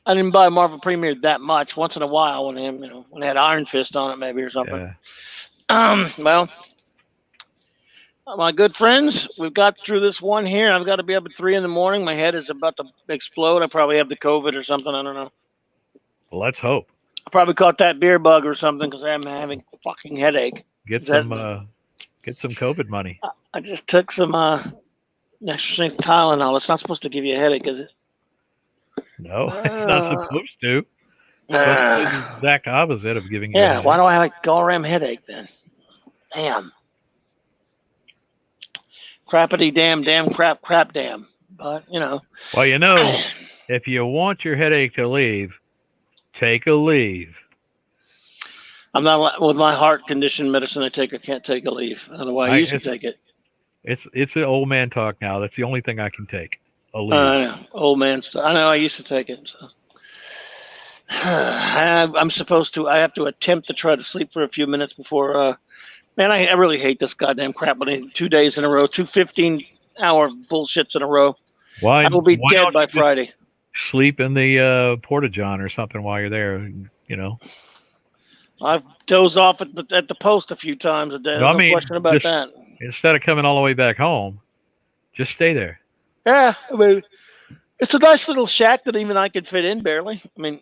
didn't buy Marvel Premiere that much. Once in a while when it had Iron Fist on it maybe or something. Yeah. Well, my good friends, we've got through this one here. I've got to be up at 3 a.m. My head is about to explode. I probably have the COVID or something. I don't know. Well, let's hope. I probably caught that beer bug or something because I'm having a fucking headache. Get some COVID money. I just took some extra strength Tylenol. It's not supposed to give you a headache, is it? No, it's not supposed to. It's supposed to be the exact opposite of giving you a headache. Why do I have a goddamn headache then? Damn. Crappity damn crap damn. But, Well, if you want your headache to leave, take a leave. I'm not with my heart condition medicine I can't take a leave. I don't know why I used to take it. It's an old man talk now. That's the only thing I can take. A leave. I know. Old man stuff. I know I used to take it. So. I'm supposed to. I have to attempt to try to sleep for a few minutes before. Man, I really hate this goddamn crap. But 2 days in a row, 2 15-hour bullshits in a row. Why? I will be dead by Friday. Sleep in the Porta-John or something while you're there. I've dozed off at the post a few times a day. No question about that. Instead of coming all the way back home, just stay there. Yeah, I mean, it's a nice little shack that even I could fit in barely. I mean,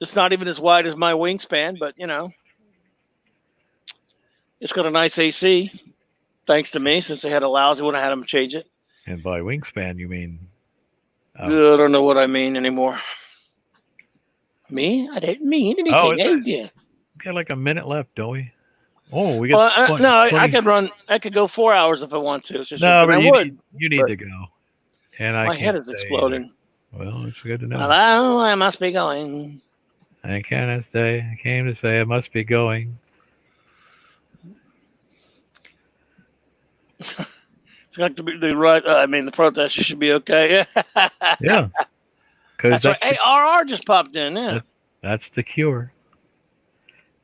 it's not even as wide as my wingspan, but It's got a nice AC, thanks to me, since they had a lousy one. I had them change it. And by wingspan, you mean? I don't know what I mean anymore. Me? I didn't mean anything. We got like a minute left, don't we? Oh, we Well, got. no, I could run. I could go 4 hours if I want to. It's just, No, but I would. you need to go. And My I head can't is exploding. Well, it's good to know. Hello, I must be going. I cannot stay. I came to say I must be going. Like the right. I mean, the protesters should be okay. Yeah. That's right. Hey, RR just popped in. Yeah. That's the cure.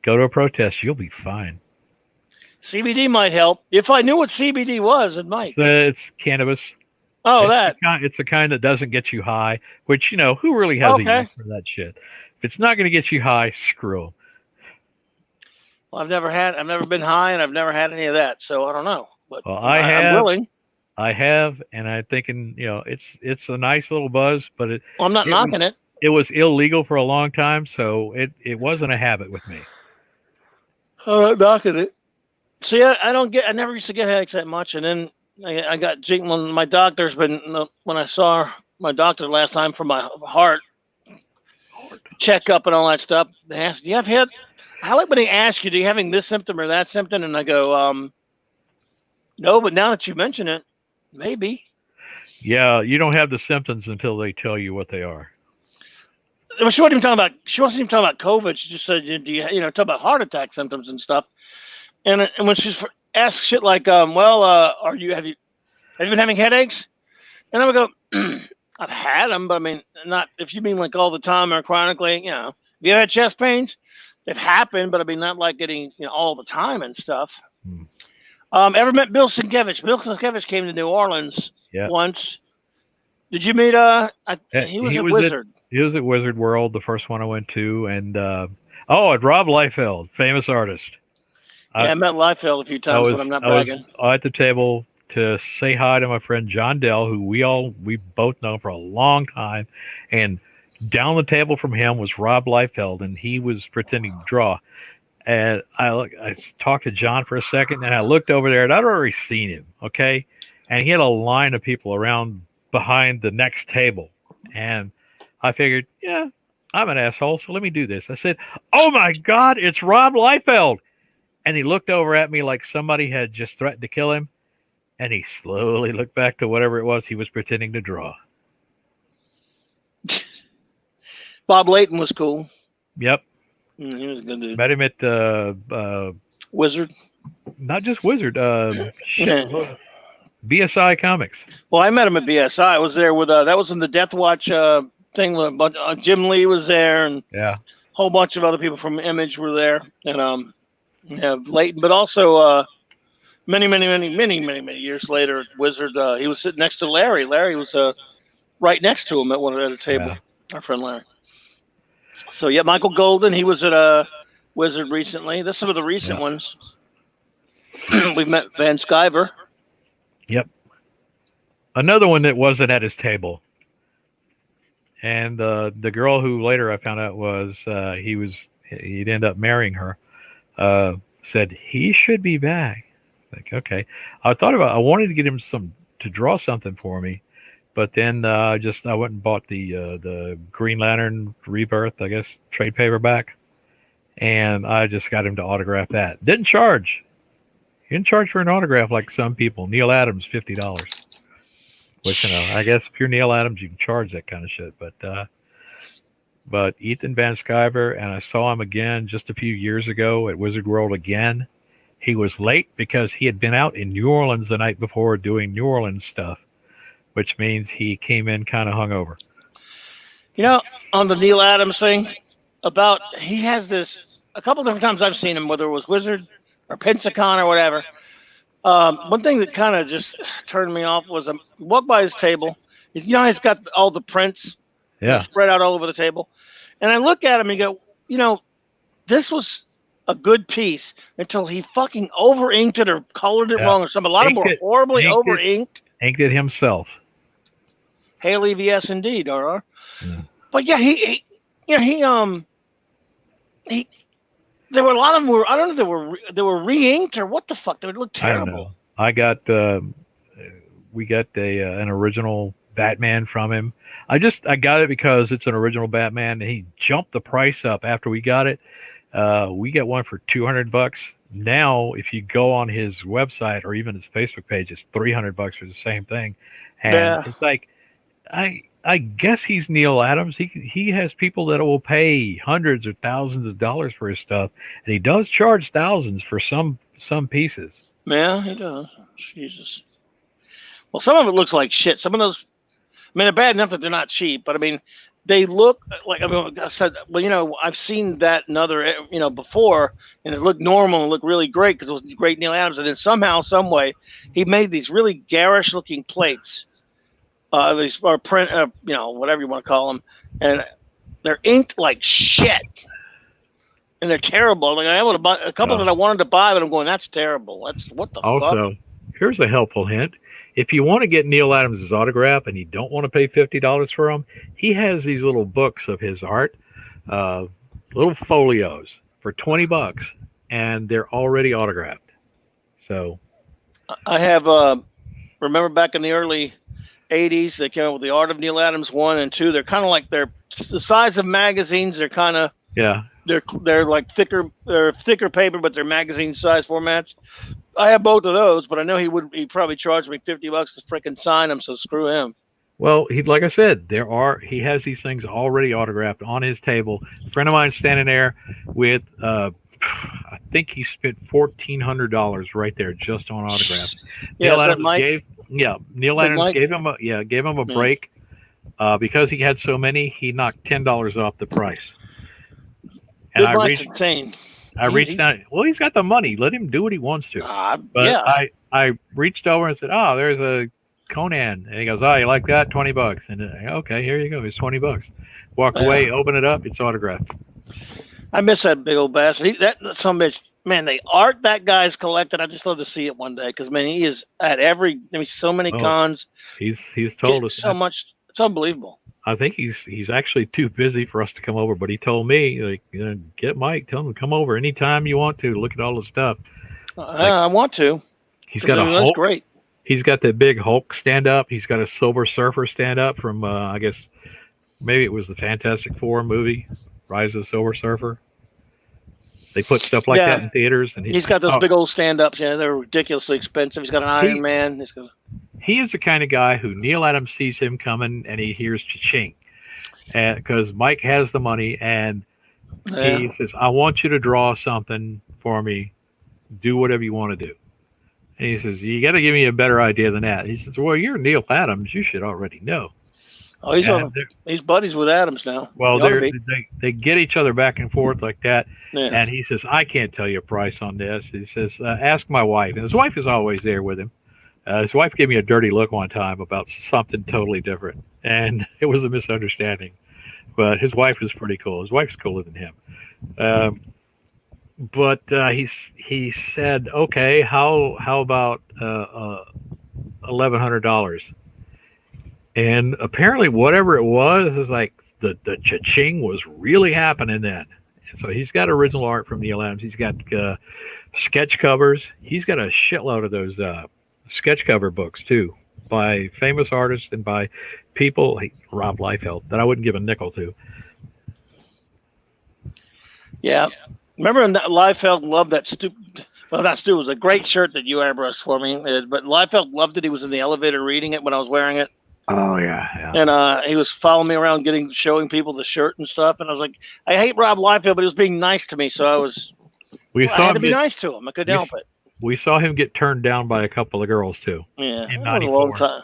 Go to a protest. You'll be fine. CBD might help. If I knew what CBD was, it might. It's cannabis. Oh, it's the kind that doesn't get you high, which, who really has a use for that shit? If it's not going to get you high, screw 'em. Well, I've never been high, and I've never had any of that, so I don't know. But well, I'm willing. I have, and I'm thinking, it's a nice little buzz, but I'm not knocking it. It was illegal for a long time, so it wasn't a habit with me. I'm not knocking it. See, I never used to get headaches that much, and then I got jinked when my doctor's been, when I saw my doctor last time for my heart checkup and all that stuff, they asked, do you have head? I like when they ask you, do you having this symptom or that symptom? And I go, no, but now that you mention it, maybe. Yeah, you don't have the symptoms until they tell you what they are. Well, she wasn't even talking about. She wasn't even talking about COVID. She just said, "Do you, talk about heart attack symptoms and stuff?" And when she's asked shit like, have you been having headaches?" And I would go, "I've had them, but I mean, not if you mean like all the time or chronically. Have you had chest pains? They've happened, but I mean, not like getting all the time and stuff." Ever met Bill Sienkiewicz? Bill Sienkiewicz came to New Orleans once. Did you meet? He was a Wizard. He was at Wizard World, the first one I went to, and at Rob Liefeld, famous artist. I met Liefeld a few times, but I'm not bragging. I was at the table to say hi to my friend John Dell, who we both know for a long time, and down the table from him was Rob Liefeld, and he was pretending to draw. And I talked to John for a second, and I looked over there, and I'd already seen him, okay? And he had a line of people around behind the next table. And I figured, I'm an asshole, so let me do this. I said, "Oh, my God, it's Rob Liefeld." And he looked over at me like somebody had just threatened to kill him, and he slowly looked back to whatever it was he was pretending to draw. Bob Layton was cool. Yep. He was a good dude. Met him at Wizard. Not just Wizard. BSI Comics. Well, I met him at BSI. I was there with that was in the Death Watch thing. With Jim Lee was there, and a whole bunch of other people from Image were there, and Layton. But also many years later at Wizard, he was sitting next to Larry. Larry was right next to him at a table. Our friend Larry. So Michael Golden, he was at Wizard recently. That's some of the recent ones. We've met Van Sciver. Yep. Another one that wasn't at his table. And the girl who later I found out was he'd end up marrying her, said he should be back. Like, okay. I wanted to get him to draw something for me, but then I went and bought the Green Lantern Rebirth, I guess, trade paperback, and I just got him to autograph that. Didn't charge. He didn't charge for an autograph like some people. Neil Adams, $50. Which, I guess if you're Neil Adams, you can charge that kind of shit. But Ethan Van Sciver, and I saw him again just a few years ago at Wizard World again. He was late because he had been out in New Orleans the night before doing New Orleans stuff, which means he came in kind of hungover. On the Neil Adams thing, he has this, a couple different times I've seen him, whether it was Wizard or Pensacon or whatever. One thing that kind of just turned me off was I walked by his table. He's got all the prints spread out all over the table. And I look at him and go, this was a good piece until he fucking over-inked it or colored it wrong or something. A lot of them were horribly over-inked. Inked it himself. Haley, yes, indeed, RR. Yeah. But There were a lot of them. I don't know. They were re-inked or what the fuck. They would look I don't know. terrible. I got we got an original Batman from him. I got it because it's an original Batman, and he jumped the price up after we got it. We get one for $200. Now, if you go on his website or even his Facebook page, it's $300 for the same thing. And Yeah. it's like, I guess he's Neil Adams. He has people that will pay hundreds or thousands of dollars for his stuff, and he does charge thousands for some pieces. Yeah, he does. Jesus. Well, some of it looks like shit. Some of those, I mean, they're bad enough that they're not cheap, but I mean, they look like, I mean, I said, well, you know, I've seen that in other, you know, before, and it looked normal and looked really great because it was great Neil Adams. And then somehow, some way, he made these really garish looking plates, these or print, you know, whatever you want to call them, and they're inked like shit. And they're terrible. Like I would have bought a couple Uh, that I wanted to buy, but I'm going, that's terrible. That's what the fuck. Also, here's a helpful hint. If you want to get Neil Adams' autograph and you don't want to pay $50 for him, he has these little books of his art, uh, little folios for $20, and they're already autographed. So, I have remember back in the early '80s, they came out with the Art of Neil Adams 1 and 2. They're kind of like they're the size of magazines. They're kind of yeah. they're like thicker paper, but they're magazine size formats. I have both of those, but I know he'd probably charge me $50 to freaking sign them. So screw him. Well, like I said, he has these things already autographed on his table. A friend of mine standing there with I think he spent $1,400 right there just on autographs. Yeah, Neil is that Adams Mike? Neil Adams Mike? gave him a break because he had so many. He knocked $10 off the price. And Big Mike's insane. I reached out. Well, he's got the money. Let him do what he wants to. But yeah. I reached over and said, "Oh, there's a Conan," and he goes, "Oh, you like that? $20." And okay, here you go. It's $20. Walk away, open it up. It's autographed. I miss that big old bastard. That some bitch. Man, the art that guy's collected. I just love to see it one day because man, he is at every. I mean, so many cons. He's told us so much. It's unbelievable. I think he's actually too busy for us to come over, but he told me, like, get Mike, tell him to come over anytime you want to. Look at all the stuff. I want to. He's got a Hulk. That's great. He's got that big Hulk stand up. He's got a Silver Surfer stand up from I guess maybe it was the Fantastic Four movie, Rise of the Silver Surfer. They put stuff like that in theaters, and he's got those big old stand ups. Yeah, they're ridiculously expensive. He's got an Iron Man. He is the kind of guy who Neil Adams sees him coming and he hears cha-ching. Because Mike has the money and he says, I want you to draw something for me. Do whatever you want to do. And he says, you got to give me a better idea than that. He says, well, you're Neil Adams. You should already know. Oh, he's buddies with Adams now. Well, they get each other back and forth like that. Yeah. And he says, I can't tell you a price on this. He says, ask my wife. And his wife is always there with him. His wife gave me a dirty look one time about something totally different, and it was a misunderstanding. But his wife is pretty cool. His wife's cooler than him. But he said, okay, how about $1,100? And apparently, whatever it was, is like the cha-ching was really happening then. And so he's got original art from Neil Adams. He's got sketch covers. He's got a shitload of those. Sketch cover books too, by famous artists and by people like Rob Liefeld that I wouldn't give a nickel to. Yeah, remember when Liefeld loved that stupid. Well, not stupid. It was a great shirt that you airbrushed for me. But Liefeld loved it. He was in the elevator reading it when I was wearing it. Oh yeah. And he was following me around, showing people the shirt and stuff. And I was like, I hate Rob Liefeld, but he was being nice to me, so I had to be nice to him. I couldn't help it. We saw him get turned down by a couple of girls too. Yeah, it was a long time.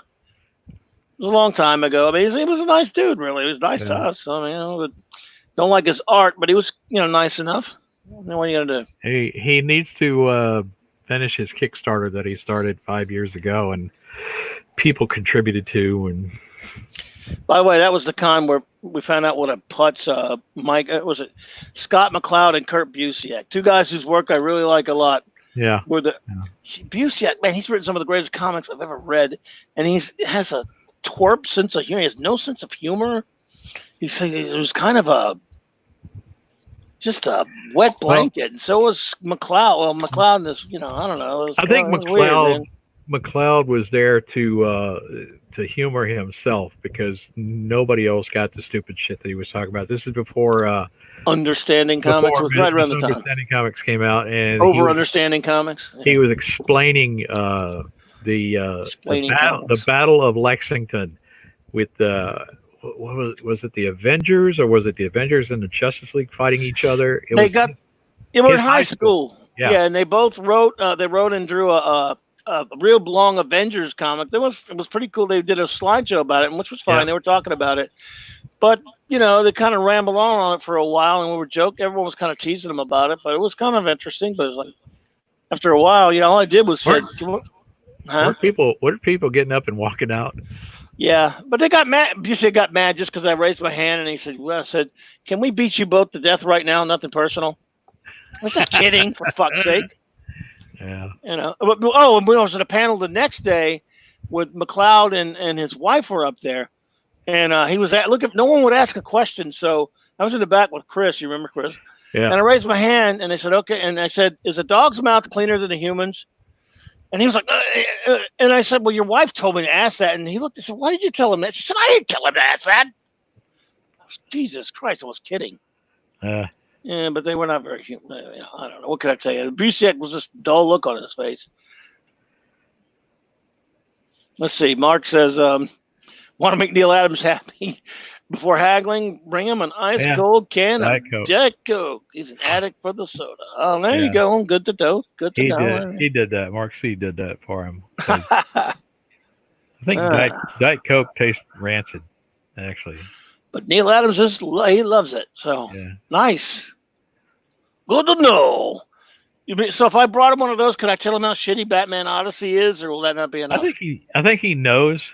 It was a long time ago. I mean, he was a nice dude, really. He was nice to us. I mean, don't like his art, but he was, nice enough. What are you gonna do? He needs to finish his Kickstarter that he started 5 years ago, and people contributed to. And by the way, that was the con where we found out what a putz Mike was it Scott McCloud and Kurt Busiek, two guys whose work I really like a lot. Yeah. Busiek, man, he's written some of the greatest comics I've ever read, and he has a twerp sense of humor. He has no sense of humor. He was kind of just a wet blanket. And so was McLeod. Well, McLeod in this, I don't know. I think it was weird, man. McLeod was there to humor himself because nobody else got the stupid shit that he was talking about. This is before Understanding Comics was right around the time. Understanding Comics came out, and Understanding Comics. Yeah. He was explaining the Battle of Lexington with what was it, the Avengers, or was it the Avengers and the Justice League fighting each other? They were in high school. Yeah, and they both wrote. They wrote and drew a real long Avengers comic. It was pretty cool. They did a slideshow about it, which was fine. Yeah. They were talking about it, but they kind of rambled on it for a while, and we were joking. Everyone was kind of teasing them about it, but it was kind of interesting. But it was like after a while, all I did was say, What are people getting up and walking out? Yeah, but they got mad. They got mad just because I raised my hand, and he said, "Well, I said, can we beat you both to death right now? Nothing personal." I was just kidding, for fuck's sake. Yeah. Oh, and we was at a panel the next day with McLeod and his wife were up there, and he was no one would ask a question, so I was in the back with Chris. You remember Chris? Yeah. And I raised my hand, and they said, "Okay," and I said, "Is a dog's mouth cleaner than a human's?" And he was like, and I said, "Well, your wife told me to ask that." And he looked and said, "Why did you tell him that?" She said, "I didn't tell him to ask that." Jesus Christ, I was kidding. Yeah, but they were not very human. I don't know. What can I tell you? Busek was just a dull look on his face. Let's see. Mark says, want to make Neil Adams happy before haggling? Bring him an ice cold can of Diet Coke. He's an addict for the soda. Oh, there you go. Good to know. Good to know. He did that. Mark C did that for him. I think Diet Coke tastes rancid, actually. But Neil Adams he loves it. So nice. Good to know. So if I brought him one of those, could I tell him how shitty Batman Odyssey is, or will that not be enough? I think he knows.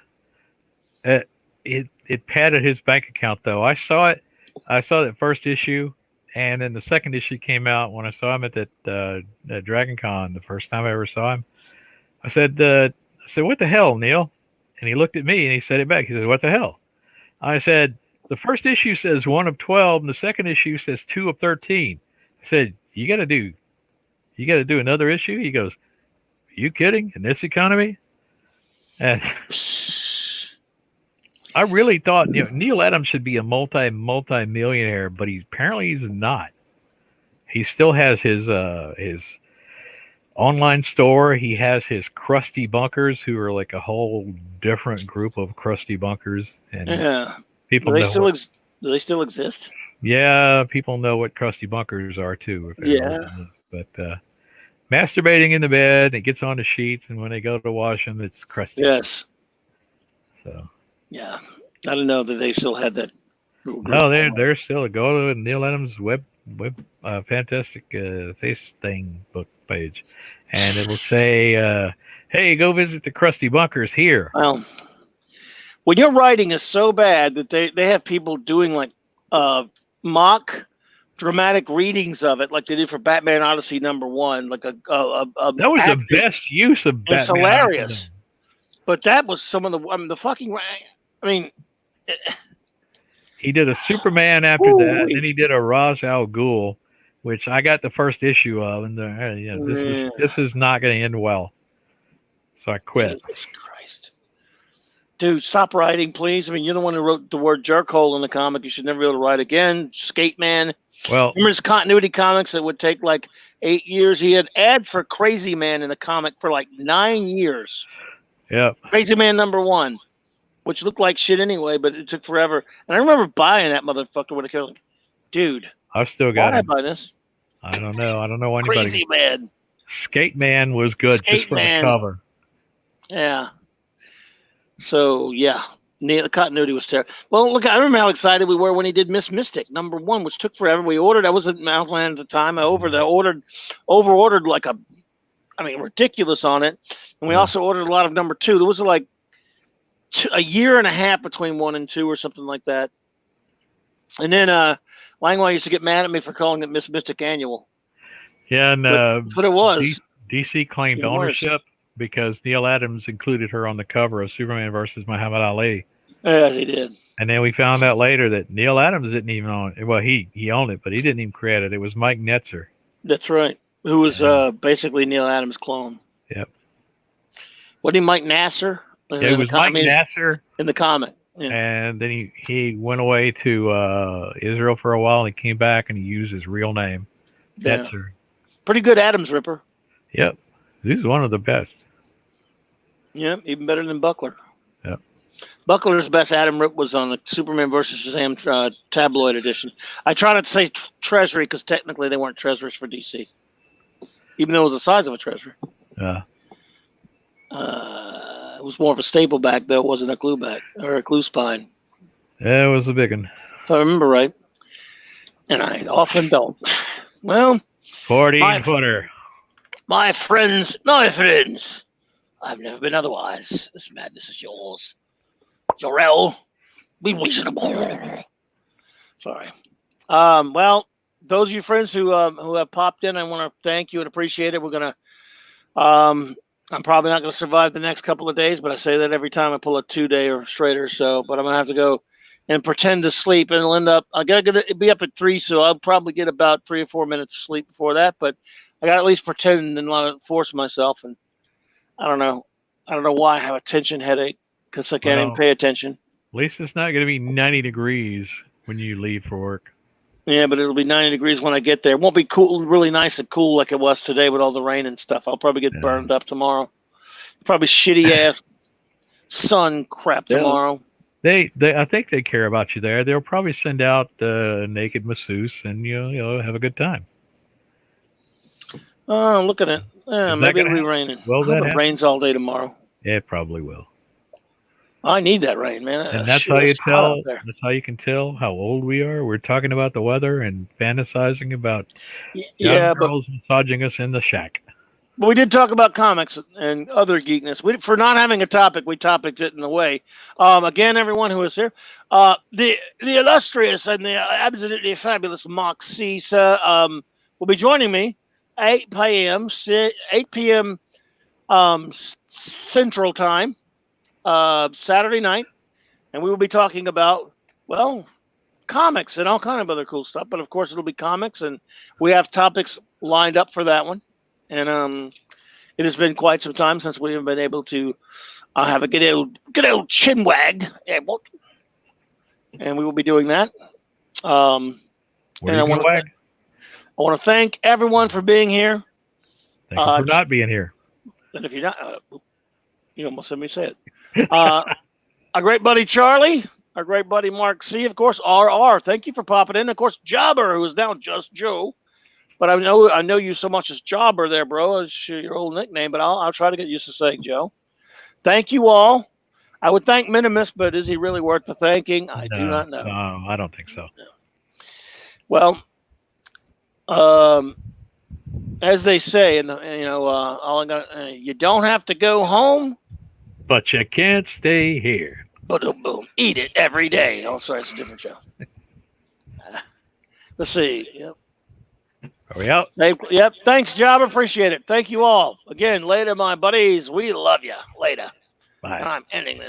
It padded his bank account, though. I saw it. I saw that first issue, and then the second issue came out when I saw him at that Dragon Con the first time I ever saw him. I said, "What the hell, Neil?" And he looked at me and he said it back. He said, "What the hell?" I said, "The first issue says 1 of 12, and the second issue says 2 of 13. I said, "You got to do another issue?" He goes, "Are you kidding? In this economy?" And I really thought Neil Adams should be a multi-millionaire, but apparently he's not. He still has his online store. He has his crusty bunkers, who are like a whole different group of crusty bunkers. And people do they still exist? Yeah, people know what crusty bunkers are too. But masturbating in the bed, it gets on the sheets, and when they go to wash them, it's crusty. Yes. So. Yeah, I don't know that they still had that. No, they're still go to Neil Adams' web fantastic face thing book page, and it will say, "Hey, go visit the crusty bunkers here." Well, when your writing is so bad that they have people doing like mock dramatic readings of it, like they did for Batman Odyssey #1, like a that was the best use of Batman. It's hilarious. Odyssey. But that was some of the fucking. I mean, he did a Superman after that, and then he did a Ra's al Ghul, which I got the first issue of, and this is not going to end well. So I quit. Jesus Christ, dude, stop writing, please. I mean, you're the one who wrote the word jerkhole in the comic. You should never be able to write again. Skate Man. Well, remember his continuity comics that would take like 8 years. He had ads for Crazy Man in the comic for like 9 years. Yeah, Crazy Man #1, which looked like shit anyway, but it took forever. And I remember buying that motherfucker when it came. Like, dude, I've still got it. Buy this? I don't know. I don't know anybody. Crazy Man. Skate Man was good just for the cover. Yeah. So yeah, the continuity was terrible. Well, look, I remember how excited we were when he did Miss Mystic #1, which took forever. We ordered. I was at Mountland at the time. I over ordered like ridiculous on it. And we also ordered a lot of #2. There was like a year and a half between 1 and 2 or something like that. And then Langway used to get mad at me for calling it Miss Mystic Annual. Yeah, and that's what it was. DC claimed ownership because Neil Adams included her on the cover of Superman versus Muhammad Ali. Yes, he did. And then we found out later that Neil Adams didn't even own it. Well, he owned it, but he didn't even create it. It was Mike Netzer. That's right. Who was And, basically Neil Adams' clone. yep. Wasn't he Mike Nasser? Yeah, it was Mike Nasser. In the comic. Yeah. And then he went away to Israel for a while, and he came back, and he used his real name, Netzer. Pretty good Adams Ripper. Yep. He's one of the best. Yeah, even better than Buckler. Yep. Buckler's best Adam Rip was on the Superman versus Shazam tabloid edition. I try not to say Treasury because technically they weren't treasuries for DC, even though it was the size of a treasury. Yeah. It was more of a staple back, though. It wasn't a glue back or a glue spine. Yeah, it was a big one. If I remember right. And I often don't. Well, 14-footer. My friends, I've never been otherwise. This madness is yours. Jorel, be reasonable. Sorry. Well, those of you friends who have popped in, I want to thank you and appreciate it. We're gonna I'm probably not going to survive the next couple of days, but I say that every time I pull a 2-day or straight or so. But I'm going to have to go and pretend to sleep, and it'll end up. I got to be up at 3, so I'll probably get about 3 or 4 minutes of sleep before that. But I got to at least pretend and not force myself. And I don't know why I have a tension headache because I can't even pay attention. At least it's not going to be 90 degrees when you leave for work. Yeah, but it'll be 90 degrees when I get there. It won't be cool, really nice and cool like it was today with all the rain and stuff. I'll probably get burned up tomorrow. Probably shitty ass sun crap tomorrow. They I think they care about you there. They'll probably send out a naked masseuse and you'll have a good time. Oh, look at it. Maybe it'll be raining. Well, it rains all day tomorrow. Yeah, it probably will. I need that rain, man. And that's how you tell. That's how you can tell how old we are. We're talking about the weather and fantasizing about girls massaging us in the shack. But we did talk about comics and other geekness. For not having a topic, we topicked it in the way. Again, everyone who is here, the illustrious and the absolutely fabulous Mark Cisa will be joining me 8 p.m. Central Time. Saturday night, and we will be talking about, well, comics and all kind of other cool stuff. But of course, it'll be comics, and we have topics lined up for that one. And it has been quite some time since we have been able to have a good old chin wag, and we will be doing that. And I want to thank everyone for being here. Thank you for not being here. And if you're not, you almost had me say it. Our great buddy Charlie, our great buddy Mark C, of course, RR. Thank you for popping in. Of course, Jobber, who is now just Joe, but I know you so much as Jobber there, bro. It's your old nickname, but I'll try to get used to saying Joe. Thank you all. I would thank Minimus, but is he really worth the thanking? I do not know. No, I don't think so. Well, as they say, and all I got, you don't have to go home. But you can't stay here. Boom. Eat it every day. Oh, sorry, it's a different show. Let's see. Yep. Are we out? Yep. Thanks, Job. Appreciate it. Thank you all. Again, later, my buddies. We love you. Later. Bye. And I'm ending this.